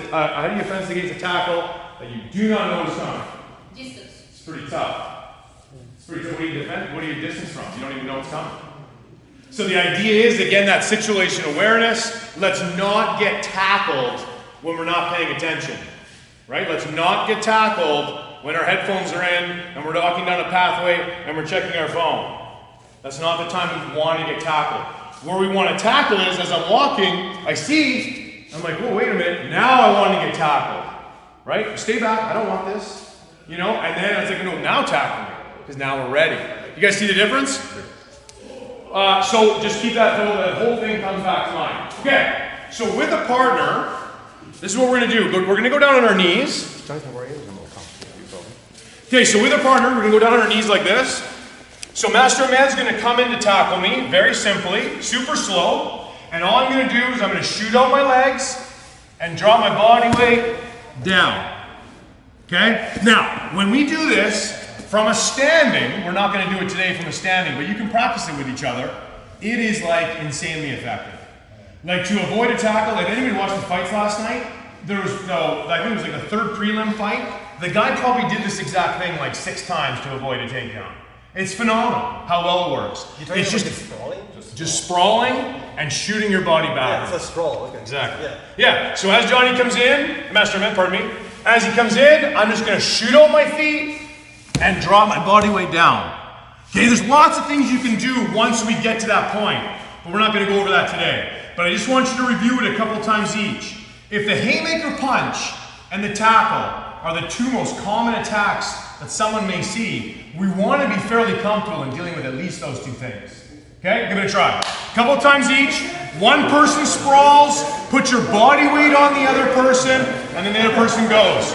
tackle that you do not know is coming? Distance. It's pretty tough. It's pretty tough. What do you defend? What do you distance from? You don't even know it's coming. So the idea is, again, that situation awareness. Let's not get tackled when we're not paying attention. Right? Let's not get tackled when our headphones are in and we're walking down a pathway and we're checking our phone. That's not the time we want to get tackled. Where we want to tackle is, as I'm walking, I see, I'm like, whoa, wait a minute, now I want to get tackled. Right? Stay back, I don't want this. You know, and then it's like, no, now tackle me, because now we're ready. You guys see the difference? So just keep that whole thing comes back to mind. Okay, so with a partner, this is what we're going to do. We're going to go down on our knees. Okay, so with a partner, we're going to go down on our knees like this. So Master Man's going to come in to tackle me, very simply, super slow. And all I'm going to do is I'm going to shoot out my legs and drop my body weight down. Okay? Now, when we do this from a standing, we're not going to do it today from a standing, but you can practice it with each other. It is like insanely effective. Like to avoid a tackle, if anybody watched the fights last night, there was, I think it was like the third prelim fight. The guy probably did this exact thing like 6 times to avoid a takedown. It's phenomenal how well it works. It's just sprawling and shooting your body back. Yeah, it's a sprawl. Okay. Exactly. Yeah. So as Johnny comes in, Master Man, pardon me, as he comes in, I'm just going to shoot out my feet and drop my body weight down. Okay, there's lots of things you can do once we get to that point, but we're not going to go over that today. But I just want you to review it a couple times each. If the haymaker punch and the tackle are the 2 most common attacks that someone may see, we want to be fairly comfortable in dealing with at least those 2 things. Okay, give it a try. A couple times each. One person sprawls, put your body weight on the other person, and then the other person goes.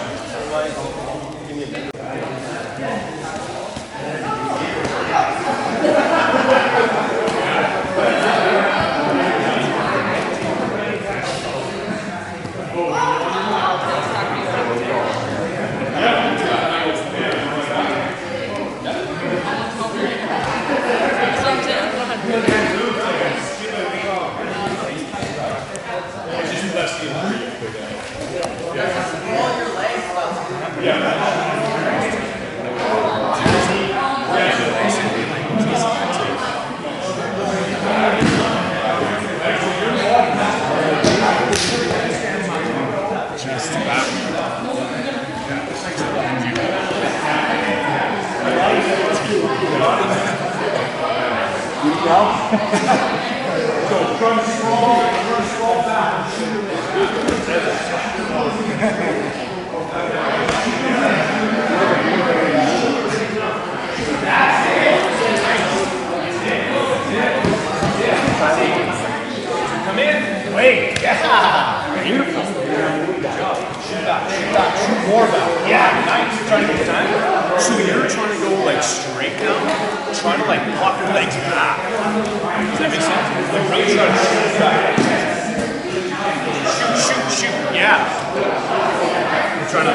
So try to scroll back. Come in. Wait. Yeah. Beautiful. Good job. Shoot back. Shoot more back. Yeah. Nice. Trying to get time. So you're trying to go like straight down. Trying to like pop your legs back. Does that make sense? Like really trying to shoot back. Shoot. Yeah. We're trying to.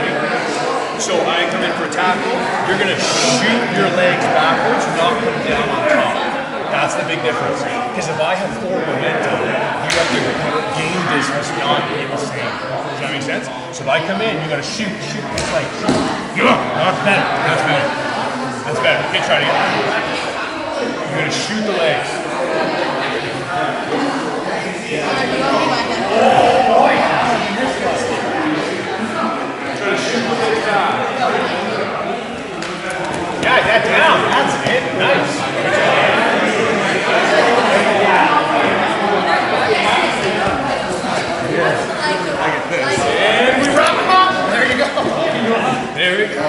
So I come in for a tackle. You're gonna shoot your legs backwards, not come down on top. That's the big difference. Because if I have forward momentum, you have to gain distance, not be the same. Does that make sense? So if I come in, you gotta shoot. It's like, that's better. That's better. Okay, try it again. You're gonna shoot the legs. Oh, yeah. Try to shoot the legs back. Yeah, down. That's it. Nice. And we wrap them up. There you go. There we go.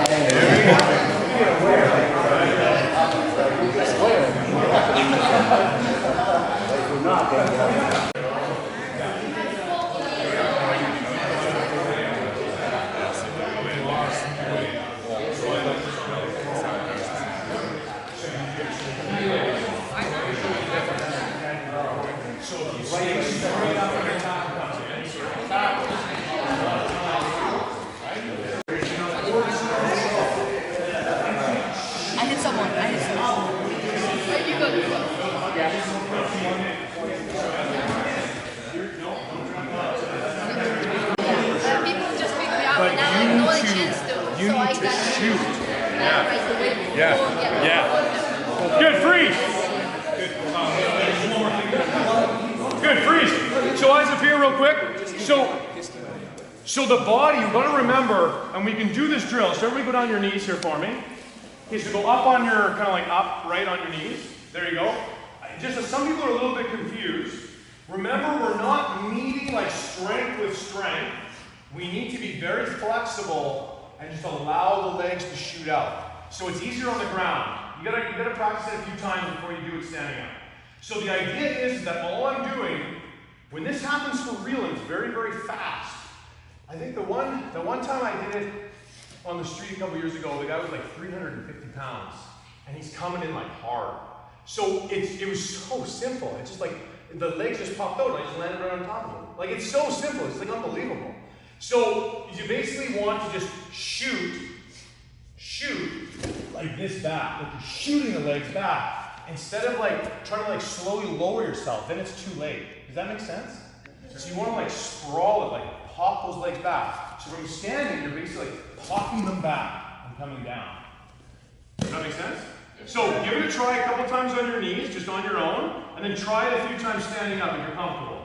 Yeah. Good, freeze. Good, freeze. So eyes up here real quick. So the body, you've got to remember, and we can do this drill. So everybody go down your knees here for me. Okay, so go up on your, kind of like up, right on your knees. There you go. Just as some people are a little bit confused, remember we're not meeting like strength with strength. We need to be very flexible and just allow the legs to shoot out. So it's easier on the ground. You gotta practice it a few times before you do it standing up. So the idea is that all I'm doing, when this happens for real and it's very, very fast, I think the one time I did it on the street a couple years ago, the guy was like 350 pounds, and he's coming in like hard. So it was so simple. It's just like, the legs just popped out, and I just landed right on top of him. Like, it's so simple, it's like unbelievable. So you basically want to just shoot like this back, like you're shooting the legs back, instead of like trying to like slowly lower yourself, then it's too late. Does that make sense? So you want to like sprawl it, like pop those legs back. So when you're standing, you're basically like popping them back and coming down. Does that make sense? So give it a try a couple times on your knees, just on your own, and then try it a few times standing up if you're comfortable.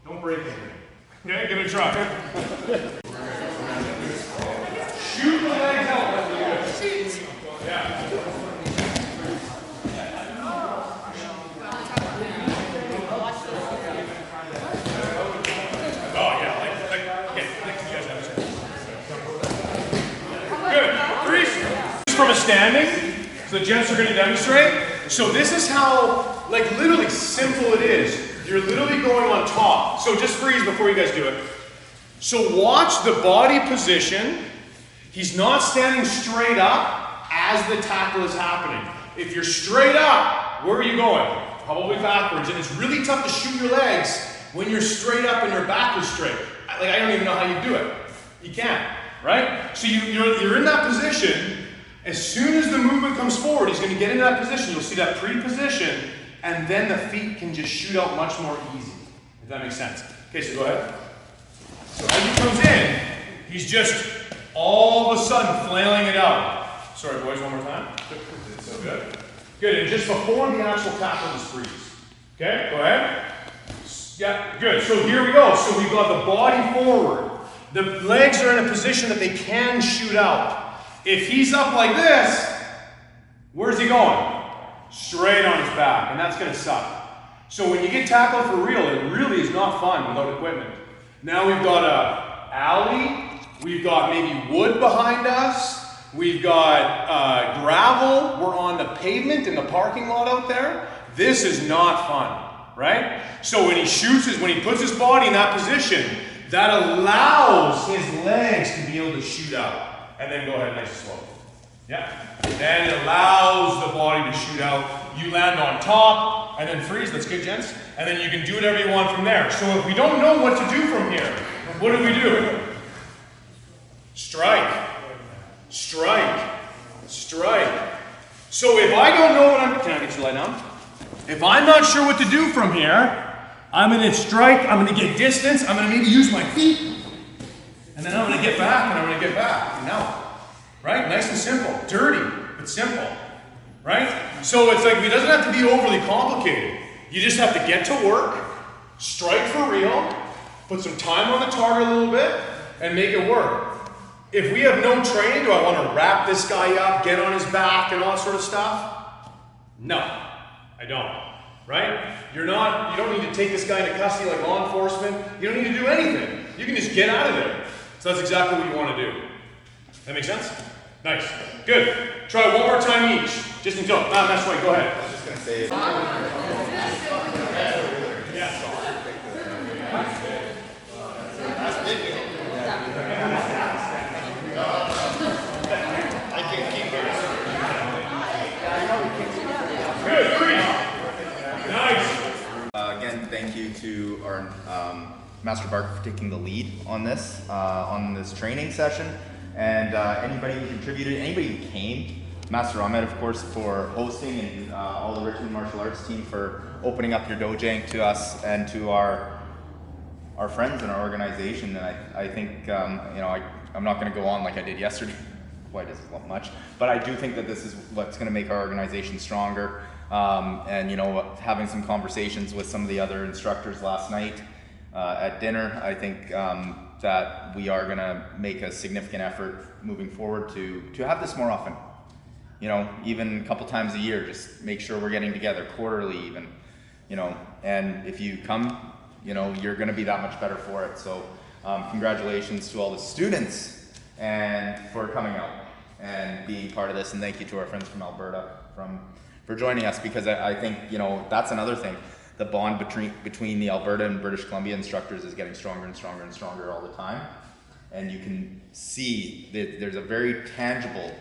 Don't break anything. Okay, give it a try. Shoot the legs out. That's really good. Shoot. Yeah. Oh yeah, like you guys have it. Good. Freeze. From a standing, so the gents are going to demonstrate. So this is how, like, literally simple it is. You're literally going on top. So just freeze before you guys do it. So watch the body position. He's not standing straight up as the tackle is happening. If you're straight up, where are you going? Probably backwards. And it's really tough to shoot your legs when you're straight up and your back is straight. Like, I don't even know how you do it. You can't, right? So you're in that position. As soon as the movement comes forward, he's going to get into that position. You'll see that pre-position, and then the feet can just shoot out much more easy. If that makes sense. Okay, so go ahead. So as he comes in, he's just all of a sudden flailing it out. Sorry, boys, one more time. So good. Good, and just before the actual tackle, just freeze. Okay, go ahead. Yeah, good. So here we go. So we've got the body forward. The legs are in a position that they can shoot out. If he's up like this, where's he going? straight on his back, and that's gonna suck. So when you get tackled for real, it really is not fun without equipment. Now we've got a alley, we've got maybe wood behind us, we've got gravel, we're on the pavement in the parking lot out there. This is not fun, right? So when he when he puts his body in that position, that allows his legs to be able to shoot out. And then go ahead nice and slow. Yeah. And it allows the body to shoot out. You land on top and then freeze. That's good, gents. And then you can do whatever you want from there. So if we don't know what to do from here, what do? Strike. Strike. Strike. So if I don't know can I get you to lie down? If I'm not sure what to do from here, I'm going to strike, I'm going to get distance, I'm going to maybe use my feet, and then I'm going to get back, and I'm going to get back, and now. Right? Nice and simple. Dirty, but simple. Right? So it's like, it doesn't have to be overly complicated. You just have to get to work, strike for real, put some time on the target a little bit, and make it work. If we have no training, do I want to wrap this guy up, get on his back, and all that sort of stuff? No, I don't. Right? You don't need to take this guy into custody like law enforcement. You don't need to do anything. You can just get out of there. So that's exactly what you want to do. That make sense? Nice. Good. Try one more time each. Just until. That's right. Go ahead. I was just going to say. Thank you to our Master Barker for taking the lead on this training session, and anybody who contributed, anybody who came, Master Ahmed, of course, for hosting, and all the Richmond Martial Arts team for opening up your dojang to us and to our friends in our organization. And I think I'm not going to go on like I did yesterday, quite as much, but I do think that this is what's going to make our organization stronger. And having some conversations with some of the other instructors last night at dinner, I think that we are going to make a significant effort moving forward to have this more often. Even a couple times a year, just make sure we're getting together, quarterly even, and if you come, you're going to be that much better for it. So congratulations to all the students and for coming out and being part of this, and thank you to our friends from Alberta for joining us, because I think, that's another thing. The bond between the Alberta and British Columbia instructors is getting stronger and stronger and stronger all the time. And you can see that there's a very tangible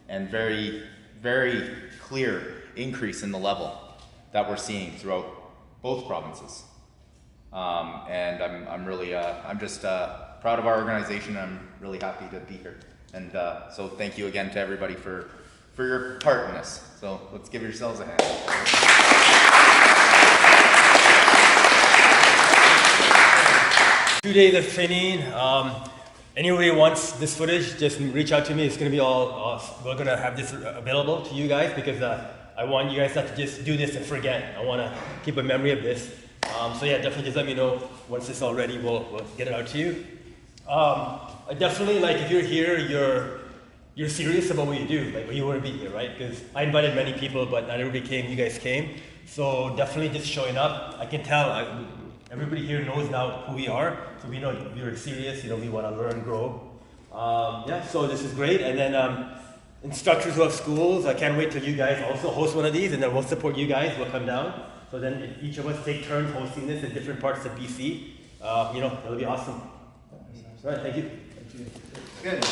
and very, very clear increase in the level that we're seeing throughout both provinces. And I'm really, I'm just proud of our organization. I'm really happy to be here. And so thank you again to everybody for your part in this. So let's give yourselves a hand. 2 days of training. Anybody wants this footage, just reach out to me. It's going to be we're going to have this available to you guys, because I want you guys not to just do this and forget. I want to keep a memory of this. So yeah, definitely just let me know once it's all ready. We'll get it out to you. Definitely, like, if you're here, you're serious about what you do, like, you wouldn't be here, right? Because I invited many people, but not everybody came. You guys came, so definitely just showing up. I can tell everybody here knows now who we are, so we know you're serious. We want to learn, grow. Yeah, so this is great. And then instructors of schools, I can't wait till you guys also host one of these, and then we'll support you guys. We'll come down. So then if each of us take turns hosting this in different parts of BC. It'll be awesome. All right, thank you. Good.